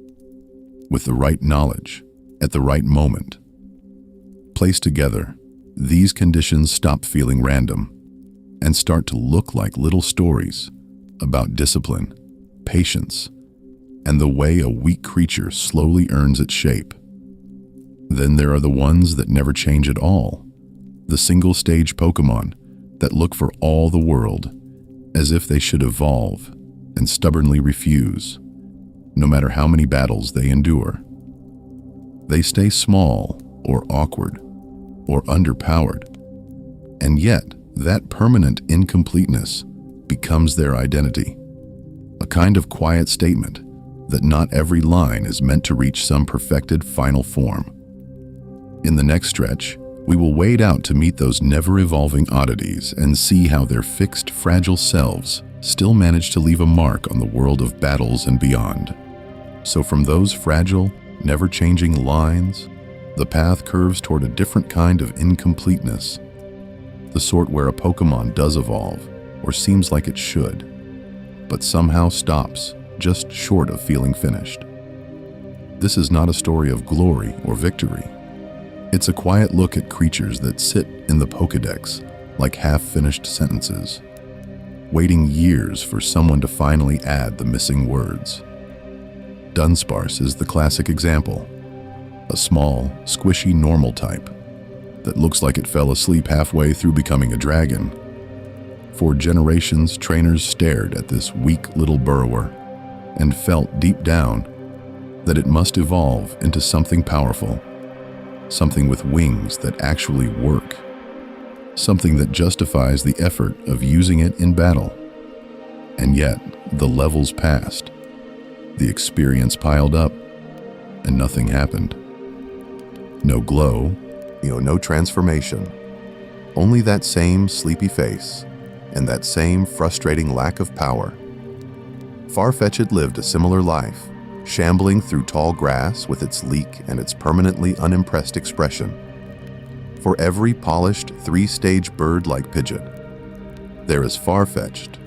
Speaker 1: with the right knowledge, at the right moment. Placed together, these conditions stop feeling random and start to look like little stories about discipline, patience, and the way a weak creature slowly earns its shape. Then there are the ones that never change at all, the single-stage Pokémon that look for all the world as if they should evolve and stubbornly refuse, no matter how many battles they endure. They stay small or awkward or underpowered, and yet that permanent incompleteness becomes their identity, a kind of quiet statement that not every line is meant to reach some perfected final form. In the next stretch, we will wade out to meet those never-evolving oddities and see how their fixed, fragile selves still manage to leave a mark on the world of battles and beyond. So from those fragile, never-changing lines, the path curves toward a different kind of incompleteness, the sort where a Pokémon does evolve, or seems like it should, but somehow stops just short of feeling finished. This is not a story of glory or victory. It's a quiet look at creatures that sit in the Pokédex like half-finished sentences, waiting years for someone to finally add the missing words. Dunsparce is the classic example, a small, squishy normal type that looks like it fell asleep halfway through becoming a dragon. For generations, trainers stared at this weak little burrower and felt deep down that it must evolve into something powerful, something with wings that actually work, something that justifies the effort of using it in battle. And yet, the levels passed, the experience piled up, and nothing happened. No glow, no transformation, only that same sleepy face and that same frustrating lack of power. Farfetch'd lived a similar life, shambling through tall grass with its leek and its permanently unimpressed expression. For every polished three-stage bird like Pidgeot, there is Farfetch'd,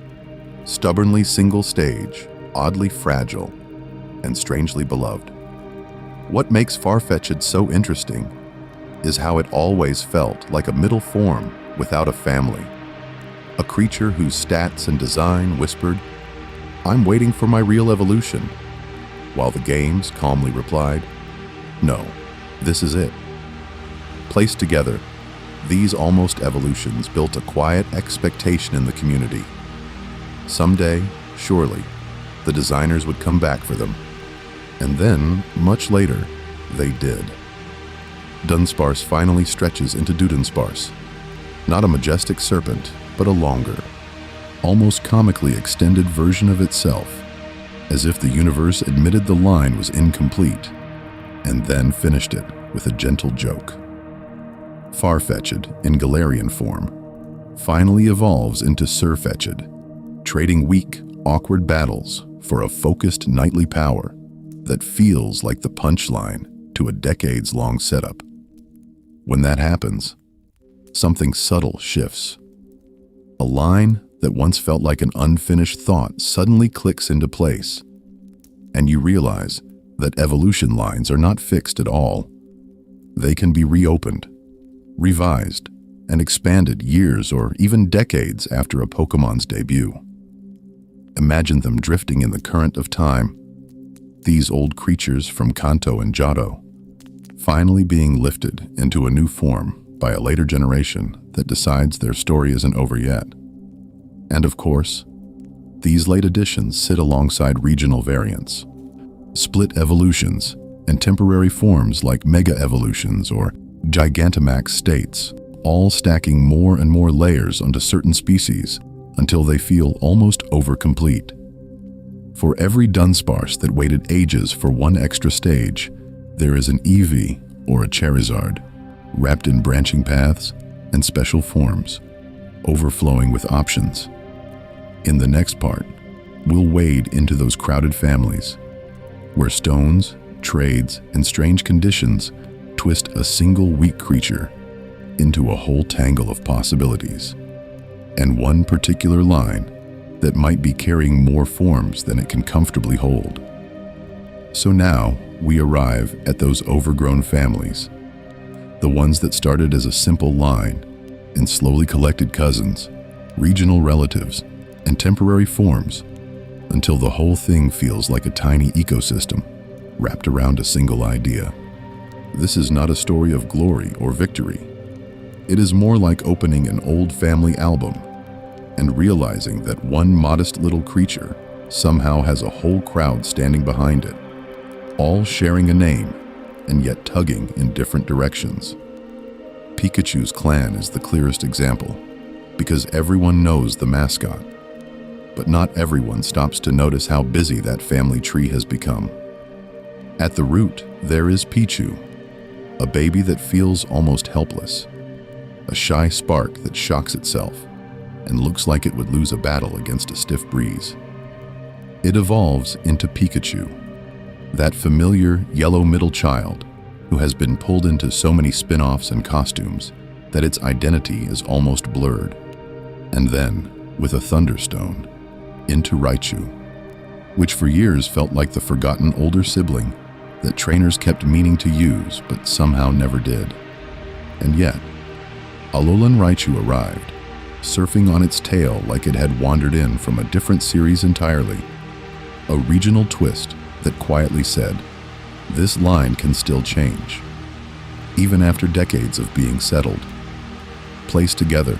Speaker 1: stubbornly single-stage, oddly fragile, and strangely beloved. What makes Farfetch'd so interesting is how it always felt like a middle form without a family, a creature whose stats and design whispered, "I'm waiting for my real evolution," while the games calmly replied, "No, this is it." Placed together, these almost evolutions built a quiet expectation in the community. Someday, surely, the designers would come back for them. And then, much later, they did. Dunsparce finally stretches into Dudunsparce, not a majestic serpent, but a longer, almost comically extended version of itself, as if the universe admitted the line was incomplete, and then finished it with a gentle joke. Farfetch'd, in Galarian form, finally evolves into Sirfetch'd, trading weak, awkward battles for a focused knightly power that feels like the punchline to a decades-long setup. When that happens, something subtle shifts. A line that once felt like an unfinished thought suddenly clicks into place, and you realize that evolution lines are not fixed at all. They can be reopened, revised, and expanded years or even decades after a Pokémon's debut. Imagine them drifting in the current of time, these old creatures from Kanto and Johto, finally being lifted into a new form by a later generation that decides their story isn't over yet. And of course, these late additions sit alongside regional variants, split evolutions, and temporary forms like mega evolutions or Gigantamax states, all stacking more and more layers onto certain species until they feel almost overcomplete. For every Dunsparce that waited ages for one extra stage, there is an Eevee or a Charizard, wrapped in branching paths and special forms, overflowing with options. In the next part, we'll wade into those crowded families, where stones, trades, and strange conditions twist a single weak creature into a whole tangle of possibilities, and one particular line that might be carrying more forms than it can comfortably hold. So now we arrive at those overgrown families, The ones that started as a simple line and slowly collected cousins, regional relatives, and temporary forms until the whole thing feels like a tiny ecosystem wrapped around a single idea. This is not a story of glory or victory. It is more like opening an old family album and realizing that one modest little creature somehow has a whole crowd standing behind it, all sharing a name and yet tugging in different directions. Pikachu's clan is the clearest example, because everyone knows the mascot, but not everyone stops to notice how busy that family tree has become. At the root, there is Pichu, a baby that feels almost helpless, a shy spark that shocks itself and looks like it would lose a battle against a stiff breeze. It evolves into Pikachu, that familiar yellow middle child who has been pulled into so many spin-offs and costumes that its identity is almost blurred. And then, with a thunderstone, into Raichu, which for years felt like the forgotten older sibling that trainers kept meaning to use but somehow never did. And yet, Alolan Raichu arrived, surfing on its tail like it had wandered in from a different series entirely. A regional twist that quietly said, this line can still change, even after decades of being settled. Placed together,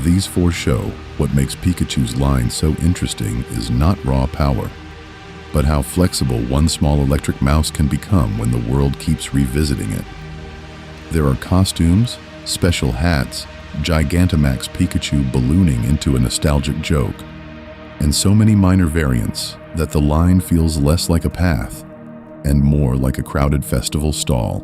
Speaker 1: these four show what makes Pikachu's line so interesting is not raw power, but how flexible one small electric mouse can become when the world keeps revisiting it. There are costumes, special hats, Gigantamax Pikachu ballooning into a nostalgic joke, and so many minor variants that the line feels less like a path and more like a crowded festival stall.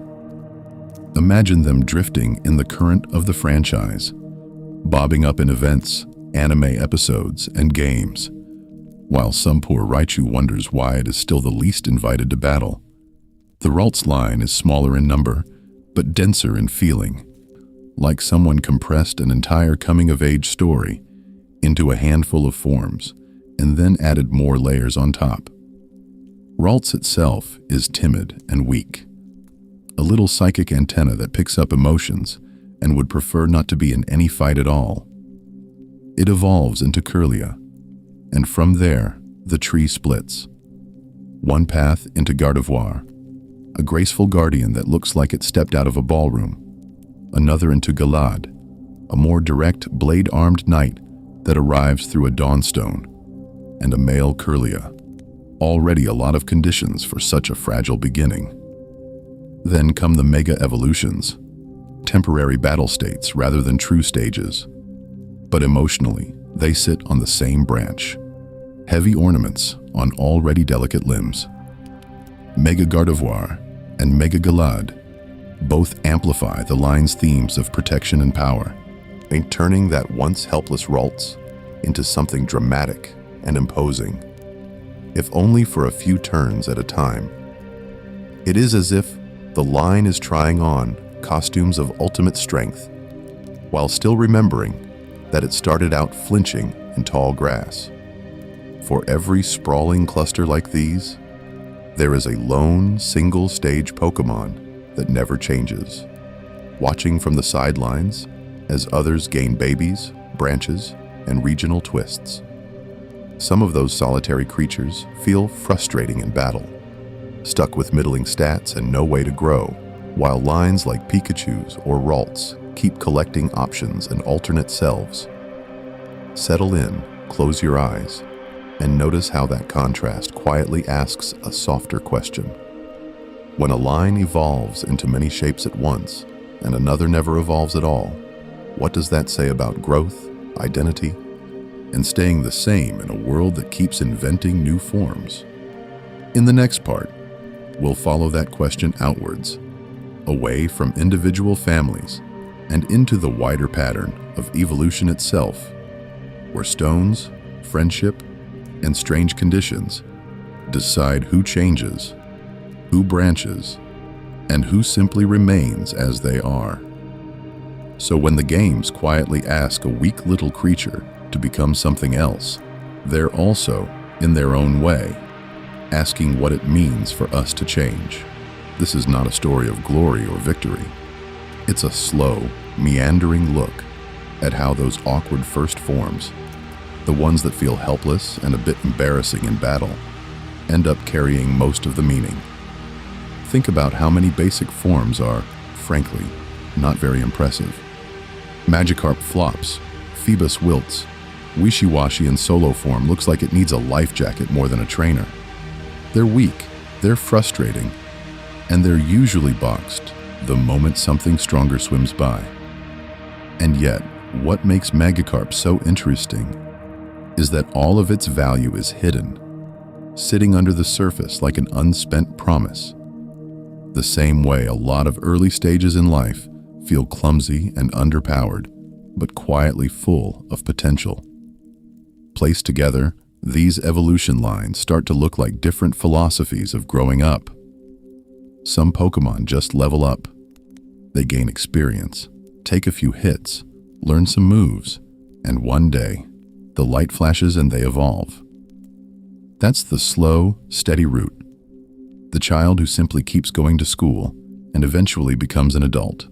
Speaker 1: Imagine them drifting in the current of the franchise, bobbing up in events, anime episodes, and games, while some poor Raichu wonders why it is still the least invited to battle. The Ralts line is smaller in number, but denser in feeling, like someone compressed an entire coming-of-age story into a handful of forms and then added more layers on top. Ralts itself is timid and weak, a little psychic antenna that picks up emotions and would prefer not to be in any fight at all. It evolves into Kirlia, and from there, the tree splits. One path into Gardevoir, a graceful guardian that looks like it stepped out of a ballroom. Another into Galad, a more direct blade-armed knight that arrives through a Dawnstone, and a male Kirlia. Already a lot of conditions for such a fragile beginning. Then come the Mega Evolutions, temporary battle states rather than true stages. But emotionally, they sit on the same branch. Heavy ornaments on already delicate limbs. Mega Gardevoir and Mega Galad both amplify the line's themes of protection and power, turning that once helpless Ralts into something dramatic and imposing, if only for a few turns at a time. It is as if the line is trying on costumes of ultimate strength, while still remembering that it started out flinching in tall grass. For every sprawling cluster like these, there is a lone, single-stage Pokémon that never changes, watching from the sidelines as others gain babies, branches, and regional twists. Some of those solitary creatures feel frustrating in battle, stuck with middling stats and no way to grow, while lines like Pikachu's or Ralts keep collecting options and alternate selves. Settle in, close your eyes, and notice how that contrast quietly asks a softer question. When a line evolves into many shapes at once, and another never evolves at all, what does that say about growth, identity, and staying the same in a world that keeps inventing new forms? In the next part, we'll follow that question outwards, away from individual families and into the wider pattern of evolution itself, where stones, friendship, and strange conditions decide who changes, who branches, and who simply remains as they are. So when the games quietly ask a weak little creature to become something else, they're also, in their own way, asking what it means for us to change. This is not a story of glory or victory. It's a slow, meandering look at how those awkward first forms, the ones that feel helpless and a bit embarrassing in battle, end up carrying most of the meaning. Think about how many basic forms are, frankly, not very impressive. Magikarp flops, Phoebus wilts, Wishy-Washy in solo form looks like it needs a life jacket more than a trainer. They're weak, they're frustrating, and they're usually boxed the moment something stronger swims by. And yet, what makes Magikarp so interesting is that all of its value is hidden, sitting under the surface like an unspent promise. The same way a lot of early stages in life feel clumsy and underpowered, but quietly full of potential. Placed together, these evolution lines start to look like different philosophies of growing up. Some Pokémon just level up. They gain experience, take a few hits, learn some moves, and one day, the light flashes and they evolve. That's the slow, steady route. The child who simply keeps going to school and eventually becomes an adult.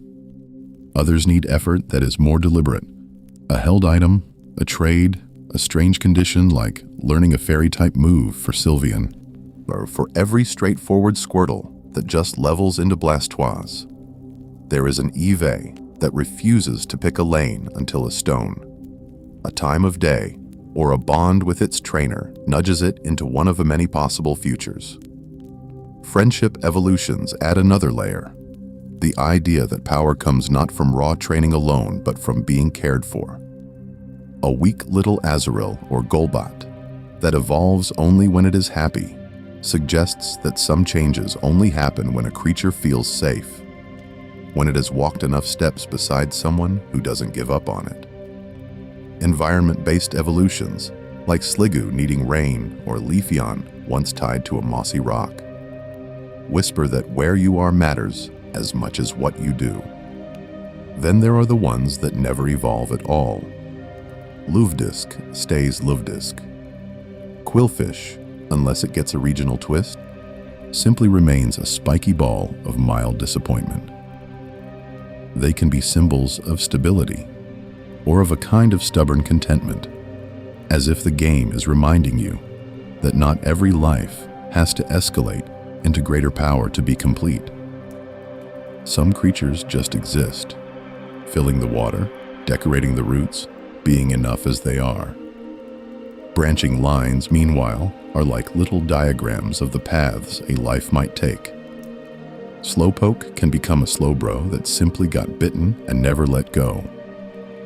Speaker 1: Others need effort that is more deliberate. A held item, a trade, a strange condition like learning a fairy-type move for Sylveon, or for every straightforward Squirtle that just levels into Blastoise. There is an Eeevee that refuses to pick a lane until a stone, a time of day, or a bond with its trainer nudges it into one of the many possible futures. Friendship evolutions add another layer, the idea that power comes not from raw training alone, but from being cared for. A weak little Azurill or Golbat that evolves only when it is happy suggests that some changes only happen when a creature feels safe, when it has walked enough steps beside someone who doesn't give up on it. Environment-based evolutions, like Sliggoo needing rain or Leafeon once tied to a mossy rock, whisper that where you are matters as much as what you do. Then there are the ones that never evolve at all. Luvedisc stays Luvedisc. Quillfish, unless it gets a regional twist, simply remains a spiky ball of mild disappointment. They can be symbols of stability, or of a kind of stubborn contentment, as if the game is reminding you that not every life has to escalate into greater power to be complete. Some creatures just exist, filling the water, decorating the roots, being enough as they are. Branching lines, meanwhile, are like little diagrams of the paths a life might take. Slowpoke can become a Slowbro that simply got bitten and never let go,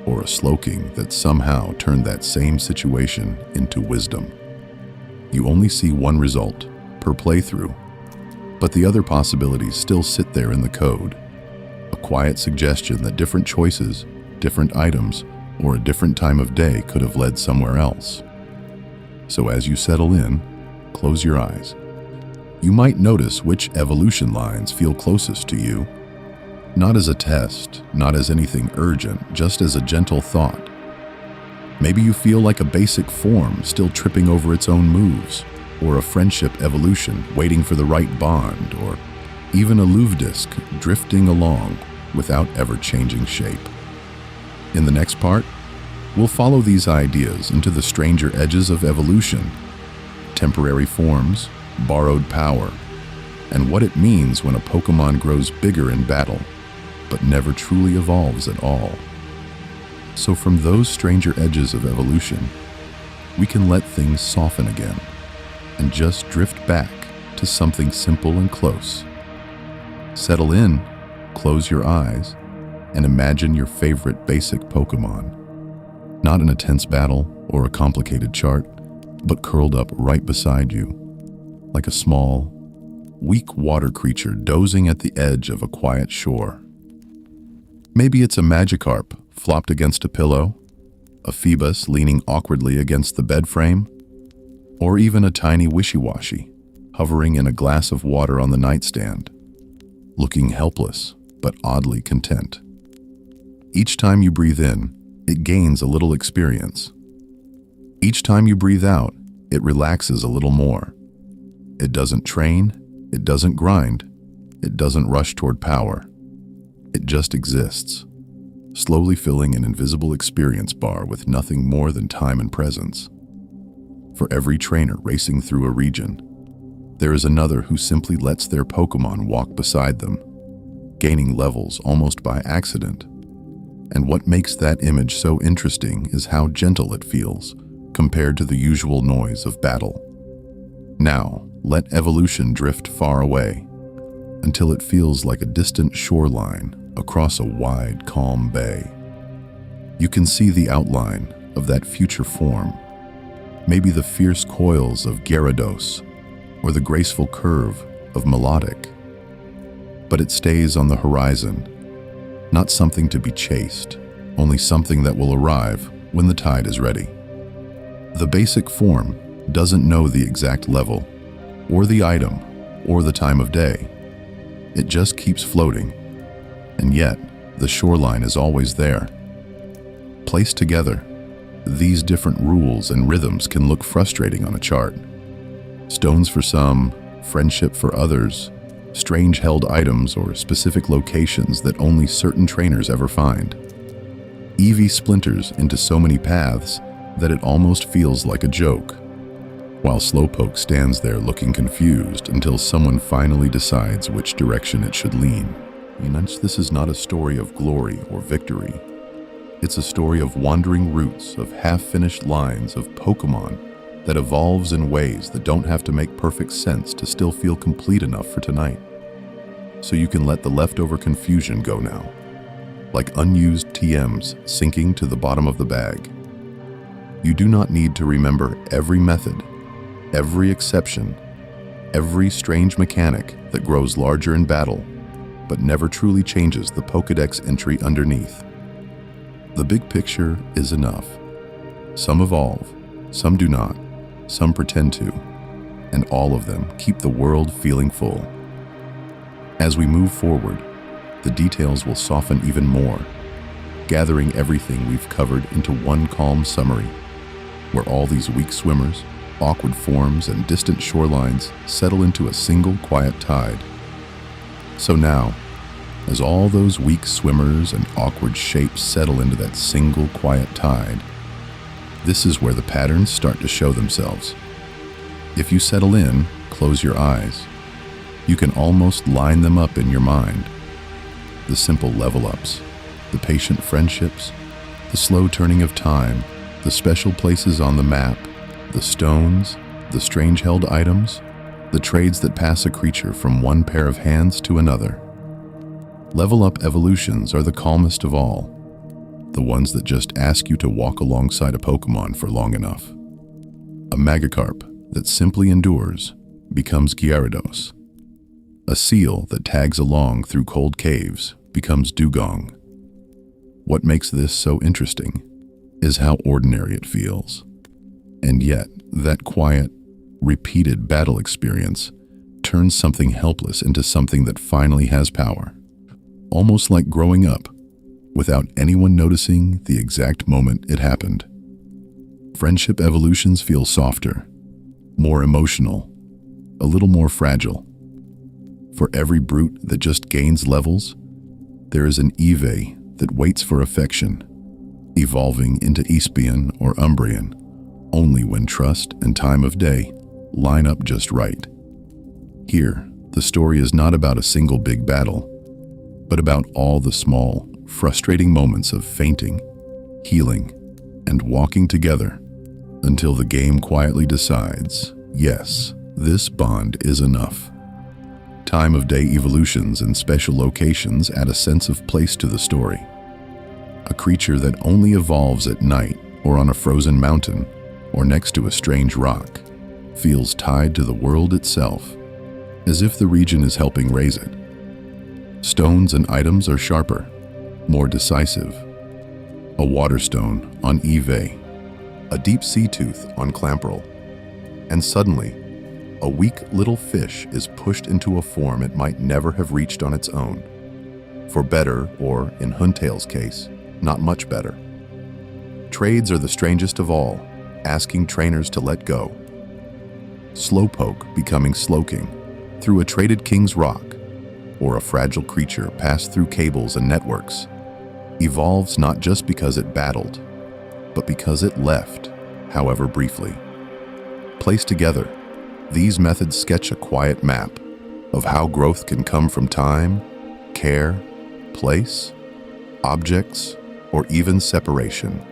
Speaker 1: or a Slowking that somehow turned that same situation into wisdom. You only see one result per playthrough, but the other possibilities still sit there in the code, a quiet suggestion that different choices, different items, or a different time of day could have led somewhere else. So as you settle in, close your eyes. You might notice which evolution lines feel closest to you, not as a test, not as anything urgent, just as a gentle thought. Maybe you feel like a basic form still tripping over its own moves, or a friendship evolution waiting for the right bond, or even a Luvedisc drifting along without ever changing shape. In the next part, we'll follow these ideas into the stranger edges of evolution, temporary forms, borrowed power, and what it means when a Pokémon grows bigger in battle, but never truly evolves at all. So from those stranger edges of evolution, we can let things soften again, and just drift back to something simple and close. Settle in, close your eyes, and imagine your favorite basic Pokémon. Not in a tense battle or a complicated chart, but curled up right beside you, like a small, weak water creature dozing at the edge of a quiet shore. Maybe it's a Magikarp flopped against a pillow, a Phoebus leaning awkwardly against the bed frame, or even a tiny Wishy-Washy hovering in a glass of water on the nightstand, looking helpless but oddly content. Each time you breathe in, it gains a little experience. Each time you breathe out, it relaxes a little more. It doesn't train, it doesn't grind, it doesn't rush toward power. It just exists, slowly filling an invisible experience bar with nothing more than time and presence. For every trainer racing through a region, there is another who simply lets their Pokémon walk beside them, gaining levels almost by accident. And what makes that image so interesting is how gentle it feels compared to the usual noise of battle. Now, let evolution drift far away until it feels like a distant shoreline across a wide, calm bay. You can see the outline of that future form, maybe the fierce coils of Gyarados or the graceful curve of Melodic. But it stays on the horizon, not something to be chased, only something that will arrive when the tide is ready. The basic form doesn't know the exact level, or the item, or the time of day. It just keeps floating, and yet the shoreline is always there. Placed together, these different rules and rhythms can look frustrating on a chart. Stones for some, friendship for others, strange held items or specific locations that only certain trainers ever find. Eevee splinters into so many paths that it almost feels like a joke, while Slowpoke stands there looking confused until someone finally decides which direction it should lean. This is not a story of glory or victory. It's a story of wandering routes, of half-finished lines, of Pokémon that evolves in ways that don't have to make perfect sense to still feel complete enough for tonight. So you can let the leftover confusion go now, like unused TMs sinking to the bottom of the bag. You do not need to remember every method, every exception, every strange mechanic that grows larger in battle, but never truly changes the Pokédex entry underneath. The big picture is enough. Some evolve, some do not, some pretend to, and all of them keep the world feeling full. As we move forward, the details will soften even more, gathering everything we've covered into one calm summary, where all these weak swimmers, awkward forms, and distant shorelines settle into a single quiet tide. So now, as all those weak swimmers and awkward shapes settle into that single quiet tide, this is where the patterns start to show themselves. If you settle in, close your eyes, you can almost line them up in your mind. The simple level-ups, the patient friendships, the slow turning of time, the special places on the map, the stones, the strange held items, the trades that pass a creature from one pair of hands to another. Level-up evolutions are the calmest of all, the ones that just ask you to walk alongside a Pokémon for long enough. A magikarp that simply endures becomes Gyarados. A seal that tags along through cold caves becomes Dugong. What makes this so interesting is how ordinary it feels. And yet, that quiet, repeated battle experience turns something helpless into something that finally has power. Almost like growing up, without anyone noticing the exact moment it happened. Friendship evolutions feel softer, more emotional, a little more fragile. For every brute that just gains levels, there is an Eeevee that waits for affection, evolving into Espion or Umbreon, only when trust and time of day line up just right. Here, the story is not about a single big battle, but about all the small, frustrating moments of fainting, healing, and walking together until the game quietly decides, yes, this bond is enough. Time of day evolutions and special locations add a sense of place to the story. A creature that only evolves at night or on a frozen mountain or next to a strange rock feels tied to the world itself, as if the region is helping raise it. Stones and items are sharper, more decisive. A water stone on Eeevee, a deep sea tooth on Clamperl, and suddenly, a weak little fish is pushed into a form it might never have reached on its own. For better, or in Huntail's case, not much better. Trades are the strangest of all, asking trainers to let go. Slowpoke becoming Slowking through a traded King's Rock, or a fragile creature passed through cables and networks, evolves not just because it battled, but because it left, however briefly. Placed together, these methods sketch a quiet map of how growth can come from time, care, place, objects, or even separation.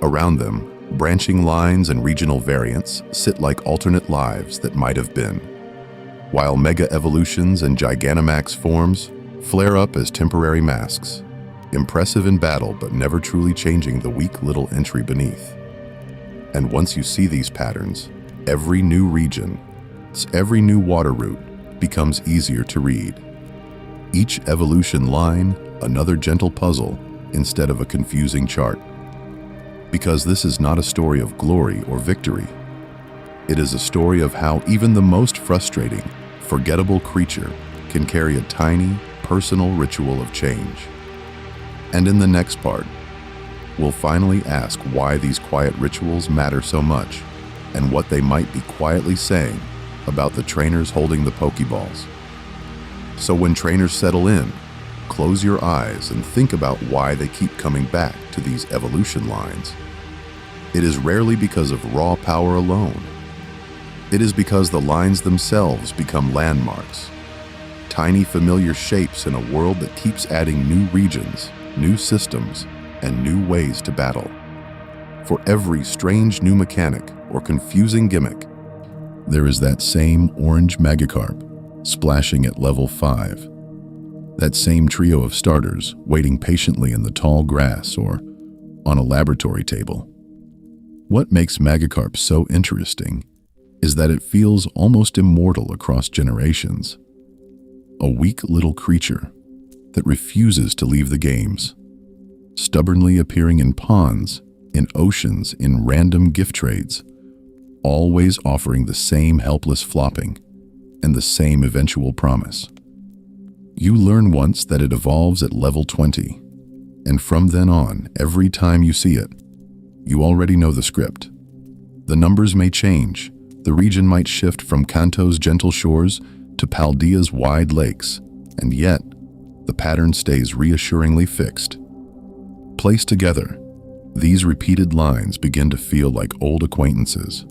Speaker 1: Around them, branching lines and regional variants sit like alternate lives that might have been, while mega-evolutions and Gigantamax forms flare up as temporary masks, impressive in battle but never truly changing the weak little entry beneath. And once you see these patterns, every new region, every new water route becomes easier to read. Each evolution line, another gentle puzzle instead of a confusing chart. Because this is not a story of glory or victory. It is a story of how even the most frustrating, forgettable creature can carry a tiny, personal ritual of change. And in the next part, we'll finally ask why these quiet rituals matter so much and what they might be quietly saying about the trainers holding the Pokeballs. So when trainers settle in, close your eyes and think about why they keep coming back to these evolution lines. It is rarely because of raw power alone. It is because the lines themselves become landmarks, tiny familiar shapes in a world that keeps adding new regions, new systems, and new ways to battle. For every strange new mechanic or confusing gimmick, there is that same orange magikarp splashing at level 5. That same trio of starters waiting patiently in the tall grass or on a laboratory table. What makes Magikarp so interesting is that it feels almost immortal across generations. A weak little creature that refuses to leave the games, stubbornly appearing in ponds, in oceans, in random gift trades, always offering the same helpless flopping and the same eventual promise. You learn once that it evolves at level 20, and from then on, every time you see it, you already know the script. The numbers may change, the region might shift from Kanto's gentle shores to Paldea's wide lakes, and yet, the pattern stays reassuringly fixed. Placed together, these repeated lines begin to feel like old acquaintances.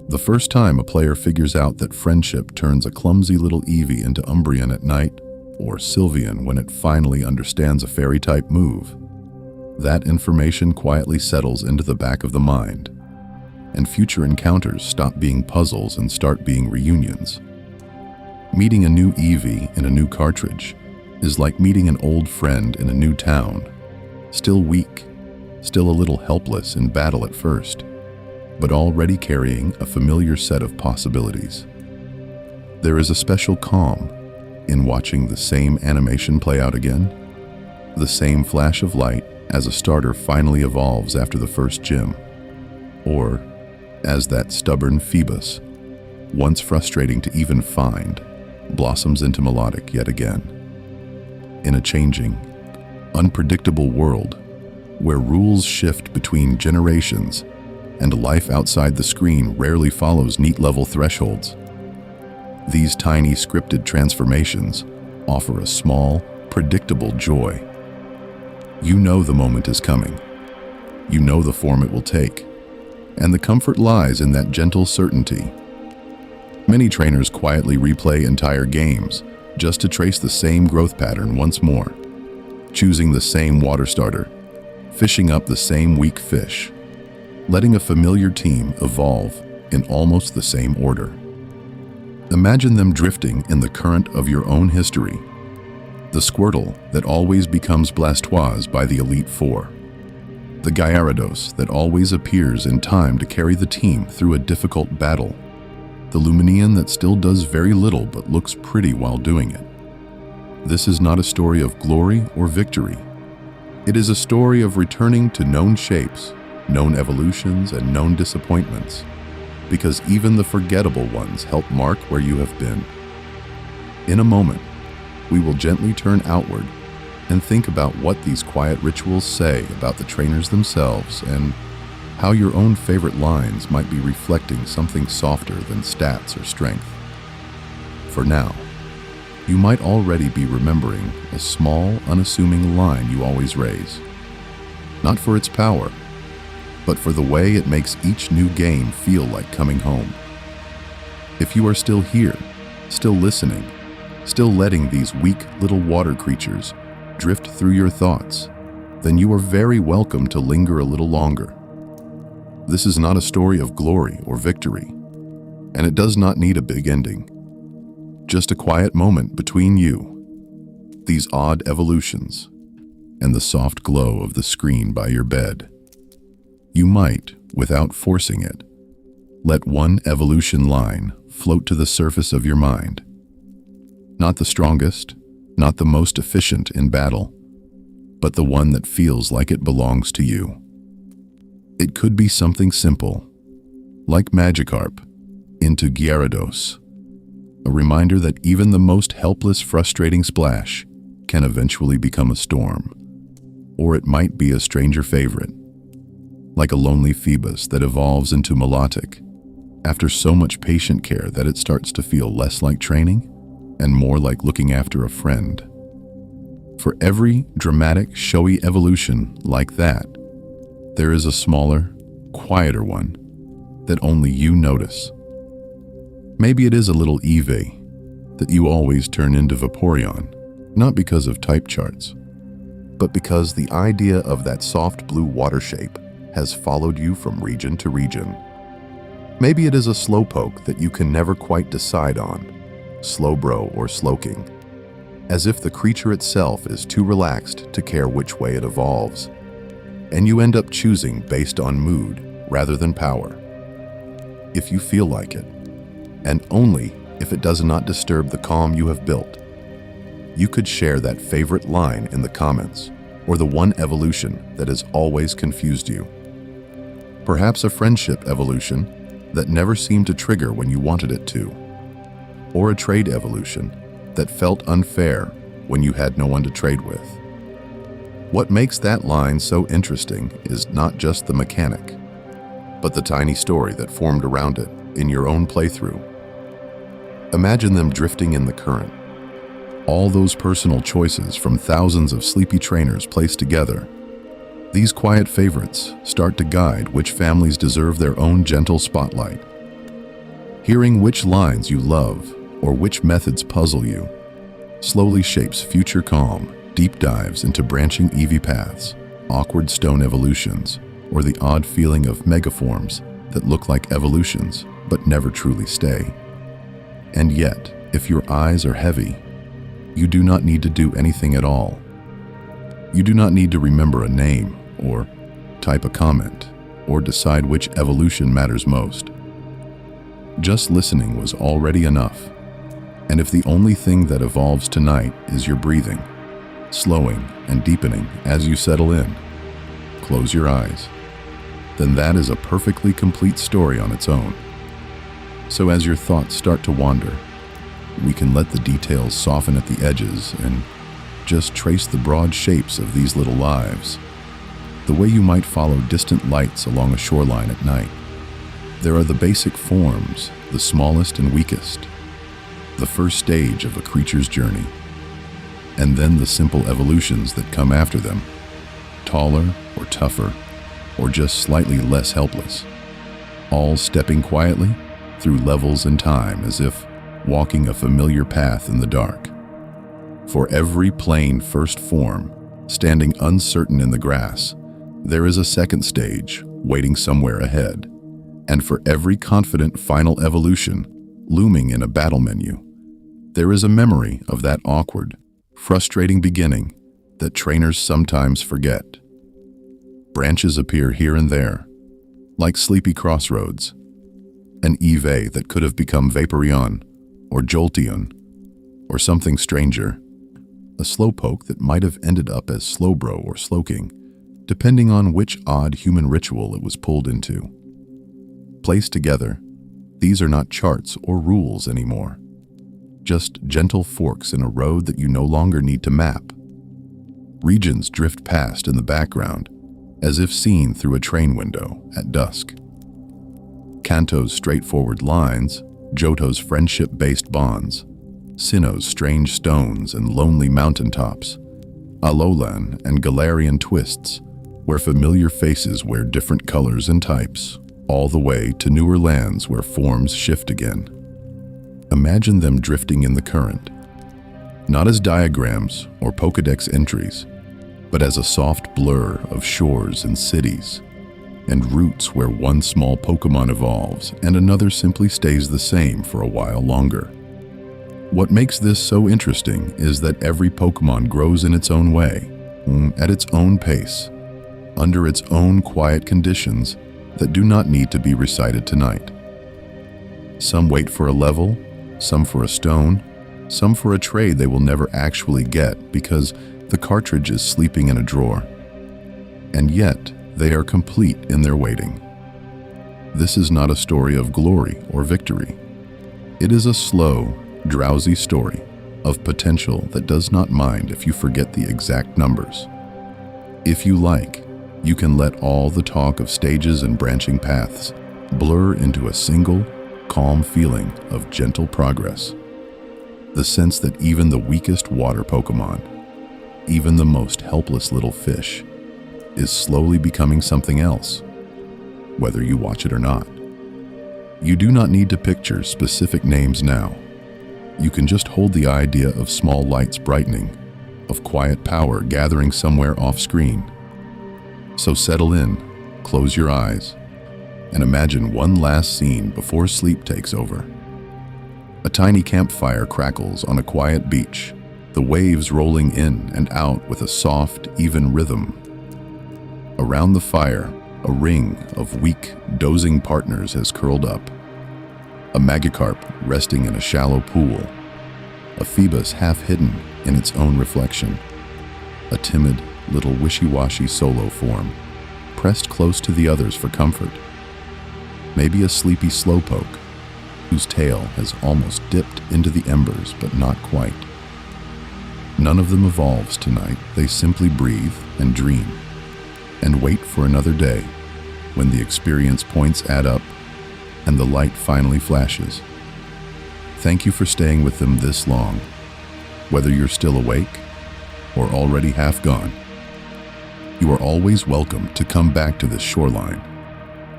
Speaker 1: The first time a player figures out that friendship turns a clumsy little Eevee into Umbreon at night, or Sylveon when it finally understands a fairy-type move, that information quietly settles into the back of the mind, and future encounters stop being puzzles and start being reunions. Meeting a new Eevee in a new cartridge is like meeting an old friend in a new town, still weak, still a little helpless in battle at first, but already carrying a familiar set of possibilities. There is a special calm in watching the same animation play out again, the same flash of light as a starter finally evolves after the first gym, or as that stubborn Phoebus, once frustrating to even find, blossoms into melodic yet again. In a changing, unpredictable world where rules shift between generations and life outside the screen rarely follows neat level thresholds, these tiny scripted transformations offer a small, predictable joy. You know the moment is coming. You know the form it will take, and the comfort lies in that gentle certainty. Many trainers quietly replay entire games just to trace the same growth pattern once more, choosing the same water starter, fishing up the same weak fish, letting a familiar team evolve in almost the same order. Imagine them drifting in the current of your own history, the Squirtle that always becomes Blastoise by the Elite Four, the Gyarados that always appears in time to carry the team through a difficult battle, the Lumineon that still does very little but looks pretty while doing it. This is not a story of glory or victory. It is a story of returning to known shapes, known evolutions, and known disappointments, because even the forgettable ones help mark where you have been. In a moment, we will gently turn outward and think about what these quiet rituals say about the trainers themselves and how your own favorite lines might be reflecting something softer than stats or strength. For now, You might already be remembering a small, unassuming line you always raise. Not for its power, but for the way it makes each new game feel like coming home. If you are still here, still listening, still letting these weak little water creatures drift through your thoughts, then you are very welcome to linger a little longer. This is not a story of glory or victory, and it does not need a big ending. Just a quiet moment between you, these odd evolutions, and the soft glow of the screen by your bed. You might, without forcing it, let one evolution line float to the surface of your mind. Not the strongest, not the most efficient in battle, but the one that feels like it belongs to you. It could be something simple, like Magikarp into Gyarados, a reminder that even the most helpless, frustrating splash can eventually become a storm. Or it might be a stranger favorite, like a lonely Phoebus that evolves into Melodic after so much patient care that it starts to feel less like training and more like looking after a friend. For every dramatic, showy evolution like that, there is a smaller, quieter one that only you notice. Maybe it is a little Eeevee that you always turn into Vaporeon, not because of type charts, but because the idea of that soft blue water shape has followed you from region to region. Maybe it is a Slowpoke that you can never quite decide on, Slowbro or Slowking, as if the creature itself is too relaxed to care which way it evolves, and you end up choosing based on mood rather than power. If you feel like it, and only if it does not disturb the calm you have built, you could share that favorite line in the comments, or the one evolution that has always confused you. Perhaps a friendship evolution that never seemed to trigger when you wanted it to, or a trade evolution that felt unfair when you had no one to trade with. What makes that line so interesting is not just the mechanic, but the tiny story that formed around it in your own playthrough. Imagine them drifting in the current. All those personal choices from thousands of sleepy trainers placed together. These quiet favorites start to guide which families deserve their own gentle spotlight. Hearing which lines you love or which methods puzzle you slowly shapes future calm, deep dives into branching Eevee paths, awkward stone evolutions, or the odd feeling of megaforms that look like evolutions but never truly stay. And yet, if your eyes are heavy, you do not need to do anything at all. You do not need to remember a name, or type a comment, or decide which evolution matters most. Just listening was already enough. And if the only thing that evolves tonight is your breathing, slowing and deepening as you settle in, close your eyes, then that is a perfectly complete story on its own. So as your thoughts start to wander, we can let the details soften at the edges and just trace the broad shapes of these little lives, the way you might follow distant lights along a shoreline at night. There are the basic forms, the smallest and weakest, the first stage of a creature's journey, and then the simple evolutions that come after them, taller or tougher, or just slightly less helpless, all stepping quietly through levels and time as if walking a familiar path in the dark. For every plain first form, standing uncertain in the grass, there is a second stage waiting somewhere ahead. And for every confident final evolution looming in a battle menu, there is a memory of that awkward, frustrating beginning that trainers sometimes forget. Branches appear here and there, like sleepy crossroads. An Eeevee that could have become Vaporeon, or Jolteon, or something stranger. A Slowpoke that might have ended up as Slowbro or Slowking, depending on which odd human ritual it was pulled into. Placed together, these are not charts or rules anymore. Just gentle forks in a road that you no longer need to map. Regions drift past in the background, as if seen through a train window at dusk. Kanto's straightforward lines, Johto's friendship-based bonds, Sinnoh's strange stones and lonely mountaintops, Alolan and Galarian twists, where familiar faces wear different colors and types, all the way to newer lands where forms shift again. Imagine them drifting in the current, not as diagrams or Pokédex entries, but as a soft blur of shores and cities, and routes where one small Pokémon evolves and another simply stays the same for a while longer. What makes this so interesting is that every Pokémon grows in its own way, at its own pace, under its own quiet conditions that do not need to be recited tonight. Some wait for a level, some for a stone, some for a trade they will never actually get because the cartridge is sleeping in a drawer. And yet, they are complete in their waiting. This is not a story of glory or victory. It is a slow, drowsy story of potential that does not mind if you forget the exact numbers. If you like, you can let all the talk of stages and branching paths blur into a single, calm feeling of gentle progress. The sense that even the weakest water Pokémon, even the most helpless little fish, is slowly becoming something else, whether you watch it or not. You do not need to picture specific names now. You can just hold the idea of small lights brightening, of quiet power gathering somewhere off-screen. So settle in, close your eyes, and imagine one last scene before sleep takes over. A tiny campfire crackles on a quiet beach, the waves rolling in and out with a soft, even rhythm. Around the fire, a ring of weak, dozing partners has curled up. A magikarp resting in a shallow pool, a Phoebus half hidden in its own reflection, a timid, little wishy-washy solo form, pressed close to the others for comfort. Maybe a sleepy slowpoke, whose tail has almost dipped into the embers but not quite. None of them evolves tonight. They simply breathe and dream, and wait for another day when the experience points add up and the light finally flashes. Thank you for staying with them this long, whether you're still awake or already half gone. You are always welcome to come back to this shoreline,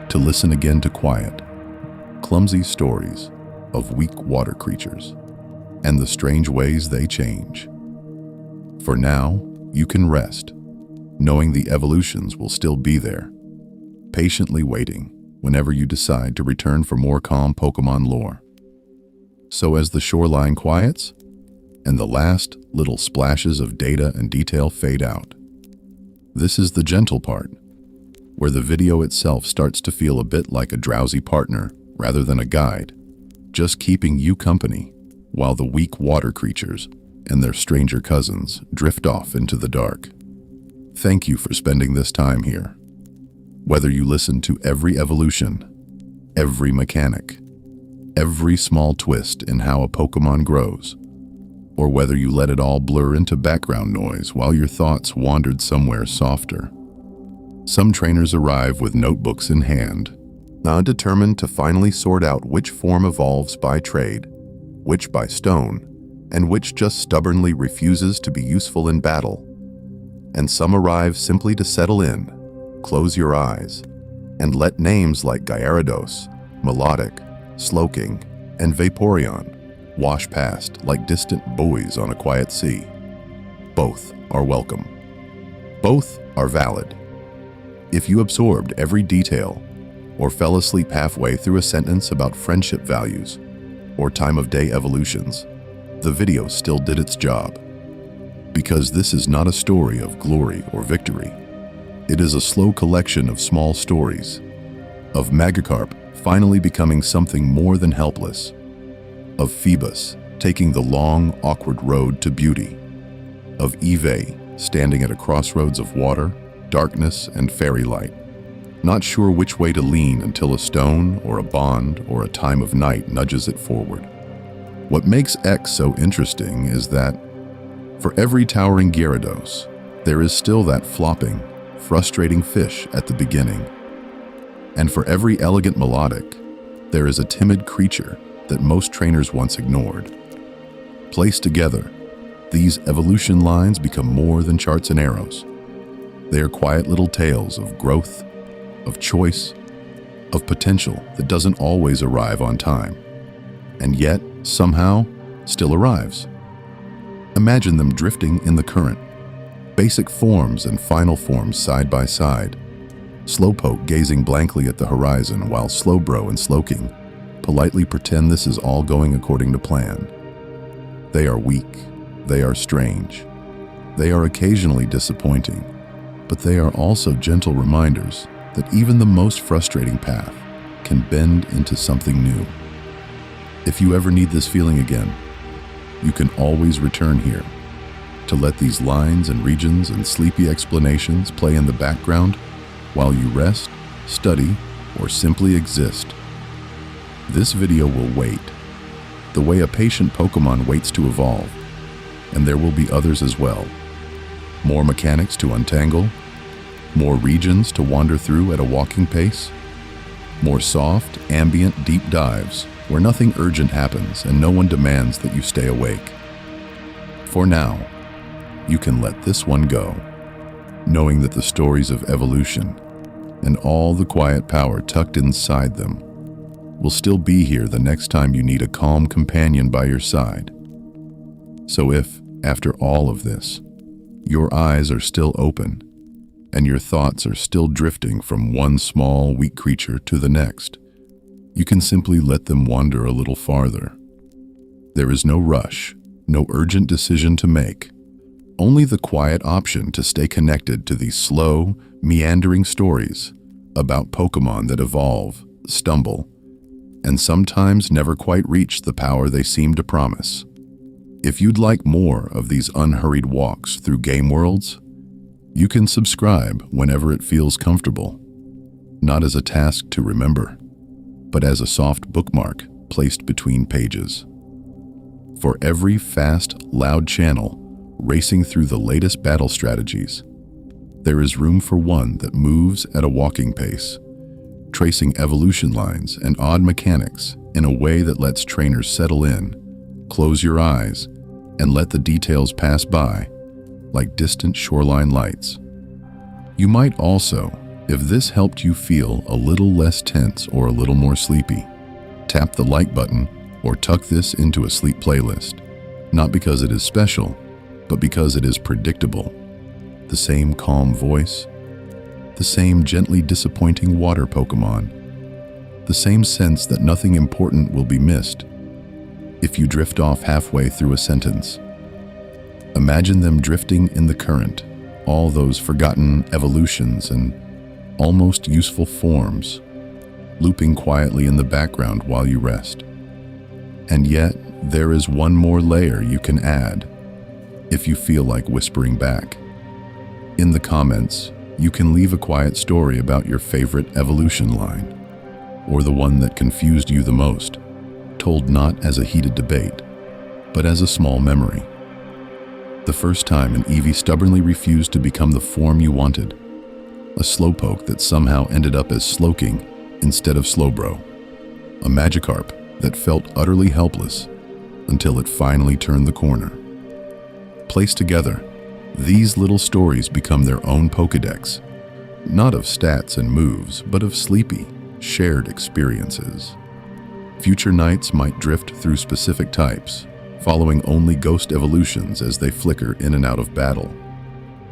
Speaker 1: to listen again to quiet, clumsy stories of weak water creatures and the strange ways they change. For now, you can rest, knowing the evolutions will still be there, patiently waiting whenever you decide to return for more calm Pokémon lore. So as the shoreline quiets, and the last little splashes of data and detail fade out, this is the gentle part, where the video itself starts to feel a bit like a drowsy partner rather than a guide, just keeping you company while the weak water creatures and their stranger cousins drift off into the dark. Thank you for spending this time here. Whether you listen to every evolution, every mechanic, every small twist in how a Pokémon grows, or whether you let it all blur into background noise while your thoughts wandered somewhere softer. Some trainers arrive with notebooks in hand, determined to finally sort out which form evolves by trade, which by stone, and which just stubbornly refuses to be useful in battle. And some arrive simply to settle in, close your eyes, and let names like Gyarados, Melodic, Slowking, and Vaporeon wash past like distant buoys on a quiet sea. Both are welcome. Both are valid. If you absorbed every detail, or fell asleep halfway through a sentence about friendship values, or time of day evolutions, the video still did its job. Because this is not a story of glory or victory. It is a slow collection of small stories, of Magikarp finally becoming something more than helpless, of Phoebus taking the long, awkward road to beauty, of Eeevee standing at a crossroads of water, darkness, and fairy light, not sure which way to lean until a stone or a bond or a time of night nudges it forward. What makes X so interesting is that for every towering Gyarados, there is still that flopping, frustrating fish at the beginning. And for every elegant Melodic, there is a timid creature that most trainers once ignored. Placed together, these evolution lines become more than charts and arrows. They are quiet little tales of growth, of choice, of potential that doesn't always arrive on time, and yet, somehow, still arrives. Imagine them drifting in the current, basic forms and final forms side by side. Slowpoke gazing blankly at the horizon while Slowbro and Slowking politely pretend this is all going according to plan. They are weak, they are strange, they are occasionally disappointing, but they are also gentle reminders that even the most frustrating path can bend into something new. If you ever need this feeling again, you can always return here to let these lines and regions and sleepy explanations play in the background while you rest, study, or simply exist. This video will wait, the way a patient Pokémon waits to evolve, and there will be others as well. More mechanics to untangle, more regions to wander through at a walking pace, more soft, ambient, deep dives where nothing urgent happens and no one demands that you stay awake. For now, you can let this one go, knowing that the stories of evolution and all the quiet power tucked inside them will still be here the next time you need a calm companion by your side. So if, after all of this, your eyes are still open and your thoughts are still drifting from one small, weak creature to the next, you can simply let them wander a little farther. There is no rush, no urgent decision to make, only the quiet option to stay connected to these slow, meandering stories about Pokémon that evolve, stumble, and sometimes never quite reach the power they seem to promise. If you'd like more of these unhurried walks through game worlds, you can subscribe whenever it feels comfortable, not as a task to remember, but as a soft bookmark placed between pages. For every fast, loud channel racing through the latest battle strategies, there is room for one that moves at a walking pace, tracing evolution lines and odd mechanics in a way that lets trainers settle in, close your eyes, and let the details pass by like distant shoreline lights. You might also, if this helped you feel a little less tense or a little more sleepy, tap the like button or tuck this into a sleep playlist, not because it is special, but because it is predictable. The same calm voice, the same gently disappointing water Pokémon, the same sense that nothing important will be missed if you drift off halfway through a sentence. Imagine them drifting in the current, all those forgotten evolutions and almost useful forms, looping quietly in the background while you rest. And yet, there is one more layer you can add if you feel like whispering back. In the comments, you can leave a quiet story about your favorite evolution line, or the one that confused you the most, told not as a heated debate, but as a small memory. The first time an Eevee stubbornly refused to become the form you wanted, a Slowpoke that somehow ended up as Slowking instead of Slowbro, a Magikarp that felt utterly helpless until it finally turned the corner. Placed together, these little stories become their own Pokédex, not of stats and moves, but of sleepy, shared experiences. Future nights might drift through specific types, following only ghost evolutions as they flicker in and out of battle,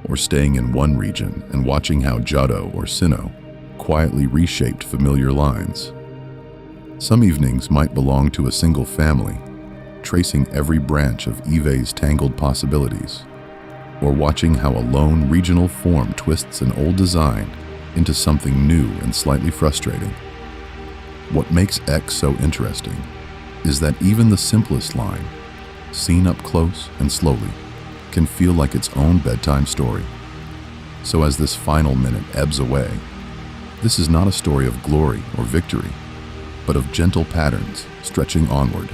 Speaker 1: or staying in one region and watching how Johto or Sinnoh quietly reshaped familiar lines. Some evenings might belong to a single family, tracing every branch of Eevee's tangled possibilities, or watching how a lone regional form twists an old design into something new and slightly frustrating. What makes X so interesting is that even the simplest line, seen up close and slowly, can feel like its own bedtime story. So as this final minute ebbs away, this is not a story of glory or victory, but of gentle patterns stretching onward.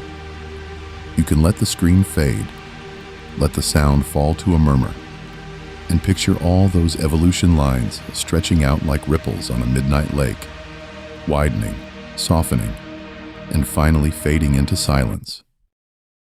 Speaker 1: You can let the screen fade, let the sound fall to a murmur, and picture all those evolution lines stretching out like ripples on a midnight lake, widening, softening, and finally fading into silence.